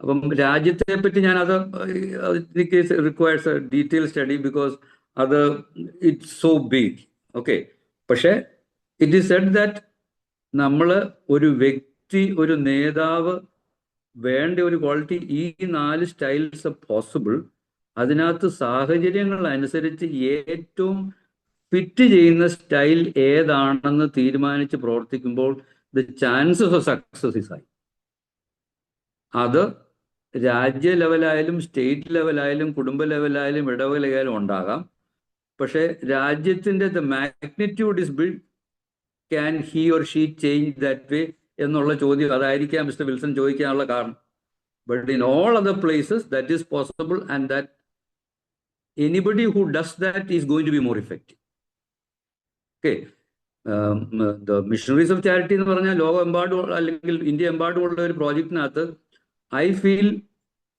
അപ്പം രാജ്യത്തെ പറ്റി ഞാൻ എനിക്ക് requires a detail study, because അത് it's so big. Okay, പക്ഷേ ഇറ്റ് ഈസ് സെഡ് ദാറ്റ് നമ്മൾ ഒരു വ്യക്തി, ഒരു നേതാവ് വേണ്ട ഒരു ക്വാളിറ്റി, ഈ 4 സ്റ്റൈൽസ് പോസിബിൾ. അതിനകത്ത് സാഹചര്യങ്ങൾ അനുസരിച്ച് ഏറ്റവും ഫിറ്റ് ചെയ്യുന്ന സ്റ്റൈൽ ഏതാണെന്ന് തീരുമാനിച്ച് പ്രവർത്തിക്കുമ്പോൾ the chances of success is high. അത് രാജ്യ ലെവലായാലും സ്റ്റേറ്റ് ലെവലായാലും കുടുംബ ലെവലായാലും ഇടവക ലെവലായാലും ഉണ്ടാകാം. പക്ഷേ രാജ്യത്തിൻ്റെ the magnitude is build, can he or she change that way എന്നുള്ള ചോദ്യം അതായിരിക്കാം മിസ്റ്റർ വിൽസൺ ചോദിക്കാനുള്ള കാരണം. But in all other places that is possible, and that anybody who does that is going to be more effective. Okay, the missionaries of charity എന്ന് പറഞ്ഞാൽ ലോകമെമ്പാടും അല്ലെങ്കിൽ India എമ്പാടുമുള്ള ഒരു പ്രോജക്റ്റിനകത്ത് I feel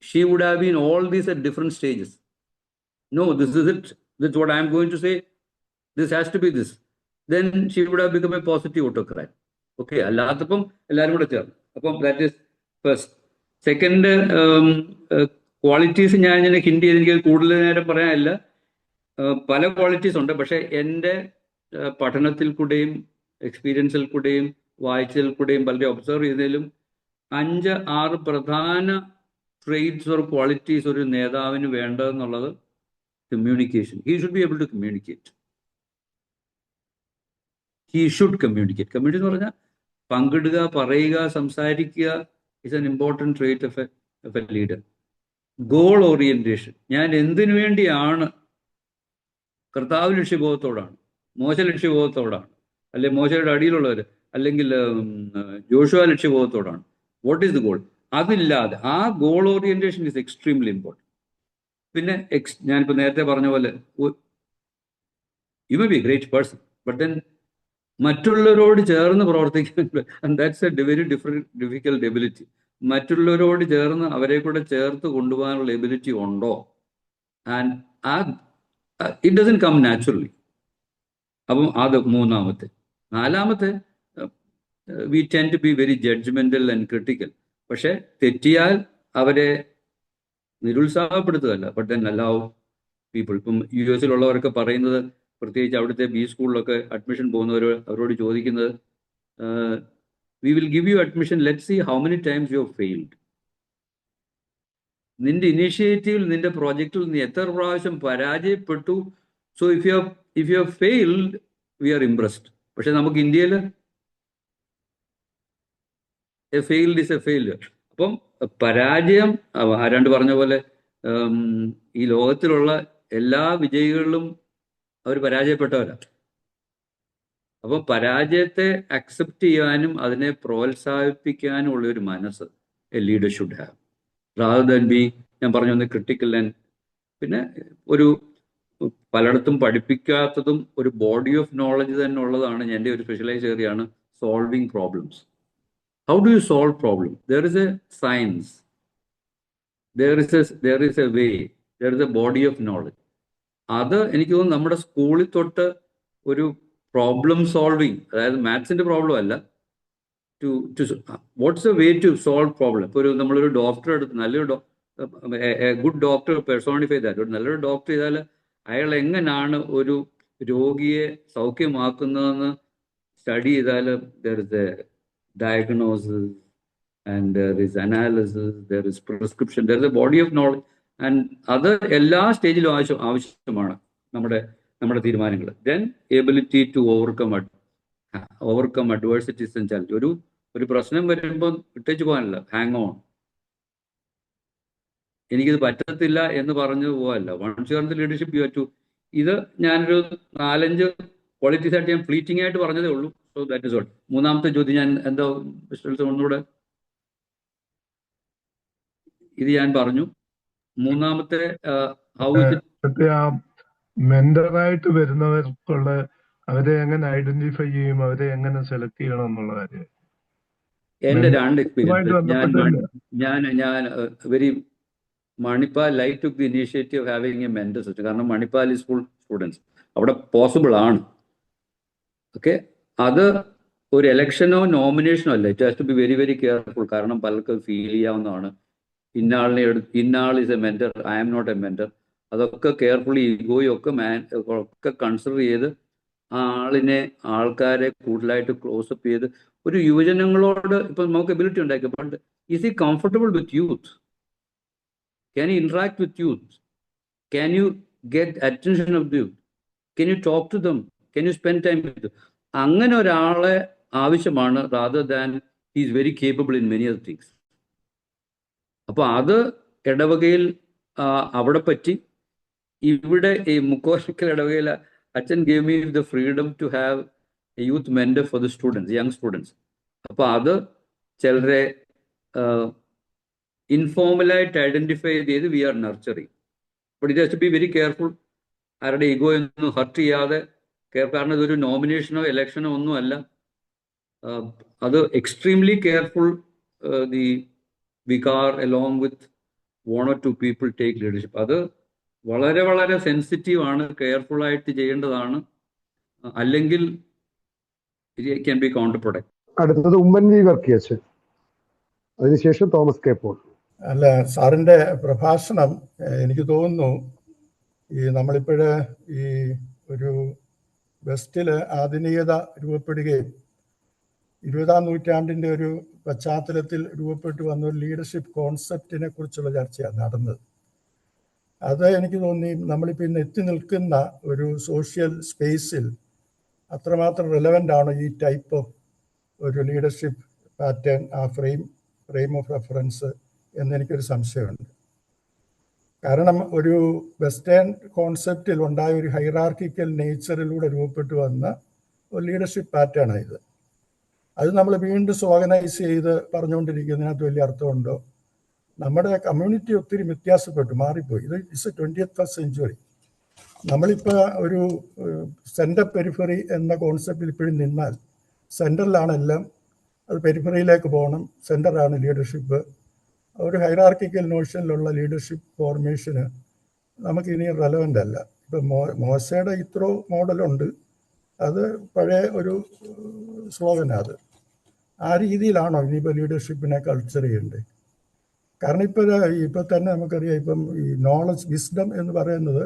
she would have been all these at different stages. No, this is it. That's what I am going to say. This has to be this. Then she would have become a positive autocrat. Okay, അല്ലാത്തപ്പം എല്ലാവരും കൂടെ ചേർന്ന്. അപ്പം that is first. Second, qualities ഞാൻ ഇങ്ങനെ hint ചെയ്ത് എനിക്ക് കൂടുതൽ നേരം പറയാനില്ല. പല ക്വാളിറ്റീസ് ഉണ്ട്. പക്ഷേ എൻ്റെ പഠനത്തിൽ കൂടെയും എക്സ്പീരിയൻസിൽ കൂടെയും വായിച്ചതിൽ കൂടെയും പലരെ ഒബ്സർവ് ചെയ്തതിലും 5-6 പ്രധാന ട്രെയ്റ്റ്സ് ഓർ ക്വാളിറ്റീസ് ഒരു നേതാവിന് വേണ്ടതെന്നുള്ളത് communication. He should be able to communicate. He should communicate. Community എന്ന് പറഞ്ഞാൽ പങ്കിടുക, പറയുക, സംസാരിക്കുക is an important trait of a leader. Goal orientation. ഞാൻ എന്തിനു വേണ്ടിയാണ്? കർത്താവ് ലക്ഷ്യബോധത്തോടാണ്, മോശ ലക്ഷ്യബോധത്തോടാണ്, അല്ലെങ്കിൽ മോശയുടെ അടിയിലുള്ളവർ, അല്ലെങ്കിൽ ജോഷുവ ലക്ഷ്യബോധത്തോടാണ്. What is the goal? അതില്ലാതെ ആ goal orientation is extremely important. പിന്നെ ഞാനിപ്പോൾ നേരത്തെ പറഞ്ഞ പോലെ you may be a great person, but then മറ്റുള്ളവരോട് ചേർന്ന് പ്രവർത്തിക്കാൻ, and that's a very difficult ability. മറ്റുള്ളവരോട് ചേർന്ന് അവരെ കൂടെ ചേർത്ത് കൊണ്ടുപോകാനുള്ള എബിലിറ്റി ഉണ്ടോ? And it doesn't come naturally. അപ്പം അത് മൂന്നാമത്തെ. നാലാമത്തെ, we tend to be very judgmental and critical. പക്ഷെ തെറ്റിയാൽ അവരെ നിരുത്സാഹപ്പെടുത്തുകയല്ല, ബട്ട് ദെൻ അലൗ പീപ്പിൾ. ഇപ്പം US പറയുന്നത്, പ്രത്യേകിച്ച് അവിടുത്തെ ബി സ്കൂളിലൊക്കെ അഡ്മിഷൻ പോകുന്നവർ അവരോട് ചോദിക്കുന്നത്, we will give you admission, let's see how many times you have failed. നിന്റെ ഇനീഷ്യേറ്റീവിൽ, നിന്റെ പ്രോജക്റ്റിൽ നീ എത്ര പ്രാവശ്യം പരാജയപ്പെട്ടു. So if you have failed, we are impressed. പക്ഷെ നമുക്ക് ഇന്ത്യയിൽ A failed is A failure. അപ്പം പരാജയം ആരാണ്ട് പറഞ്ഞ പോലെ ഈ ലോകത്തിലുള്ള എല്ലാ വിജയികളിലും അവർ പരാജയപ്പെട്ടവരാണ്. അപ്പം പരാജയത്തെ അക്സെപ്റ്റ് ചെയ്യാനും അതിനെ പ്രോത്സാഹിപ്പിക്കാനും ഉള്ള ഒരു മനസ്സ് A leader should have, rather than B, ഞാൻ പറഞ്ഞു വന്ന ക്രിട്ടിക്കൽ ആൻഡ് പിന്നെ ഒരു പലയിടത്തും പഠിപ്പിക്കാത്തതും ഒരു ബോഡി ഓഫ് നോളജ് തന്നെ ഉള്ളതാണ്. എൻ്റെ ഒരു സ്പെഷ്യലൈസ് ഏരിയയാണ് solving problems. How do you solve problem? There is A science, there is a way, there is a body of knowledge. അത് എനിക്ക് തോന്നുന്നു നമ്മുടെ സ്കൂളിൽ തൊട്ട് ഒരു പ്രോബ്ലം സോൾവിങ്, അതായത് മാത്സിന്റെ പ്രോബ്ലം അല്ല, what's a way to solve problem. ഇപ്പോൾ നമ്മളൊരു ഡോക്ടറെ എടുത്ത് നല്ലൊരു ഗുഡ് ഡോക്ടർ പെർസോണിഫൈ ദാറ്റ്, ഒരു നല്ലൊരു ഡോക്ടർ ചെയ്താൽ അയാൾ എങ്ങനെയാണ് ഒരു രോഗിയെ സൗഖ്യമാക്കുന്നതെന്ന് സ്റ്റഡി ചെയ്താൽ there is a diagnosis and there is analysis, there is prescription, there is a body of knowledge. And അത് എല്ലാ സ്റ്റേജിലും ആവശ്യമാണ് നമ്മുടെ തീരുമാനങ്ങൾ. Then ability to overcome adversities and challenge. ഒരു പ്രശ്നം വരുമ്പോൾ ഇട്ടേച്ച് പോകാനല്ല, ഹാങ് ഓൺ, എനിക്കിത് പറ്റത്തില്ല എന്ന് പറഞ്ഞു പോകാനല്ല. Once you are in the leadership you have to. ഇത് ഞാനൊരു 4-5 ക്വാളിറ്റീസ് ആയിട്ട് ഞാൻ ഫ്ലീറ്റിംഗ് ആയിട്ട് പറഞ്ഞതേ ഉള്ളൂ. So that is all. മൂന്നാമത്തെ ചോദ്യം ഞാൻ എന്താ ഒന്നുകൂടെ ഇത് ഞാൻ പറഞ്ഞു. മൂന്നാമത്തെ ഹൗ ഇസ് ഇറ്റ് മെന്ററായിട്ട് വരുന്നവർക്കുള്ള അവരെ എങ്ങനെ ഐഡന്റിഫൈ ചെയ്യും, അവരെ എങ്ങനെ സെലക്ട് ചെയ്യണം എന്നുള്ള കാര്യം എന്റെ 2 എക്സ്പീരിയൻസ്. ഞാൻ very Manipal like to the initiative having a mentor system. കാരണം മണിപ്പാൽ ഈസ് ഫുൾ സ്റ്റുഡൻസ്, അവിടെ പോസിബിൾ ആണ്. ഓക്കെ, അത് ഒരു ഇലക്ഷനോ നോമിനേഷനോ അല്ല. It has to be very very careful. കാരണം പലർക്കും ഫീൽ ചെയ്യാവുന്നതാണ്, ഇന്നാൾ is a mentor, I am not a mentor. അതൊക്കെ കെയർഫുള്ളി ഈഗോയും ഒക്കെ കൺസിഡർ ചെയ്ത് ആൾക്കാരെ കൂടുതലായിട്ട് ക്ലോസപ്പ് ചെയ്ത് ഒരു യുവജനങ്ങളോട് ഇപ്പം നമുക്ക് എബിലിറ്റി ഉണ്ടാക്കി. But is he comfortable with youth? Can you interact with youth? Can you get attention of the youth? Can you talk to them? Can you spend time with them? അങ്ങനെ ഒരാളെ ആവശ്യമാണ്, rather than he is very capable in many other things. അപ്പോൾ അത് ഇടവകയിൽ അവിടെ പറ്റി. ഇവിടെ ഈ മുക്കോശക്കൽ ഇടവകയിൽ അച്ഛൻ gave me the freedom to have a youth mentor for the students, young students. അപ്പോൾ അത് ചിലരെ ഇൻഫോർമലായിട്ട് ഐഡന്റിഫൈ ചെയ്ത് we are nurturing. But it has to be very careful. ആരുടെ ഈഗോ ഒന്നും ഹർട്ട് ചെയ്യാതെ കാരണം ഇതൊരു നോമിനേഷനോ ഇലക്ഷനോ ഒന്നും അല്ല. അത് extremely careful. The vicar along with 1 or 2 people take leadership. അത് വളരെ വളരെ സെൻസിറ്റീവ് ആണ്, കെയർഫുൾ ആയിട്ട് ചെയ്യേണ്ടതാണ്. അല്ലെങ്കിൽ it can be counter product. അടുത്തത് ഉമ്മൻ വി വർക്കിയച്ചൻ, അതിനുശേഷം തോമസ് കെ പോൾ. അല്ല, സാറിൻ്റെ പ്രഭാഷണം എനിക്ക് തോന്നുന്നു നമ്മളിപ്പോഴ് ഈ ഒരു വെസ്റ്റിൽ ആധുനികത രൂപപ്പെടുകയും 20ാം നൂറ്റാണ്ടിൻ്റെ ഒരു പശ്ചാത്തലത്തിൽ രൂപപ്പെട്ടു വന്ന ഒരു ലീഡർഷിപ്പ് കോൺസെപ്റ്റിനെ കുറിച്ചുള്ള ചർച്ചയാണ് നടന്നത്. അത് എനിക്ക് തോന്നി നമ്മളിപ്പോൾ ഇന്ന് എത്തി നിൽക്കുന്ന ഒരു സോഷ്യൽ സ്പേസിൽ അത്രമാത്രം റെലവൻ്റ് ആണ് ഈ ടൈപ്പ് ഓഫ് ഒരു ലീഡർഷിപ്പ് പാറ്റേൺ, ആ ഫ്രെയിം ഓഫ് റെഫറൻസ് എന്നെനിക്കൊരു സംശയമുണ്ട്. കാരണം ഒരു വെസ്റ്റേൺ കോൺസെപ്റ്റിൽ ഉണ്ടായ ഒരു ഹൈറാർക്കിക്കൽ നേച്ചറിലൂടെ രൂപപ്പെട്ടു വന്ന ഒരു ലീഡർഷിപ്പ് പാറ്റേണാണ് ഇത്. അത് നമ്മൾ വീണ്ടും ഓർഗനൈസ് ചെയ്ത് പറഞ്ഞുകൊണ്ടിരിക്കുന്നതിനകത്ത് വലിയ അർത്ഥമുണ്ടോ? നമ്മുടെ കമ്മ്യൂണിറ്റി ഒത്തിരി വ്യത്യാസപ്പെട്ടു, മാറിപ്പോയി. ഇത് ഇറ്റ്സ് എ 20th century. നമ്മളിപ്പോൾ ഒരു സെൻറ്റർ പെരിഫറി എന്ന കോൺസെപ്റ്റിൽ ഇപ്പോഴും നിന്നാൽ സെൻറ്ററിലാണെല്ലാം, അത് പെരിഫറിയിലേക്ക് പോകണം, സെൻറ്ററാണ് ലീഡർഷിപ്പ്. ഒരു ഹൈറാർക്കിക്കൽ നോഷനിലുള്ള ലീഡർഷിപ്പ് ഫോർമേഷന് നമുക്ക് ഇനി റെലവൻ്റ് അല്ല. ഇപ്പം മോശയുടെ ഇത്രോ മോഡലുണ്ട്, അത് പഴയ ഒരു സ്ലോഗനാണ്. അത് ആ രീതിയിലാണോ ഇനിയിപ്പോൾ ലീഡർഷിപ്പിനെ കൾച്ചർ ചെയ്യേണ്ടത്? കാരണം ഇപ്പോൾ തന്നെ നമുക്കറിയാം, ഇപ്പം ഈ നോളജ് വിസ്ഡം എന്ന് പറയുന്നത്,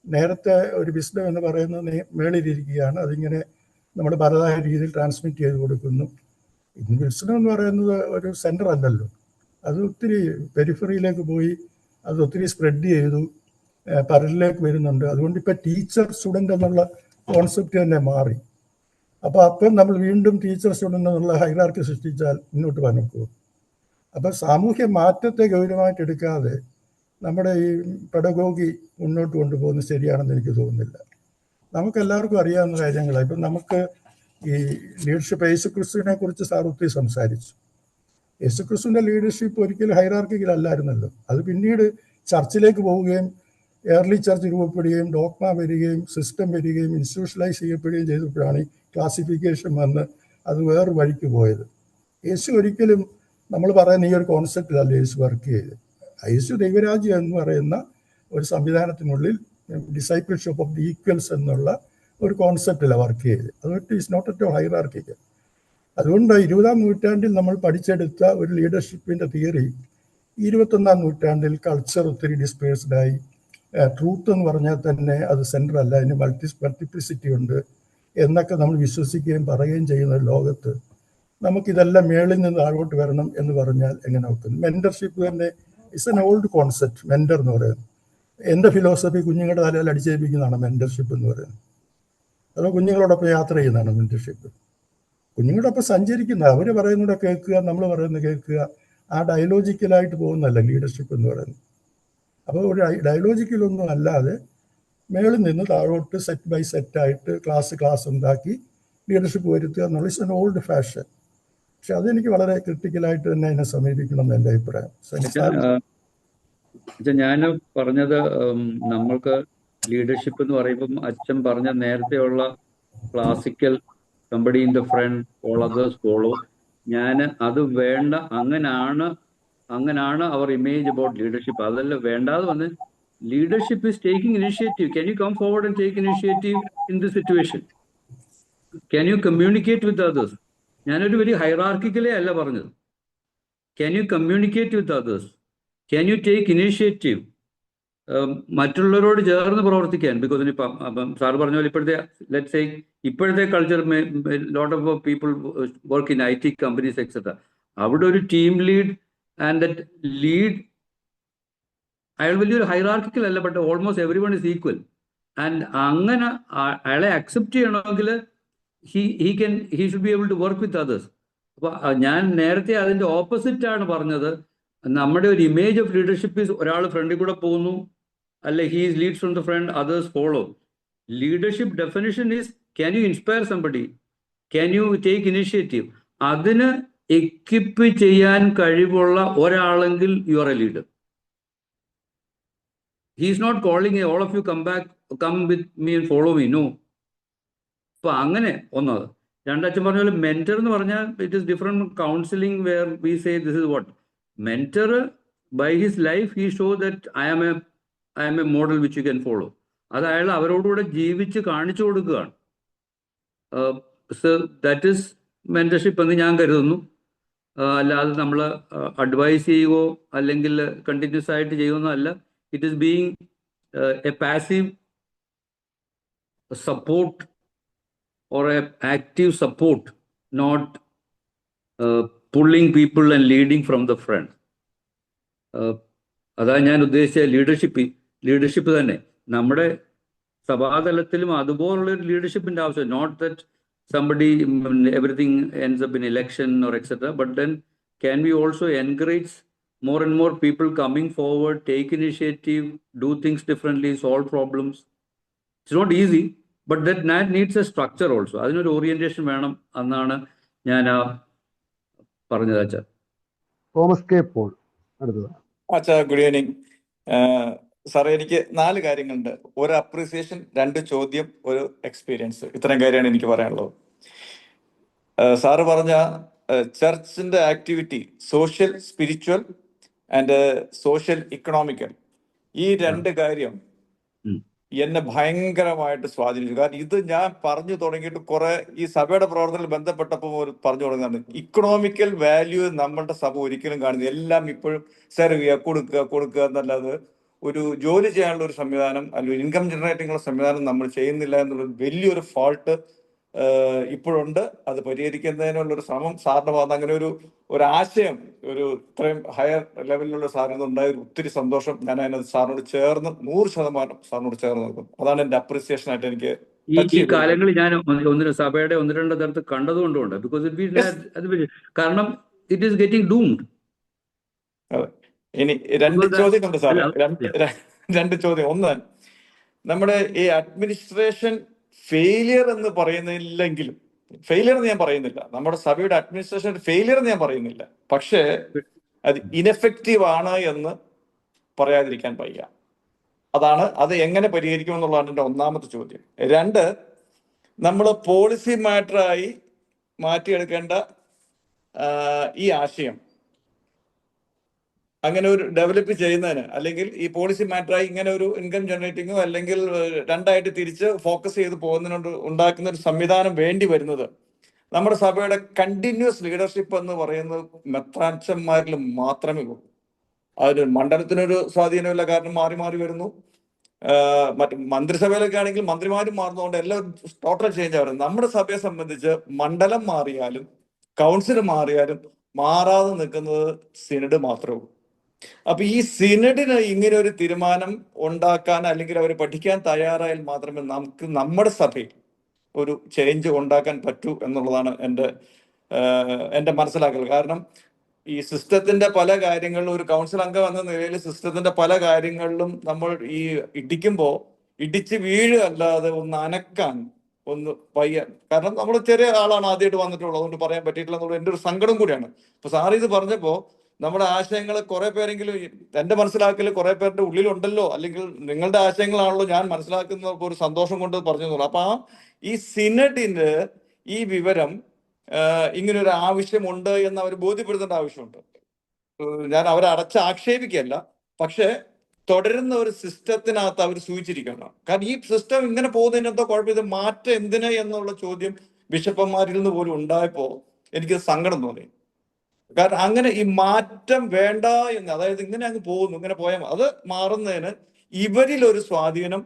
നേരത്തെ ഒരു വിസ്ഡം എന്ന് പറയുന്നത് മേളിലിരിക്കുകയാണ്, അതിങ്ങനെ നമ്മൾ പലതായ രീതിയിൽ ട്രാൻസ്മിറ്റ് ചെയ്ത് കൊടുക്കുന്നു. ഇന്ന് വിസ്ഡം എന്ന് പറയുന്നത് ഒരു സെൻറ്റർ അല്ലല്ലോ, അത് ഒത്തിരി പെരിഫറിയിലേക്ക് പോയി, അത് ഒത്തിരി സ്പ്രെഡ് ചെയ്തു പരലിലേക്ക് വരുന്നുണ്ട്. അതുകൊണ്ട് ഇപ്പോൾ ടീച്ചർ സ്റ്റുഡൻ്റ് എന്നുള്ള കോൺസെപ്റ്റ് തന്നെ മാറി. അപ്പം നമ്മൾ വീണ്ടും ടീച്ചർ സ്റ്റുഡൻ്റ് എന്നുള്ള ഹൈറാർക്കി സൃഷ്ടിച്ചാൽ മുന്നോട്ട് പോകാൻ നോക്കുമോ? അപ്പം സാമൂഹ്യ മാറ്റത്തെ ഗൗരവമായിട്ട് എടുക്കാതെ നമ്മുടെ ഈ പെഡഗോഗി മുന്നോട്ട് കൊണ്ടുപോകുന്നത് ശരിയാണെന്ന് എനിക്ക് തോന്നുന്നില്ല. നമുക്കെല്ലാവർക്കും അറിയാവുന്ന കാര്യങ്ങളാണ്. ഇപ്പം നമുക്ക് ഈ ലീഡർഷിപ്പ്, യേശുക്രിസ്തുവിനെ കുറിച്ച് സാർ ഒത്തിരി സംസാരിച്ചു. യേശുക്രിസ്തുവിൻ്റെ ലീഡർഷിപ്പ് ഒരിക്കലും ഹൈറാർക്കിക്കലല്ലായിരുന്നല്ലോ. അത് പിന്നീട് ചർച്ചിലേക്ക് പോവുകയും ഏർലി ചർച്ച് രൂപപ്പെടുകയും ഡോക്മ വരികയും സിസ്റ്റം വരികയും ഇൻസ്റ്റിറ്റ്യൂഷണലൈസ് ചെയ്യപ്പെടുകയും ചെയ്തപ്പോഴാണ് ഈ ക്ലാസിഫിക്കേഷൻ വന്ന് അത് വേറൊരു വഴിക്ക് പോയത്. യേശു ഒരിക്കലും നമ്മൾ പറയുന്ന ഈ ഒരു കോൺസെപ്റ്റിലല്ല യേശു വർക്ക് ചെയ്ത്. യേശു ദൈവരാജ്യം എന്ന് പറയുന്ന ഒരു സംവിധാനത്തിനുള്ളിൽ ഡിസൈപ്പിൾഷിപ്പ് ഓഫ് ദി ഈക്വൽസ് എന്നുള്ള ഒരു കോൺസെപ്റ്റിലാണ് വർക്ക് ചെയ്ത്. അതുകൊണ്ട് is not at all hierarchical. അതുകൊണ്ട് 20-ാം നൂറ്റാണ്ടിൽ നമ്മൾ പഠിച്ചെടുത്ത ഒരു ലീഡർഷിപ്പിൻ്റെ തിയറി 21-ാം നൂറ്റാണ്ടിൽ കൾച്ചർ ഒത്തിരി ഡിസ്പേഴ്സ്ഡായി. ട്രൂത്ത് എന്ന് പറഞ്ഞാൽ തന്നെ അത് സെൻട്രൽ അല്ല, അതിന് മൾട്ടിപ്ലിസിറ്റി ഉണ്ട് എന്നൊക്കെ നമ്മൾ വിശ്വസിക്കുകയും പറയുകയും ചെയ്യുന്ന ഒരു ലോകത്ത് നമുക്കിതെല്ലാം മേളിൽ നിന്ന് താഴോട്ട് വരണം എന്ന് പറഞ്ഞാൽ എങ്ങനെ വെക്കുന്നു? മെൻറ്റർഷിപ്പ് തന്നെ it's an old concept. Mentor എന്ന് പറയുന്നത് എൻ്റെ ഫിലോസഫി കുഞ്ഞുങ്ങളുടെ തലയിൽ അടിച്ചേൽപ്പിക്കുന്നതാണ് മെൻറ്റർഷിപ്പ് എന്ന് പറയുന്നത്. അതോ കുഞ്ഞുങ്ങളോടൊപ്പം യാത്ര ചെയ്യുന്നതാണ് മെൻറ്റർഷിപ്പ്. കുഞ്ഞുങ്ങളോടൊപ്പം സഞ്ചരിക്കുന്ന, അവർ പറയുന്നൂടെ കേൾക്കുക, നമ്മൾ പറയുന്നത് കേൾക്കുക, ആ ഡയലോജിക്കലായിട്ട് പോകുന്നതല്ല ലീഡർഷിപ്പ് എന്ന് പറയുന്നത്. അപ്പോൾ ഒരു ഡയലോജിക്കലൊന്നും അല്ലാതെ മേളിൽ നിന്ന് താഴോട്ട് സെറ്റ് ബൈ സെറ്റായിട്ട് ക്ലാസ് ഉണ്ടാക്കി ലീഡർഷിപ്പ് വരുത്തുക എന്നുള്ള ഇറ്റ്സ് എൻ ഓൾഡ് ഫാഷൻ. പക്ഷെ അതെനിക്ക് വളരെ ക്രിട്ടിക്കലായിട്ട് തന്നെ അതിനെ സമീപിക്കണം എന്ന് എൻ്റെ അഭിപ്രായം. ഞാൻ പറഞ്ഞത് നമ്മൾക്ക് ലീഡർഷിപ്പ് എന്ന് പറയുമ്പം അച്ഛൻ പറഞ്ഞ നേരത്തെയുള്ള classical somebody in the front, all others follow. ഞാൻ അത് വേണ്ട, അങ്ങനാണ് അവർ ഇമേജ് അബൌട്ട് ലീഡർഷിപ്പ്. അതല്ല വേണ്ടാതെ വന്ന് leadership is taking initiative. Can you come forward and take initiative in this situation? Can you communicate with others? ഞാനൊരു വലിയ ഹൈറാർക്കിക്കലേ അല്ല പറഞ്ഞത്. Can you communicate with others? Can you take initiative? മറ്റുള്ളവരോട് ചേർന്ന് പ്രവർത്തിക്കാൻ. ബിക്കോസ് ഇപ്പം സാർ പറഞ്ഞ പോലെ ഇപ്പോഴത്തെ culture, lot of people work in IT companies etcetera. അവിടെ ഒരു team lead and that lead അയാൾ വലിയൊരു ഹൈറാർക്കിക്കൽ അല്ല, but almost every one is equal. And അങ്ങനെ അയാളെ അക്സെപ്റ്റ് ചെയ്യണമെങ്കിൽ he should be able to work with others. അപ്പോൾ ഞാൻ നേരത്തെ അതിൻ്റെ ഓപ്പോസിറ്റാണ് പറഞ്ഞത്. നമ്മുടെ ഒരു ഇമേജ് ഓഫ് ലീഡർഷിപ്പ് ഈസ് ഒരാൾ ഫ്രണ്ടിൽ കൂടെ പോകുന്നു, അല്ലെ he leads from the front, others follow. Leadership definition is, can you inspire somebody? Can you take initiative? അതിന് എക്വിപ്പ് ചെയ്യാൻ കഴിവുള്ള ഒരാളെങ്കിൽ you are a leader. He is not calling all of you come with me and follow me. No. അപ്പൊ അങ്ങനെ ഒന്നത്. രണ്ടച്ഛൻ പറഞ്ഞ പോലെ mentor എന്ന് പറഞ്ഞാൽ it is different counselling where we say this is what mentor by his life he show that I am a model which you can follow. അത് അയാൾ അവരോടുകൂടെ ജീവിച്ച് കാണിച്ചു കൊടുക്കുകയാണ്. ദാറ്റ് ഈസ് മെന്റർഷിപ്പ് എന്ന് ഞാൻ കരുതുന്നു. അല്ലാതെ നമ്മൾ അഡ്വൈസ് ചെയ്യുകയോ അല്ലെങ്കിൽ കണ്ടിന്യൂസ് ആയിട്ട് ചെയ്യുകയോ അല്ല. It is being A passive support or an active support, not pulling people and leading from the front. അതാണ് ഞാൻ ഉദ്ദേശിച്ച ലീഡർഷിപ്പ് തന്നെ നമ്മുടെ സഭാതലത്തിലും അതുപോലുള്ളൊരു ലീഡർഷിപ്പിൻ്റെ ആവശ്യം. Not that somebody everything ends up in election or etc. But then can we also encourage more and more people coming forward, take initiative, do things differently, solve problems? It's not easy. But that needs a structure also. അതിനൊരു orientation വേണം എന്നാണ് ഞാൻ പറഞ്ഞത്. അച്ഛാ Thomas K Paul അടുത്തത്. അച്ഛാ good evening സാറേ. എനിക്ക് 4 കാര്യങ്ങളുണ്ട്. ഒരു അപ്രീസിയേഷൻ, 2 ചോദ്യം, ഒരു എക്സ്പീരിയൻസ്. ഇത്രയും കാര്യമാണ് എനിക്ക് പറയാനുള്ളത്. സാറ് പറഞ്ഞ ചർച്ചിന്റെ activity social, spiritual and social economical, ഈ 2 കാര്യം എന്നെ ഭയങ്കരമായിട്ട് സ്വാധീനിച്ചു. കാരണം ഇത് ഞാൻ പറഞ്ഞു തുടങ്ങിയിട്ട് കുറെ ഈ സഭയുടെ പ്രവർത്തനത്തിൽ ബന്ധപ്പെട്ടപ്പോൾ പറഞ്ഞു തുടങ്ങുന്നതാണ്. ഇക്കണോമിക്കൽ വാല്യൂ നമ്മളുടെ സഭ ഒരിക്കലും കാണുന്നില്ല. എല്ലാം ഇപ്പോഴും സെർവ് ചെയ്യുക, കൊടുക്കുക എന്നല്ലാതെ ഒരു ജോലി ചെയ്യാനുള്ള ഒരു സംവിധാനം അല്ലെങ്കിൽ ഇൻകം ജനറേറ്റിംഗ് ഉള്ള സംവിധാനം നമ്മൾ ചെയ്യുന്നില്ല എന്നുള്ളൊരു വലിയൊരു ഫാൾട്ട് ഇപ്പോഴുണ്ട്. അത് പരിഹരിക്കുന്നതിനുള്ളൊരു ശ്രമം സാറിന്റെ ഭാഗത്ത് അങ്ങനെ ഒരു ആശയം ഒരു ഇത്രയും ഹയർ ലെവലിലുള്ള സാറിന് ഉണ്ടായത് ഒത്തിരി സന്തോഷം. ഞാൻ അതിനകത്ത് സാറിനോട് ചേർന്ന് 100% സാറിനോട് ചേർന്ന് നിൽക്കും. അതാണ് എന്റെ അപ്രീസിയേഷൻ ആയിട്ട് എനിക്ക് ഈ കാലങ്ങളിൽ ഞാൻ സഭയുടെ 1-2 തരത്ത് കണ്ടതുകൊണ്ടുണ്ട്. ബിക്കോസ് കാരണം ഇറ്റ് ഈസ് ഗെറ്റിംഗ് ഡൂംഡ്. അതെ. ഇനി രണ്ട് ചോദ്യങ്ങളുണ്ട് സാറേ. രണ്ട് ചോദ്യം. ഒന്ന്, നമ്മുടെ ഈ അഡ്മിനിസ്ട്രേഷൻ ഫെയിലിയർ എന്ന് പറയുന്നില്ലെങ്കിലും, ഫെയിലിയർ എന്ന് ഞാൻ പറയുന്നില്ല, നമ്മുടെ സഭയുടെ അഡ്മിനിസ്ട്രേഷൻ ഫെയിലിയർ എന്ന് ഞാൻ പറയുന്നില്ല, പക്ഷേ അത് ഇനെഫക്റ്റീവ് ആണ് എന്ന് പറയാതിരിക്കാൻ വയ്യ. അത് എങ്ങനെ പരിഹരിക്കും എന്നുള്ളതാണ് എൻ്റെ ഒന്നാമത്തെ ചോദ്യം. രണ്ട്, നമ്മൾ പോളിസി മാറ്ററായി മാറ്റിയെടുക്കേണ്ട ഈ ആശയം അങ്ങനെ ഒരു ഡെവലപ്പ് ചെയ്യുന്നതിന്, അല്ലെങ്കിൽ ഈ പോളിസി മാറ്ററായി ഇങ്ങനെ ഒരു ഇൻകം ജനറേറ്റിങ്ങോ അല്ലെങ്കിൽ രണ്ടായിട്ട് തിരിച്ച് ഫോക്കസ് ചെയ്ത് പോകുന്നതിനോട് ഉണ്ടാക്കുന്ന ഒരു സംവിധാനം വേണ്ടി വരുന്നത് നമ്മുടെ സഭയുടെ കണ്ടിന്യൂസ് ലീഡർഷിപ്പ് എന്ന് പറയുന്നത് മെത്രാൻച്ചന്മാരിൽ മാത്രമേ ഉള്ളൂ. അതിന് മണ്ഡലത്തിനൊരു സ്വാധീനമില്ല, കാരണം മാറി മാറി വരുന്നു. മറ്റ് മന്ത്രിസഭയിലൊക്കെ ആണെങ്കിൽ മന്ത്രിമാരും മാറുന്നതുകൊണ്ട് എല്ലാം ടോട്ടൽ ചേഞ്ച് ആവുന്നത്. നമ്മുടെ സഭയെ സംബന്ധിച്ച് മണ്ഡലം മാറിയാലും കൗൺസിൽ മാറിയാലും മാറാതെ നിൽക്കുന്നത് സിനഡ് മാത്രമേ ഉള്ളൂ. അപ്പൊ ഈ സിനഡിന് ഇങ്ങനെ ഒരു തീരുമാനം ഉണ്ടാക്കാൻ അല്ലെങ്കിൽ അവർ പഠിക്കാൻ തയ്യാറായാൽ മാത്രമേ നമുക്ക് നമ്മുടെ സഭയിൽ ഒരു ചേഞ്ച് ഉണ്ടാക്കാൻ പറ്റൂ എന്നുള്ളതാണ് എൻ്റെ മനസ്സിലാക്കൽ. കാരണം ഈ സിസ്റ്റത്തിന്റെ പല കാര്യങ്ങളിലും ഒരു കൗൺസിൽ അംഗം എന്ന നിലയിൽ സിസ്റ്റത്തിന്റെ പല കാര്യങ്ങളിലും നമ്മൾ ഈ ഇടിക്കുമ്പോൾ ഇടിച്ച് വീഴുകയല്ലാതെ ഒന്ന് അനക്കാൻ ഒന്ന് പയ്യാൻ, കാരണം നമ്മൾ ചെറിയ ആളാണ്, ആദ്യമായിട്ട് വന്നിട്ടുള്ളത്, അതുകൊണ്ട് പറയാൻ പറ്റിയിട്ടില്ല എന്നുള്ള എൻ്റെ ഒരു സങ്കടം കൂടിയാണ്. അപ്പൊ സാർ ഇത് പറഞ്ഞപ്പോൾ നമ്മുടെ ആശയങ്ങൾ കുറെ പേരെങ്കിലും, എൻ്റെ മനസ്സിലാക്കൽ കുറെ പേരുടെ ഉള്ളിലുണ്ടല്ലോ, അല്ലെങ്കിൽ നിങ്ങളുടെ ആശയങ്ങളാണല്ലോ ഞാൻ മനസ്സിലാക്കുന്ന ഒരു സന്തോഷം കൊണ്ട് പറഞ്ഞു. അപ്പൊ ഈ സിനഡിന് ഈ വിവരം ഇങ്ങനെ ഒരു ആവശ്യമുണ്ട് എന്ന് അവർ ബോധ്യപ്പെടുത്തേണ്ട ആവശ്യമുണ്ട്. ഞാൻ അവരെ ആക്ഷേപിക്കുകയല്ല, പക്ഷെ തുടരുന്ന ഒരു സിസ്റ്റത്തിനകത്ത് അവർ സൂചിച്ചിരിക്കണം. കാരണം ഈ സിസ്റ്റം ഇങ്ങനെ പോകുന്നതിന് എന്തോ കുഴപ്പമില്ല, മാറ്റം എന്തിന് എന്നുള്ള ചോദ്യം ബിഷപ്പന്മാരിൽ നിന്ന് പോലും ഉണ്ടായപ്പോൾ എനിക്ക് സങ്കടം തോന്നി. കാരണം അങ്ങനെ ഈ മാറ്റം വേണ്ട എന്ന്, അതായത് ഇങ്ങനെ അങ്ങ് പോകുന്നു, ഇങ്ങനെ പോയാൽ അത് മാറുന്നതിന് ഇവരിൽ ഒരു സ്വാധീനം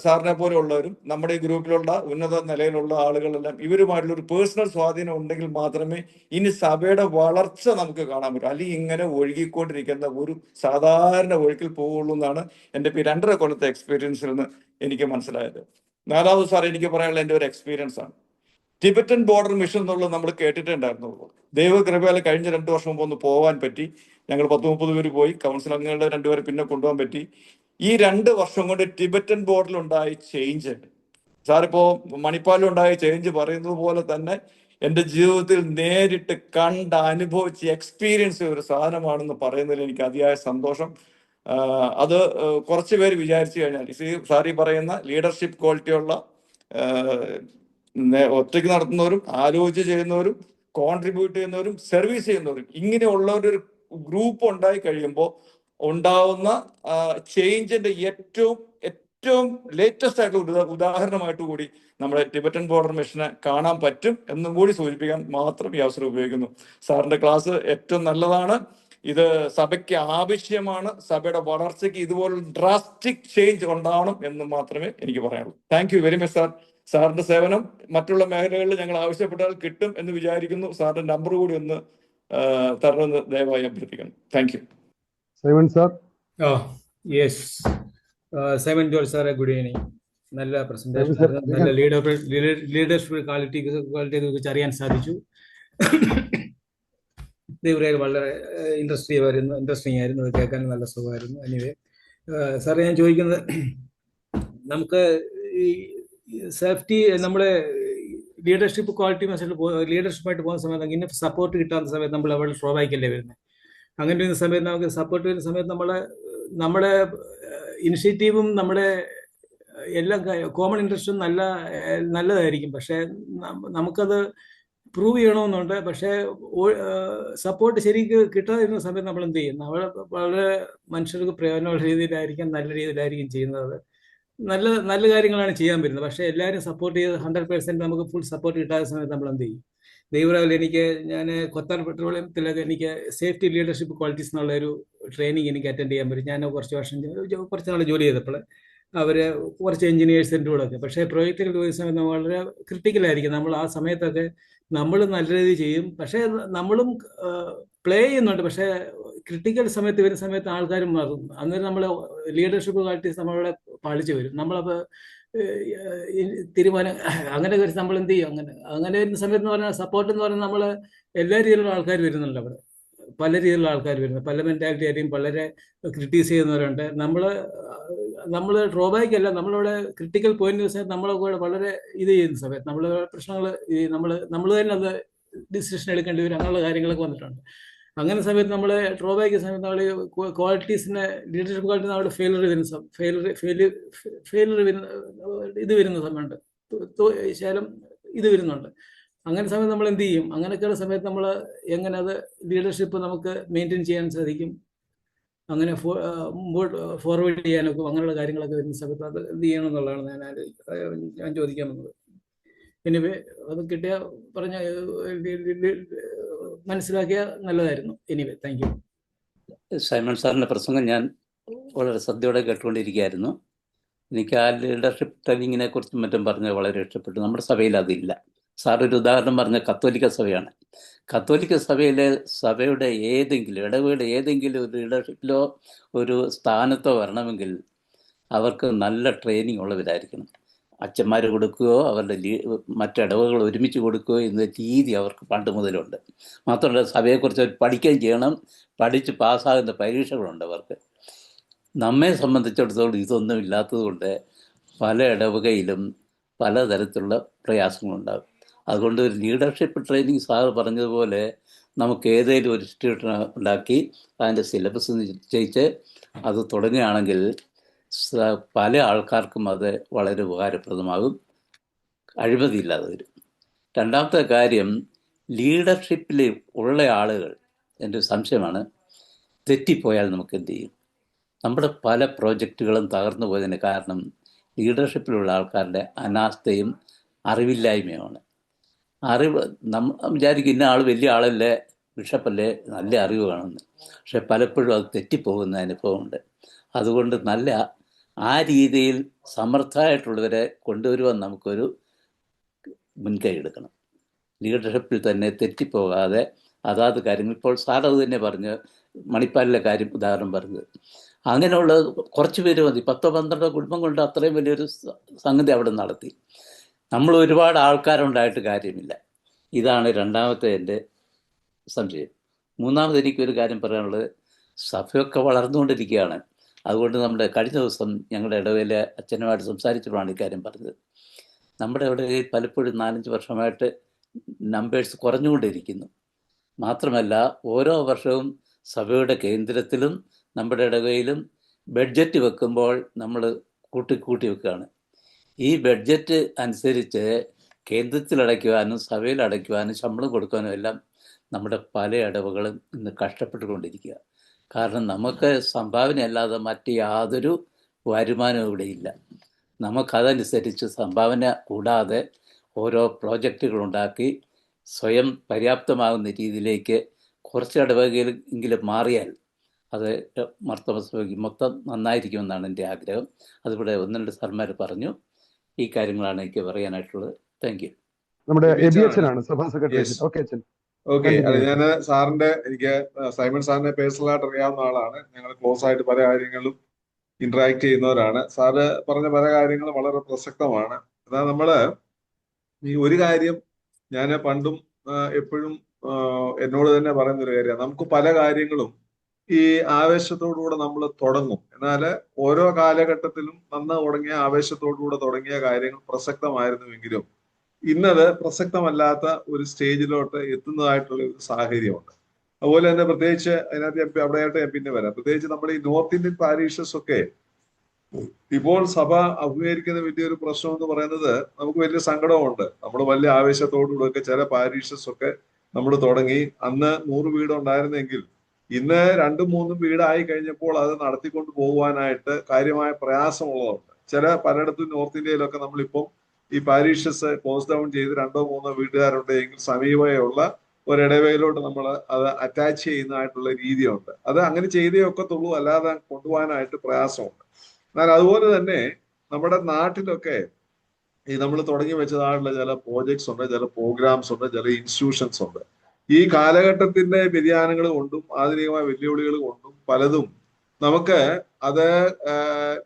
സാറിനെ പോലെ ഉള്ളവരും നമ്മുടെ ഈ ഗ്രൂപ്പിലുള്ള ഉന്നത നിലയിലുള്ള ആളുകളെല്ലാം ഇവരുമായിട്ടുള്ള ഒരു പേഴ്സണൽ സ്വാധീനം ഉണ്ടെങ്കിൽ മാത്രമേ ഇനി സഭയുടെ വളർച്ച നമുക്ക് കാണാൻ പറ്റൂ. അല്ലെങ്കിൽ ഇങ്ങനെ ഒഴുകിക്കൊണ്ടിരിക്കുന്ന ഒരു സാധാരണ ഒഴുക്കിൽ പോവുള്ളൂ എന്നാണ് എൻ്റെ 2.5 കൊല്ലത്തെ എക്സ്പീരിയൻസിൽ നിന്ന് എനിക്ക് മനസ്സിലായത്. നാലാമത് സാർ എനിക്ക് പറയാനുള്ള എൻ്റെ ഒരു എക്സ്പീരിയൻസ് ആണ്. ടിബറ്റൻ ബോർഡർ മിഷൻ എന്നുള്ളത് നമ്മൾ കേട്ടിട്ടുണ്ടായിരുന്നുള്ളൂ. ദൈവകൃപയാൽ കഴിഞ്ഞ 2 വർഷം മുമ്പ് ഒന്ന് പോകാൻ പറ്റി. ഞങ്ങൾ 10-30 പേര് പോയി, കൗൺസിൽ അംഗങ്ങളുടെ 2 പേരെ പിന്നെ കൊണ്ടുപോകാൻ പറ്റി. ഈ 2 വർഷം കൊണ്ട് ടിബറ്റൻ ബോർഡറിലുണ്ടായ ചേഞ്ച്, സാറിപ്പോ മണിപ്പാലിലുണ്ടായ ചേഞ്ച് പറയുന്നത് പോലെ തന്നെ എൻ്റെ ജീവിതത്തിൽ നേരിട്ട് കണ്ട് അനുഭവിച്ച് എക്സ്പീരിയൻസ് ഒരു സാധനമാണെന്ന് പറയുന്നതിൽ എനിക്ക് അതിയായ സന്തോഷം. അത് കുറച്ച് പേര് വിചാരിച്ചു കഴിഞ്ഞാൽ സാറി പറയുന്ന ലീഡർഷിപ്പ് ക്വാളിറ്റിയുള്ള, ഒറ്റയ്ക്ക് നടത്തുന്നവരും ആലോചിച്ച് ചെയ്യുന്നവരും കോൺട്രിബ്യൂട്ട് ചെയ്യുന്നവരും സർവീസ് ചെയ്യുന്നവരും ഇങ്ങനെയുള്ളവരൊരു ഗ്രൂപ്പ് ഉണ്ടായി കഴിയുമ്പോൾ ഉണ്ടാവുന്ന ചേഞ്ചിന്റെ ഏറ്റവും ലേറ്റസ്റ്റ് ആയിട്ടുള്ള ഉദാഹരണമായിട്ട് കൂടി നമ്മുടെ ടിബറ്റൻ ബോർഡർ മിഷനെ കാണാൻ പറ്റും എന്നും കൂടി സൂചിപ്പിക്കാൻ മാത്രം ഈ അവസരം ഉപയോഗിക്കുന്നു. സാറിന്റെ ക്ലാസ് ഏറ്റവും നല്ലതാണ്. ഇത് സഭയ്ക്ക് ആവശ്യമാണ്. സഭയുടെ വളർച്ചയ്ക്ക് ഇതുപോലുള്ള ഡ്രാസ്റ്റിക് ചേഞ്ച് ഉണ്ടാവണം എന്ന് മാത്രമേ എനിക്ക് പറയാനുള്ളൂ. Thank you very much sir. സാറിന്റെ സേവനം മറ്റുള്ള മേഖലകളിൽ ഞങ്ങൾ ആവശ്യപ്പെട്ടാൽ കിട്ടും എന്ന് വിചാരിക്കുന്നു. സാറിന്റെ നമ്പർ കൂടി ഒന്ന് തരണമെന്ന് ദയവായി അഭ്യർത്ഥിക്കുന്നു. Thank you. Simon sir. Yes, Simon George സാറെ, ഗുഡ് ഈവനിങ്. നല്ല പ്രസന്റേഷൻ, നല്ല ലീഡർഷിപ്പ് ക്വാളിറ്റിയെ കുറിച്ച് അറിയാൻ സാധിച്ചു. ദൈവം വളരെ ഇൻട്രസ്റ്റിംഗ് ആയിരുന്നു, അത് കേൾക്കാൻ നല്ല സുഖമായിരുന്നു. എനിവേ സാറേ, ഞാൻ ചോദിക്കുന്നത്, നമുക്ക് ഈ സേഫ്റ്റി, നമ്മുടെ ലീഡർഷിപ്പ് ക്വാളിറ്റി ലീഡർഷിപ്പായിട്ട് പോകുന്ന സമയത്ത് ഇങ്ങനെ സപ്പോർട്ട് കിട്ടാത്ത സമയത്ത് നമ്മൾ അവിടെ ഡ്രോബാക്കല്ലേ വരുന്നത്. അങ്ങനെ വരുന്ന സമയത്ത് നമുക്ക് സപ്പോർട്ട് വരുന്ന സമയത്ത് നമ്മുടെ ഇനിഷ്യേറ്റീവും നമ്മുടെ എല്ലാം കോമൺ ഇൻട്രസ്റ്റും നല്ലതായിരിക്കും. പക്ഷേ നമുക്കത് പ്രൂവ് ചെയ്യണമെന്നുണ്ട്. പക്ഷേ സപ്പോർട്ട് ശരിക്ക് കിട്ടാതിരുന്ന സമയത്ത് നമ്മൾ എന്ത് ചെയ്യും? നമ്മൾ വളരെ മനുഷ്യർക്ക് പ്രയോജനമുള്ള രീതിയിലായിരിക്കും, നല്ല രീതിയിലായിരിക്കും ചെയ്യുന്നത്. നല്ല കാര്യങ്ങളാണ് ചെയ്യാൻ പറ്റുന്നത്. പക്ഷേ എല്ലാവരും സപ്പോർട്ട് ചെയ്ത് 100% നമുക്ക് ഫുൾ സപ്പോർട്ട് കിട്ടാത്ത സമയത്ത് നമ്മൾ എന്ത് ചെയ്യും? ദൈവരാവിലെ ഞാൻ കൊത്താർ പെട്രോളിയത്തിലൊക്കെ എനിക്ക് സേഫ്റ്റി ലീഡർഷിപ്പ് ക്വാളിറ്റീസ് എന്നുള്ള ഒരു ട്രെയിനിങ് എനിക്ക് അറ്റൻഡ് ചെയ്യാൻ പറ്റും. ഞാൻ കുറച്ച് നാൾ ജോലി ചെയ്തപ്പോൾ അവർ കുറച്ച് എഞ്ചിനീയേഴ്സിൻ്റെ കൂടെ ഒക്കെ. പക്ഷേ പ്രോജക്റ്റുകൾ പോയ സമയത്ത് വളരെ ക്രിട്ടിക്കലായിരിക്കും. നമ്മൾ ആ സമയത്തൊക്കെ നമ്മൾ നല്ല രീതിയിൽ ചെയ്യും, പക്ഷേ നമ്മളും പ്ലേ ചെയ്യുന്നുണ്ട്. പക്ഷേ ക്രിട്ടിക്കൽ സമയത്ത് വരുന്ന സമയത്ത് ആൾക്കാരും മാറും. അന്നേരം നമ്മൾ ലീഡർഷിപ്പ് ക്വാളിറ്റീസ് നമ്മളവിടെ പാലിച്ചു വരും. നമ്മളപ്പോൾ തീരുമാനം അങ്ങനെ വെച്ച് നമ്മൾ എന്ത് ചെയ്യും? അങ്ങനെ വരുന്ന സമയത്ത് എന്ന് പറഞ്ഞാൽ സപ്പോർട്ട് എന്ന് പറഞ്ഞാൽ നമ്മൾ എല്ലാ രീതിയിലുള്ള ആൾക്കാർ വരുന്നുണ്ട് അവിടെ. പല രീതിയിലുള്ള ആൾക്കാർ വരുന്നത്, പല മെൻറ്റാലിറ്റി ആയിരിക്കും, വളരെ ക്രിട്ടീസ് ചെയ്യുന്നവരുണ്ട്. നമ്മൾ ഡ്രോബാക്ക് അല്ല, നമ്മളിവിടെ ക്രിട്ടിക്കൽ പോയിന്റ് വെച്ചാൽ നമ്മളെ വളരെ ഇത് ചെയ്യുന്ന സമയത്ത് നമ്മൾ പ്രശ്നങ്ങൾ നമ്മൾ തന്നെ അത് ഡിസിഷൻ എടുക്കേണ്ടി വരും, അങ്ങനെയുള്ള കാര്യങ്ങളൊക്കെ വന്നിട്ടുണ്ട്. അങ്ങനെ സമയത്ത് നമ്മൾ ഡ്രോബാക്ക് സമയത്ത് നമ്മൾ ക്വാളിറ്റീസിനെ, ലീഡർഷിപ്പ് ക്വാളിറ്റി നമ്മൾ ഫെയിലർ വരുന്ന സമയമുണ്ട്, ശേലം ഇത് വരുന്നുണ്ട്. അങ്ങനെ സമയത്ത് നമ്മൾ എന്ത് ചെയ്യും? അങ്ങനെയൊക്കെയുള്ള സമയത്ത് നമ്മൾ എങ്ങനെ അത് ലീഡർഷിപ്പ് നമുക്ക് മെയിൻറ്റെയിൻ ചെയ്യാൻ സാധിക്കും, അങ്ങനെ മുമ്പോട്ട് ഫോർവേഡ് ചെയ്യാനൊക്കെ അങ്ങനെയുള്ള കാര്യങ്ങളൊക്കെ വരുന്ന സമയത്ത് അത് എന്ത് ചെയ്യണം എന്നുള്ളതാണ് ഞാൻ ചോദിക്കാൻ വന്നത്. എനിവേ അത് കിട്ടിയ പറഞ്ഞ മനസ്സിലാക്കിയ നല്ലതായിരുന്നു. Anyway thank you. സൈമൺ സാറിൻ്റെ പ്രസംഗം ഞാൻ വളരെ ശ്രദ്ധയോടെ കേട്ടുകൊണ്ടിരിക്കുകയായിരുന്നു. എനിക്ക് ആ ലീഡർഷിപ്പ് ട്രെയിനിങ്ങിനെ കുറിച്ചും മറ്റും പറഞ്ഞത് വളരെ ഇഷ്ടപ്പെട്ടു. നമ്മുടെ സഭയിൽ അതില്ല. സാർ ഒരു ഉദാഹരണം പറഞ്ഞ കത്തോലിക്ക സഭയാണ്. കത്തോലിക്ക സഭയുടെ ഇടവയുടെ ഏതെങ്കിലും ഒരു ലീഡർഷിപ്പിലോ ഒരു സ്ഥാനത്തോ വരണമെങ്കിൽ അവർക്ക് നല്ല ട്രെയിനിങ് ഉള്ളവരായിരിക്കണം. അച്ഛന്മാർ കൊടുക്കുകയോ അവരുടെ മറ്റിടവുകൾ ഒരുമിച്ച് കൊടുക്കുകയോ എന്ന രീതി അവർക്ക് പണ്ട് മുതലുണ്ട്. മാത്രമല്ല സഭയെക്കുറിച്ച് അവർ പഠിക്കുകയും ചെയ്യണം, പഠിച്ച് പാസ്സാകുന്ന പരീക്ഷകളുണ്ട് അവർക്ക്. നമ്മെ സംബന്ധിച്ചിടത്തോളം ഇതൊന്നും ഇല്ലാത്തതുകൊണ്ട് പല ഇടവകയിലും പലതരത്തിലുള്ള പ്രയാസങ്ങളുണ്ടാകും. അതുകൊണ്ട് ഒരു ലീഡർഷിപ്പ് ട്രെയിനിങ് സാർ പറഞ്ഞതുപോലെ നമുക്ക് ഏതെങ്കിലും ഒരു ഇൻസ്റ്റിറ്റ്യൂഷൻ ഉണ്ടാക്കി അതിൻ്റെ സിലബസ് നിശ്ചയിച്ച് അത് തുടങ്ങുകയാണെങ്കിൽ പല ആൾക്കാർക്കും അത് വളരെ ഉപകാരപ്രദമാകും, അഴിമതിയില്ലാതെ വരും. രണ്ടാമത്തെ കാര്യം, ലീഡർഷിപ്പിൽ ഉള്ള ആളുകൾ, എൻ്റെ ഒരു സംശയമാണ്, തെറ്റിപ്പോയാൽ നമുക്ക് എന്ത് ചെയ്യും? നമ്മുടെ പല പ്രോജക്റ്റുകളും തകർന്നു പോയതിന് കാരണം ലീഡർഷിപ്പിലുള്ള ആൾക്കാരുടെ അനാസ്ഥയും അറിവില്ലായ്മയുമാണ്. നമ്മൾ വിചാരിക്കും ഇന്ന ആൾ വലിയ ആളല്ലേ, ബിഷപ്പല്ലേ, നല്ല അറിവ് വേണമെന്ന്. പക്ഷെ പലപ്പോഴും അത് തെറ്റിപ്പോകുന്ന അനുഭവമുണ്ട്. അതുകൊണ്ട് ആ രീതിയിൽ സമർത്ഥമായിട്ടുള്ളവരെ കൊണ്ടുവരുവാൻ നമുക്കൊരു മുൻകൈ എടുക്കണം. ലീഡർഷിപ്പിൽ തന്നെ തെറ്റിപ്പോകാതെ അതാത് കാര്യങ്ങൾ, ഇപ്പോൾ സാർ അത് തന്നെ പറഞ്ഞ് മണിപ്പാലിലെ കാര്യം ഉദാഹരണം പറഞ്ഞത്, അങ്ങനെയുള്ള കുറച്ച് പേര് മതി. 10-12 കുടുംബം കൊണ്ട് അത്രയും വലിയൊരു സംഗതി അവിടെ നടത്തി. നമ്മൾ ഒരുപാട് ആൾക്കാരുണ്ടായിട്ട് കാര്യമില്ല. ഇതാണ് രണ്ടാമത്തെ എൻ്റെ സംശയം. മൂന്നാമത് എനിക്കൊരു കാര്യം പറയാനുള്ളത്, സഭയൊക്കെ വളർന്നുകൊണ്ടിരിക്കുകയാണ്. അതുകൊണ്ട് നമ്മുടെ കഴിഞ്ഞ ദിവസം ഞങ്ങളുടെ ഇടവയിലെ അച്ഛനുമായിട്ട് സംസാരിച്ചപ്പോഴാണ് ഇക്കാര്യം പറഞ്ഞത്. നമ്മുടെ ഇടവയിൽ പലപ്പോഴും 4-5 വർഷമായിട്ട് നമ്പേഴ്സ് കുറഞ്ഞുകൊണ്ടിരിക്കുന്നു. മാത്രമല്ല ഓരോ വർഷവും സഭയുടെ കേന്ദ്രത്തിലും നമ്മുടെ ഇടവയിലും ബഡ്ജറ്റ് വെക്കുമ്പോൾ നമ്മൾ കൂട്ടി വെക്കുകയാണ്. ഈ ബഡ്ജറ്റ് അനുസരിച്ച് കേന്ദ്രത്തിൽ അടയ്ക്കുവാനും സഭയിൽ അടയ്ക്കുവാനും ശമ്പളം കൊടുക്കാനും എല്ലാം നമ്മുടെ പല ഇടവകളും ഇന്ന് കഷ്ടപ്പെട്ടുകൊണ്ടിരിക്കുക. കാരണം നമുക്ക് സംഭാവന അല്ലാതെ മറ്റ് യാതൊരു വരുമാനവും ഇവിടെയില്ല. നമുക്കതനുസരിച്ച് സംഭാവന കൂടാതെ ഓരോ പ്രോജക്റ്റുകളുണ്ടാക്കി സ്വയം പര്യാപ്തമാകുന്ന രീതിയിലേക്ക് കുറച്ച് ഇടവകയിലെങ്കിലും മാറിയാൽ അത് മർത്തമസഭയ്ക്ക് മൊത്തം നന്നായിരിക്കുമെന്നാണ് എൻ്റെ ആഗ്രഹം. അതിവിടെ 1-2 സാർമാർ പറഞ്ഞു. ഈ കാര്യങ്ങളാണ് എനിക്ക് പറയാനായിട്ടുള്ളത്. Thank you. നമ്മുടെ എബിഎച്ചനാണ് സഭാ സെക്രട്ടറി. ഓക്കെ, അത് ഞാൻ എനിക്ക് സൈമൺ സാറിനെ പേഴ്സണലായിട്ട് അറിയാവുന്ന ആളാണ്. ഞങ്ങൾ ക്ലോസ് ആയിട്ട് പല കാര്യങ്ങളിലും ഇന്ററാക്ട് ചെയ്യുന്നവരാണ്. സാറ് പറഞ്ഞ പല കാര്യങ്ങളും വളരെ പ്രസക്തമാണ്. അതായത് നമ്മള് ഈ ഒരു കാര്യം ഞാൻ പണ്ടും എപ്പോഴും എന്നോട് തന്നെ പറയുന്നൊരു കാര്യമാണ്, നമുക്ക് പല കാര്യങ്ങളും ഈ ആവേശത്തോടുകൂടെ നമ്മൾ തുടങ്ങും. എന്നാൽ ഓരോ കാലഘട്ടത്തിലും തുടങ്ങിയ ആവേശത്തോടുകൂടെ തുടങ്ങിയ കാര്യങ്ങൾ പ്രസക്തമായിരുന്നുവെങ്കിലും ഇന്നത് പ്രസക്തമല്ലാത്ത ഒരു സ്റ്റേജിലോട്ട് എത്തുന്നതായിട്ടുള്ള ഒരു സാഹചര്യമുണ്ട്. അതുപോലെ തന്നെ പ്രത്യേകിച്ച് അതിനകത്ത് അവിടെയായിട്ട് ഞാൻ പിന്നെ വരാം. പ്രത്യേകിച്ച് നമ്മുടെ ഈ നോർത്ത് ഇന്ത്യൻ പാരീഷസ് ഒക്കെ ഇപ്പോൾ സഭ അഭിമുഖീകരിക്കുന്ന വലിയൊരു പ്രശ്നം എന്ന് പറയുന്നത്, നമുക്ക് വലിയ സങ്കടമുണ്ട്. നമ്മൾ വലിയ ആവേശത്തോടുകൂടെ ഒക്കെ ചില പാരീഷസ് ഒക്കെ നമ്മൾ തുടങ്ങി. അന്ന് 100 വീട് ഉണ്ടായിരുന്നെങ്കിൽ ഇന്ന് 2-3 വീടായി കഴിഞ്ഞപ്പോൾ അത് നടത്തിക്കൊണ്ട് പോകുവാനായിട്ട് കാര്യമായ പ്രയാസമുള്ളതുണ്ട്. പലയിടത്തും നോർത്ത് ഇന്ത്യയിലൊക്കെ നമ്മളിപ്പം ഈ പാരീഷസ് ക്ലോസ് ഡൗൺ ചെയ്ത് 2-3 വീട്ടുകാരുണ്ടെങ്കിൽ സമീപമുള്ള ഒരിടവയിലോട്ട് നമ്മൾ അത് അറ്റാച്ച് ചെയ്യുന്നതായിട്ടുള്ള രീതിയുണ്ട്. അത് അങ്ങനെ ചെയ്തേ ഒക്കത്തുള്ളൂ, അല്ലാതെ കൊണ്ടുപോകാനായിട്ട് പ്രയാസമുണ്ട്. എന്നാൽ അതുപോലെ തന്നെ നമ്മുടെ നാട്ടിലൊക്കെ ഈ നമ്മൾ തുടങ്ങി വെച്ചതായിട്ടുള്ള ചില പ്രോജക്ട്സ് ഉണ്ട്, ചില പ്രോഗ്രാംസ് ഉണ്ട്, ചില ഇൻസ്റ്റിറ്റ്യൂഷൻസ് ഉണ്ട്. ഈ കാലഘട്ടത്തിന്റെ വ്യതിയാനങ്ങൾ കൊണ്ടും ആധുനികമായ വെല്ലുവിളികൾ കൊണ്ടും പലതും നമുക്ക് അത്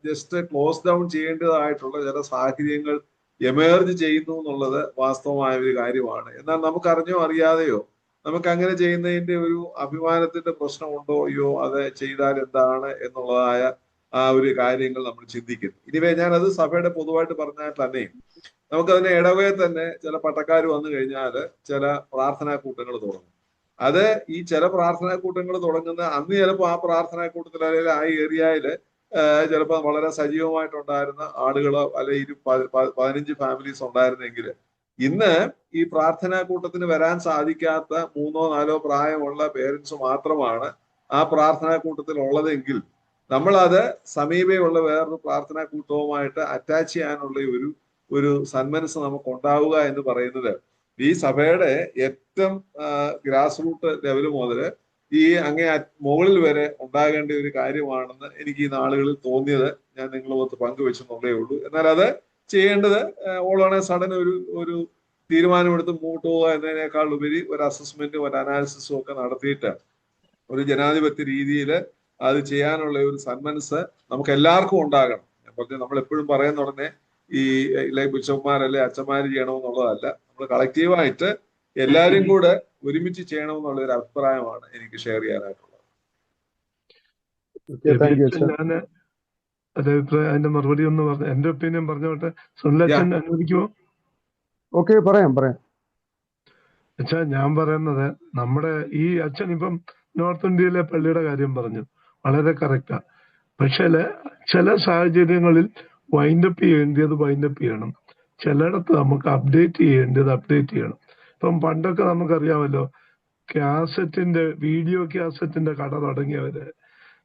ജസ്റ്റ് ക്ലോസ് ഡൗൺ ചെയ്യേണ്ടതായിട്ടുള്ള ചില സാഹചര്യങ്ങൾ എമേർജ് ചെയ്യുന്നു എന്നുള്ളത് വാസ്തവമായ ഒരു കാര്യമാണ്. എന്നാൽ നമുക്കറിഞ്ഞോ അറിയാതെയോ നമുക്ക് അങ്ങനെ ചെയ്യുന്നതിന്റെ ഒരു അഭിമാനത്തിന്റെ പ്രശ്നമുണ്ടോ, അയ്യോ അത് ചെയ്താൽ എന്താണ് എന്നുള്ളതായ ആ ഒരു കാര്യങ്ങൾ നമ്മൾ ചിന്തിക്കുന്നു. ഇനിവേ ഞാനത് സഭയുടെ പൊതുവായിട്ട് പറഞ്ഞാൽ തന്നെയും നമുക്കതിന്റെ ഇടവേ തന്നെ ചില പട്ടക്കാർ വന്നു കഴിഞ്ഞാൽ ചില പ്രാർത്ഥനാ കൂട്ടങ്ങൾ തുടങ്ങും. അത് ഈ ചില പ്രാർത്ഥനാ കൂട്ടങ്ങൾ തുടങ്ങുന്ന അന്ന് ചിലപ്പോൾ ആ പ്രാർത്ഥനാ കൂട്ടത്തിൽ അല്ലെങ്കിൽ ആ ഏരിയയില് ചിലപ്പോൾ വളരെ സജീവമായിട്ടുണ്ടായിരുന്ന ആളുകളോ അല്ലെങ്കിൽ 15 ഫാമിലീസ് ഉണ്ടായിരുന്നെങ്കിൽ ഇന്ന് ഈ പ്രാർത്ഥനാ കൂട്ടത്തിന് വരാൻ സാധിക്കാത്ത 3 or 4 പ്രായമുള്ള പേരൻസ് മാത്രമാണ് ആ പ്രാർത്ഥനാ കൂട്ടത്തിൽ ഉള്ളതെങ്കിൽ നമ്മളത് സമീപയുള്ള വേറൊരു പ്രാർത്ഥനാ കൂട്ടവുമായിട്ട് അറ്റാച്ച് ചെയ്യാനുള്ള ഒരു സന്മനസ് നമുക്ക് ഉണ്ടാവുക എന്ന് പറയുന്നത് ഈ സഭയുടെ ഏറ്റവും ഗ്രാസ് റൂട്ട് ലെവൽ മുതൽ ഈ അങ്ങേ മുകളിൽ വരെ ഉണ്ടാകേണ്ട ഒരു കാര്യമാണെന്ന് എനിക്ക് ഈ നാളുകളിൽ തോന്നിയത് ഞാൻ നിങ്ങളുമൊത്ത് പങ്കുവെച്ചെന്നുള്ളേ ഉള്ളൂ. എന്നാൽ അത് ചെയ്യേണ്ടത് ഓൾ ഓൺ എ സഡൻ ഒരു തീരുമാനമെടുത്ത് മുമ്പോട്ട് പോവുക എന്നതിനേക്കാൾ ഉപരി ഒരു അസസ്മെന്റും ഒരു അനാലിസിസും ഒക്കെ നടത്തിയിട്ട് ഒരു ജനാധിപത്യ രീതിയിൽ അത് ചെയ്യാനുള്ള ഒരു സന്മനസ് നമുക്ക് എല്ലാവർക്കും ഉണ്ടാകണം. ഞാൻ പറഞ്ഞു, നമ്മൾ എപ്പോഴും പറയുന്ന ഉടനെ ഈ ബിഷപ്പ്മാരല്ലേ അച്ഛന്മാര് ചെയ്യണമെന്നുള്ളതല്ല, നമ്മൾ കളക്റ്റീവായിട്ട് എല്ലാവരും കൂടെ ഒരുമിച്ച് ചെയ്യണമെന്നുള്ള ഒരു അഭിപ്രായമാണ് എനിക്ക് ഷെയർ ചെയ്യാനായിട്ടുള്ളത്. ഞാൻ അതിന്റെ മറുപടി ഒന്ന് പറഞ്ഞു, എന്റെ ഒപ്പീനിയൻ പറഞ്ഞോട്ടെ. സുനിലച്ഛൻ അനുവദിക്കുമോ? ഓക്കെ, പറയാം. അച്ഛാ, ഞാൻ പറയുന്നത് നമ്മുടെ ഈ അച്ഛൻ ഇപ്പം നോർത്ത് ഇന്ത്യയിലെ പള്ളിയുടെ കാര്യം പറഞ്ഞു, വളരെ കറക്റ്റാ. പക്ഷേ ചില സാഹചര്യങ്ങളിൽ വൈൻഡപ്പ് ചെയ്യേണ്ടത് വൈൻഡപ്പ് ചെയ്യണം, ചിലയിടത്ത് നമുക്ക് അപ്ഡേറ്റ് ചെയ്യേണ്ടത് അപ്ഡേറ്റ് ചെയ്യണം. ഇപ്പം പണ്ടൊക്കെ നമുക്കറിയാമല്ലോ, വീഡിയോ കാസറ്റിന്റെ കട തുടങ്ങിയവര്,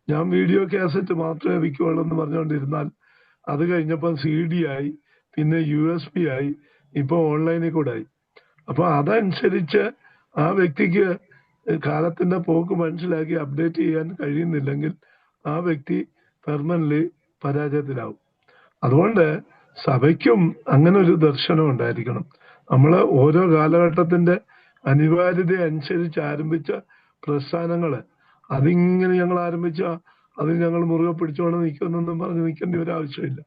ഞാൻ വീഡിയോ കാസറ്റ് മാത്രമേ വിൽക്കുള്ളൂ എന്ന് പറഞ്ഞുകൊണ്ടിരുന്നാൽ അത് കഴിഞ്ഞപ്പോൾ CD ആയി, പിന്നെ USB ആയി, ഇപ്പൊ ഓൺലൈനിൽ കൂടെ ആയി. അപ്പൊ അതനുസരിച്ച് ആ വ്യക്തിക്ക് കാലത്തിന്റെ പോക്ക് മനസ്സിലാക്കി അപ്ഡേറ്റ് ചെയ്യാൻ കഴിയുന്നില്ലെങ്കിൽ ആ വ്യക്തി പെർമനന്റ്ലി പരാജയത്തിലാവും. അതുകൊണ്ട് സഭയ്ക്കും അങ്ങനെ ഒരു ദർശനം ഉണ്ടായിരിക്കണം. നമ്മൾ ഓരോ കാലഘട്ടത്തിന്റെ അനിവാര്യത അനുസരിച്ച് ആരംഭിച്ച പ്രസ്ഥാനങ്ങള് അതിങ്ങനെ ഞങ്ങൾ ആരംഭിച്ച അത് ഞങ്ങൾ മുറുകെ പിടിച്ചോണ്ട് നിൽക്കുന്നെന്നും പറഞ്ഞ് നിൽക്കേണ്ട ഒരു ആവശ്യമില്ല.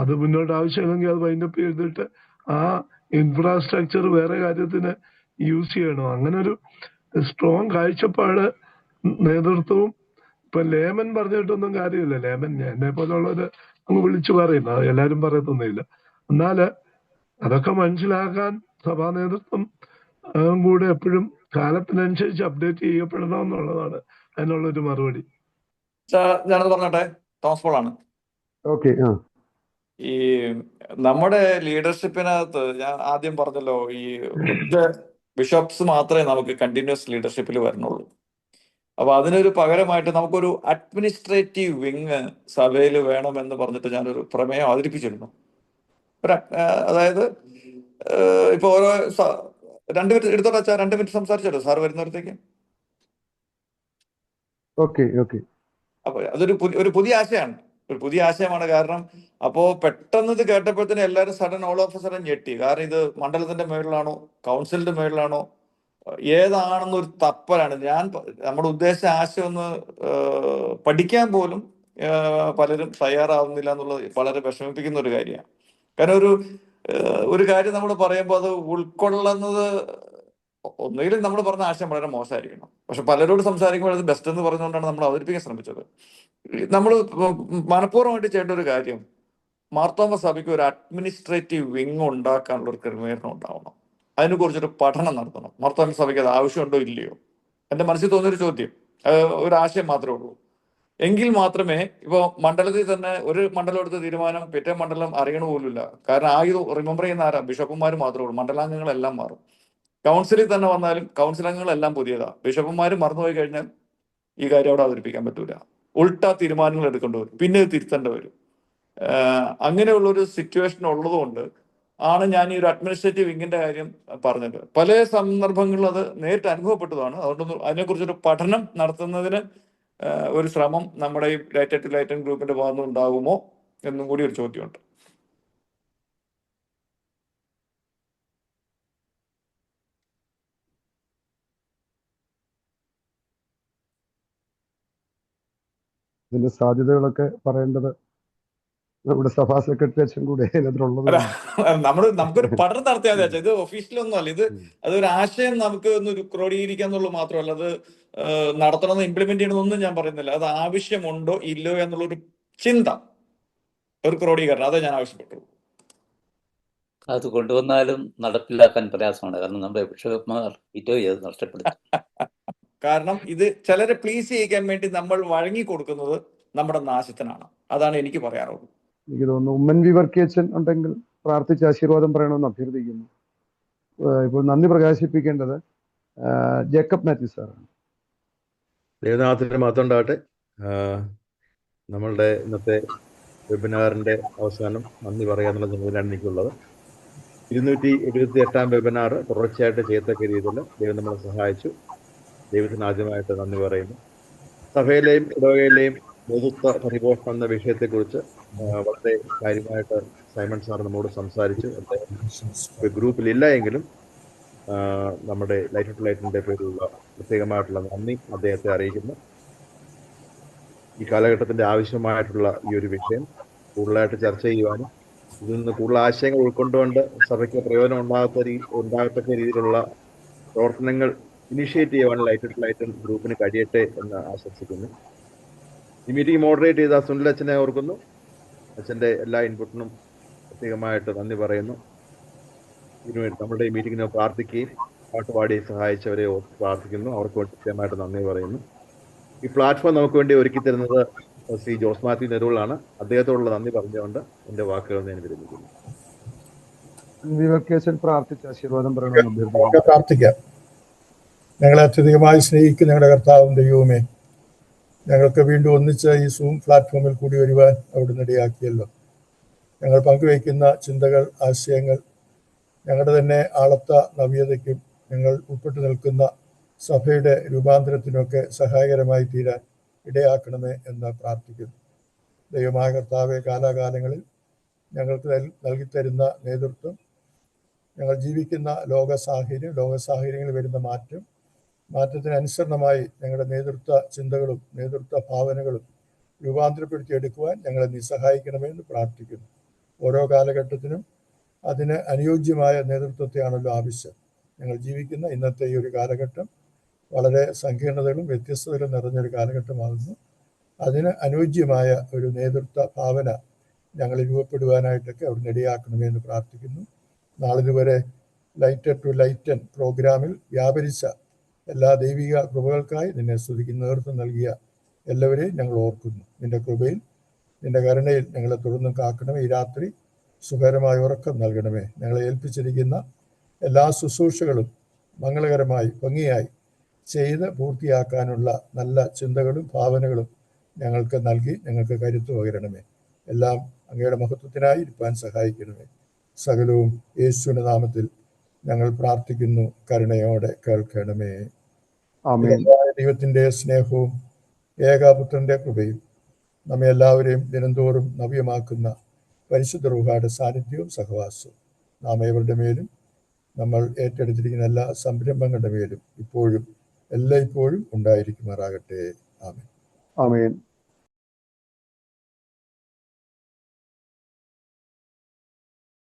അത് മുന്നോട്ട് ആവശ്യമില്ലെങ്കിൽ അത് വൈൻഡപ്പ് ചെയ്തിട്ട് ആ ഇൻഫ്രാസ്ട്രക്ചർ വേറെ കാര്യത്തിന് യൂസ് ചെയ്യണം. അങ്ങനെ ഒരു സ്ട്രോങ് കാഴ്ചപ്പാട് നേതൃത്വവും ഇപ്പൊ ലേമൻ പറഞ്ഞിട്ടൊന്നും കാര്യമില്ല. ലേമൻ എന്നെ പോലുള്ളവര് അങ്ങ് വിളിച്ചു പറയുന്നു, എല്ലാരും പറയത്തൊന്നുമില്ല. എന്നാല് അതൊക്കെ മനസ്സിലാക്കാൻ സഭാ നേതൃത്വം കൂടെ എപ്പോഴും കാലത്തിനനുസരിച്ച് അപ്ഡേറ്റ് ചെയ്യപ്പെടണം എന്നുള്ളതാണ് അതിനുള്ളൊരു മറുപടി. ഞാനത് പറഞ്ഞോട്ടെ, തോമസ് പോൾ ആണ്. ഓക്കെ. ഈ നമ്മുടെ ലീഡർഷിപ്പിനകത്ത് ഞാൻ ആദ്യം പറഞ്ഞല്ലോ, ഈ ബിഷപ്സ് മാത്രമേ നമുക്ക് കണ്ടിന്യൂസ് ലീഡർഷിപ്പിൽ വരണുള്ളൂ. അപ്പൊ അതിനൊരു പകരമായിട്ട് നമുക്കൊരു അഡ്മിനിസ്ട്രേറ്റീവ് വിങ് സഭയിൽ വേണമെന്ന് പറഞ്ഞിട്ട് ഞാനൊരു പ്രമേയം അവതരിപ്പിച്ചിരുന്നു. അതായത് ഇപ്പൊ ഓരോ 2 മിനിറ്റ് എടുത്തോട്ടെ വെച്ചാൽ 2 മിനിറ്റ് സംസാരിച്ചോ സാർ വരുന്നിടത്തേക്ക്. അപ്പൊ അതൊരു പുതിയ ആശയമാണ്, പുതിയ ആശയമാണ്. കാരണം അപ്പോ പെട്ടെന്ന് ഇത് കേട്ടപ്പോഴത്തേന് എല്ലാവരും സഡൻ ഓൾ ഓഫ് സഡൻ ഞെട്ടി. കാരണം ഇത് മണ്ഡലത്തിന്റെ മേളിലാണോ കൗൺസിലിന്റെ മേളിലാണോ ഏതാണെന്നൊരു തപ്പലാണ്. നമ്മുടെ ഉദ്ദേശിച്ച ആശയം ഒന്ന് പഠിക്കാൻ പോലും പലരും തയ്യാറാവുന്നില്ല എന്നുള്ളത് വളരെ വിഷമിപ്പിക്കുന്ന ഒരു കാര്യമാണ്. കാരണം ഒരു കാര്യം നമ്മൾ പറയുമ്പോൾ അത് ഉൾക്കൊള്ളുന്നത് ഒന്നുകിലും നമ്മൾ പറഞ്ഞ ആശയം വളരെ മോശമായിരിക്കണം. പക്ഷെ പലരോട് സംസാരിക്കുമ്പോൾ അത് ബെസ്റ്റ് എന്ന് പറഞ്ഞുകൊണ്ടാണ് നമ്മൾ അവതരിപ്പിക്കാൻ ശ്രമിച്ചത്. നമ്മൾ മനഃപൂർവ്വമായിട്ട് ചെയ്യേണ്ട ഒരു കാര്യം, മാർത്തോമ സഭയ്ക്ക് ഒരു അഡ്മിനിസ്ട്രേറ്റീവ് വിങ് ഉണ്ടാക്കാനുള്ള ഒരു ക്രമീകരണം ഉണ്ടാവണം. അതിനെക്കുറിച്ചൊരു പഠനം നടത്തണം. മാർത്തോമ സഭയ്ക്ക് അത് ആവശ്യമുണ്ടോ ഇല്ലയോ? എൻ്റെ മനസ്സിൽ തോന്നിയൊരു ചോദ്യം, ഒരു ആശയം മാത്രമേ ഉള്ളൂ. എങ്കിൽ മാത്രമേ ഇപ്പോൾ മണ്ഡലത്തിൽ തന്നെ ഒരു മണ്ഡലം എടുത്ത തീരുമാനം പിറ്റേ മണ്ഡലം അറിയണ പോലുമില്ല. കാരണം റിമെമ്പർ ചെയ്യുന്ന ആരാ? ബിഷപ്പുമാർ മാത്രമേ ഉള്ളൂ. മണ്ഡലാംഗങ്ങളെല്ലാം മാറും. കൗൺസിലിൽ തന്നെ വന്നാലും കൗൺസിൽ അംഗങ്ങളെല്ലാം പുതിയതാ. ബിഷപ്പുമാർ മറന്നുപോയി കഴിഞ്ഞാൽ ഈ കാര്യം അവിടെ അവതരിപ്പിക്കാൻ പറ്റൂല. ഉൾട്ടാ തീരുമാനങ്ങൾ എടുക്കേണ്ടി വരും, പിന്നെ തിരുത്തേണ്ടി വരും. അങ്ങനെയുള്ളൊരു സിറ്റുവേഷൻ ഉള്ളതുകൊണ്ട് ആണ് ഞാൻ ഈ ഒരു അഡ്മിനിസ്ട്രേറ്റീവ് വിങ്ങിന്റെ കാര്യം പറഞ്ഞത്. പല സന്ദർഭങ്ങളിൽ അത് നേരിട്ട് അനുഭവപ്പെട്ടതാണ്. അതുകൊണ്ടൊന്നും അതിനെക്കുറിച്ചൊരു പഠനം നടത്തുന്നതിന് ഒരു ശ്രമം നമ്മുടെ ഈ ലൈറ്റ് ടു ലൈറ്റൻ ഗ്രൂപ്പിന്റെ ഭാഗത്ത് ഉണ്ടാകുമോ എന്നും കൂടി ഒരു ചോദ്യമുണ്ട്. ഇതിന്റെ സാധ്യതകളൊക്കെ പറയേണ്ടത് നമ്മുടെ സഭാ സെക്രട്ടറി അച്ഛൻ കൂടെ അതിനകത്തുള്ളത്. നമുക്കൊരു പഠനം നടത്തിയാൽ മതി. ഇത് ഒഫീഷ്യലൊന്നും അല്ല, ഇത് അതൊരു ആശയം നമുക്ക് ഒന്ന് ക്രോഡീകരിക്കുക എന്നുള്ളത് മാത്രമല്ല, അത് നടത്തണമെന്ന് ഇംപ്ലിമെന്റ് ചെയ്യണമെന്നൊന്നും ഞാൻ പറയുന്നില്ല. അത് ആവശ്യമുണ്ടോ ഇല്ലയോ എന്നുള്ളൊരു ചിന്ത, ഒരു ക്രോഡീകരണം, അതേ ഞാൻ ആവശ്യപ്പെട്ടു. അത് കൊണ്ടുവന്നാലും നടപ്പിലാക്കാൻ പ്രയാസമാണ്. കാരണം നമ്മുടെ ബിഷപ്പ്മാർ ഇറ്റോ ചെയ്ത് നഷ്ടപ്പെടുത്തും. കാരണം ഇത് ചിലരെ പ്ലീസ് ചെയ്യിക്കാൻ വേണ്ടി നമ്മൾ വഴങ്ങി കൊടുക്കുന്നത് നമ്മുടെ നാശത്തിനാണ്. അതാണ് എനിക്ക് പറയാറുള്ളത്. എനിക്ക് തോന്നുന്നു ഉമ്മൻ വി വർക്കിയച്ഛൻ ഉണ്ടെങ്കിൽ പ്രാർത്ഥിച്ച് ആശീർവാദം പറയണമെന്ന് അഭ്യർത്ഥിക്കുന്നു. ഇപ്പോൾ നന്ദി പ്രകാശിപ്പിക്കേണ്ടത് ജേക്കബ് മാത്യു സാറാണ്. ദേവനാഥന് മാത്രം ഉണ്ടാകട്ടെ. നമ്മളുടെ ഇന്നത്തെ വെബിനാറിൻ്റെ അവസാനം നന്ദി പറയാനുള്ള ചുമതലയാണ് എനിക്കുള്ളത്. 278 വെബിനാർ തുടർച്ചയായിട്ട് ചെയ്യത്തക്ക രീതിയിൽ ദൈവം നമ്മളെ സഹായിച്ചു. ദൈവത്തിന് ആദ്യമായിട്ട് നന്ദി പറയുന്നു. സഭയിലെയും ഇടവകയിലെയും നേതൃത്വ പരിപോഷണം എന്ന വിഷയത്തെക്കുറിച്ച് വളരെ കാര്യമായിട്ട് സൈമൺ സാർ നമ്മോട് സംസാരിച്ചു. അദ്ദേഹം ഗ്രൂപ്പിലില്ല എങ്കിലും നമ്മുടെ ലൈറ്റ് ടു ലൈറ്റിൻ്റെ പേരിലുള്ള പ്രത്യേകമായിട്ടുള്ള നന്ദി അദ്ദേഹത്തെ അറിയിക്കുന്നു. ഈ കാലഘട്ടത്തിൻ്റെ ആവശ്യമായിട്ടുള്ള ഈ ഒരു വിഷയം കൂടുതലായിട്ട് ചർച്ച ചെയ്യുവാനും ഇതിൽ നിന്ന് കൂടുതൽ ആശയങ്ങൾ ഉൾക്കൊണ്ടുകൊണ്ട് സഭയ്ക്ക് പ്രയോജനം ഉണ്ടാകത്തക്ക രീതിയിലുള്ള പ്രവർത്തനങ്ങൾ ഇനിഷ്യേറ്റ് ചെയ്യുവാൻ ലൈറ്റ് ടു ലൈറ്റ് ഗ്രൂപ്പിന് കഴിയട്ടെ എന്ന് ആശംസിക്കുന്നു. ഈ മീറ്റിംഗ് മോഡറേറ്റ് ചെയ്ത സുനിൽ അച്ഛനെ ഓർക്കുന്നു. അച്ഛൻ്റെ എല്ലാ ഇൻപുട്ടിനും പ്രത്യേകമായിട്ട് നന്ദി പറയുന്നു. ഇതിനുവേണ്ടി നമ്മുടെ ഈ മീറ്റിങ്ങിനെ പ്രാർത്ഥിക്കുകയും പാട്ടുപാടി സഹായിച്ചവരെ പ്രാർത്ഥിക്കുന്നു. അവർക്ക് വേണ്ടി കൃത്യമായിട്ട് നന്ദി പറയുന്നു. ഈ പ്ലാറ്റ്ഫോം നമുക്ക് വേണ്ടി ഒരുക്കി തരുന്നത് ശ്രീ ജോസ് മാത്യു നെരൂളാണ്. അദ്ദേഹത്തോടുള്ള നന്ദി പറഞ്ഞുകൊണ്ട് എൻ്റെ വാക്കുകൾ ഞാൻ വിരമിക്കുന്നു. ആശീർവാദം പ്രാർത്ഥിക്കാം. ഞങ്ങളെ അത്യധികമായി സ്നേഹിക്കുന്ന ഞങ്ങളുടെ കർത്താവും ദൈവവുമേ, ഞങ്ങൾക്ക് വീണ്ടും ഒന്നിച്ച് ഈ സൂം പ്ലാറ്റ്ഫോമിൽ കൂടി വരുവാൻ അവിടുന്ന് ഇടയാക്കിയല്ലോ. ഞങ്ങൾ പങ്കുവയ്ക്കുന്ന ചിന്തകൾ, ആശയങ്ങൾ ഞങ്ങളുടെ തന്നെ ആളത്ത നവ്യതയ്ക്കും ഞങ്ങൾ ഉൾപ്പെട്ടു നിൽക്കുന്ന സഭയുടെ രൂപാന്തരത്തിനൊക്കെ സഹായകരമായി തീരാൻ ഇടയാക്കണമേ എന്ന് പ്രാർത്ഥിക്കുന്നു. ദൈവമായ കർത്താവെ, കാലാകാലങ്ങളിൽ ഞങ്ങൾക്ക് നൽകിത്തരുന്ന നേതൃത്വം, ഞങ്ങൾ ജീവിക്കുന്ന ലോക സാഹചര്യങ്ങളിൽ വരുന്ന മാറ്റത്തിനനുസരണമായി ഞങ്ങളുടെ നേതൃത്വ ചിന്തകളും നേതൃത്വ ഭാവനകളും രൂപാന്തരപ്പെടുത്തിയെടുക്കുവാൻ ഞങ്ങളെ നീ സഹായിക്കണമെന്ന് പ്രാർത്ഥിക്കുന്നു. ഓരോ കാലഘട്ടത്തിനും അതിന് അനുയോജ്യമായ നേതൃത്വത്തെയാണല്ലോ ആവശ്യം. ഞങ്ങൾ ജീവിക്കുന്ന ഇന്നത്തെ ഈ ഒരു കാലഘട്ടം വളരെ സങ്കീർണതകളും വ്യത്യസ്തതകളും നിറഞ്ഞൊരു കാലഘട്ടമാകുന്നു. അതിന് അനുയോജ്യമായ ഒരു നേതൃത്വ ഭാവന ഞങ്ങൾ രൂപപ്പെടുവാനായിട്ടൊക്കെ അവിടുന്ന് ഇടയാക്കണമെന്ന് പ്രാർത്ഥിക്കുന്നു. നാളിതുവരെ ലൈറ്റ് ടു ലൈറ്റൻ പ്രോഗ്രാമിൽ വ്യാപരിച്ച എല്ലാ ദൈവിക കൃപകൾക്കായി നിന്നെ സ്തുതിക്കുന്ന നേതൃത്വം നൽകിയ എല്ലാവരെയും ഞങ്ങൾ ഓർക്കുന്നു. നിന്റെ കൃപയിൽ, നിന്റെ കരുണയിൽ ഞങ്ങളെ തുടർന്നും കാക്കണമേ. ഈ രാത്രി സുഖകരമായ ഉറക്കം നൽകണമേ. ഞങ്ങളെ ഏൽപ്പിച്ചിരിക്കുന്ന എല്ലാ ശുശ്രൂഷകളും മംഗളകരമായി ഭംഗിയായി ചെയ്ത് പൂർത്തിയാക്കാനുള്ള നല്ല ചിന്തകളും ഭാവനകളും ഞങ്ങൾക്ക് നൽകി ഞങ്ങൾക്ക് കരുത്ത് പകരണമേ. എല്ലാം അങ്ങയുടെ മഹത്വത്തിനായി ഇരിപ്പാൻ സഹായിക്കണമേ. സകലവും യേശുവിന്റെ നാമത്തിൽ ഞങ്ങൾ പ്രാർത്ഥിക്കുന്നു. കരുണയോടെ കേൾക്കണമേ. ദൈവത്തിന്റെ സ്നേഹവും ഏകപുത്രന്റെ കൃപയും നമ്മെ എല്ലാവരെയും ദിനംതോറും നവ്യമാക്കുന്ന പരിശുദ്ധ റൂഹായുടെ സാന്നിധ്യവും സഹവാസവും നാം ഏവരുടെ മേലും നമ്മൾ ഏറ്റെടുത്തിരിക്കുന്ന എല്ലാ സംരംഭങ്ങളുടെ മേലും ഇപ്പോഴും എല്ലായ്പ്പോഴും ഉണ്ടായിരിക്കുമാറാകട്ടെ. ആമേൻ. ആമേൻ.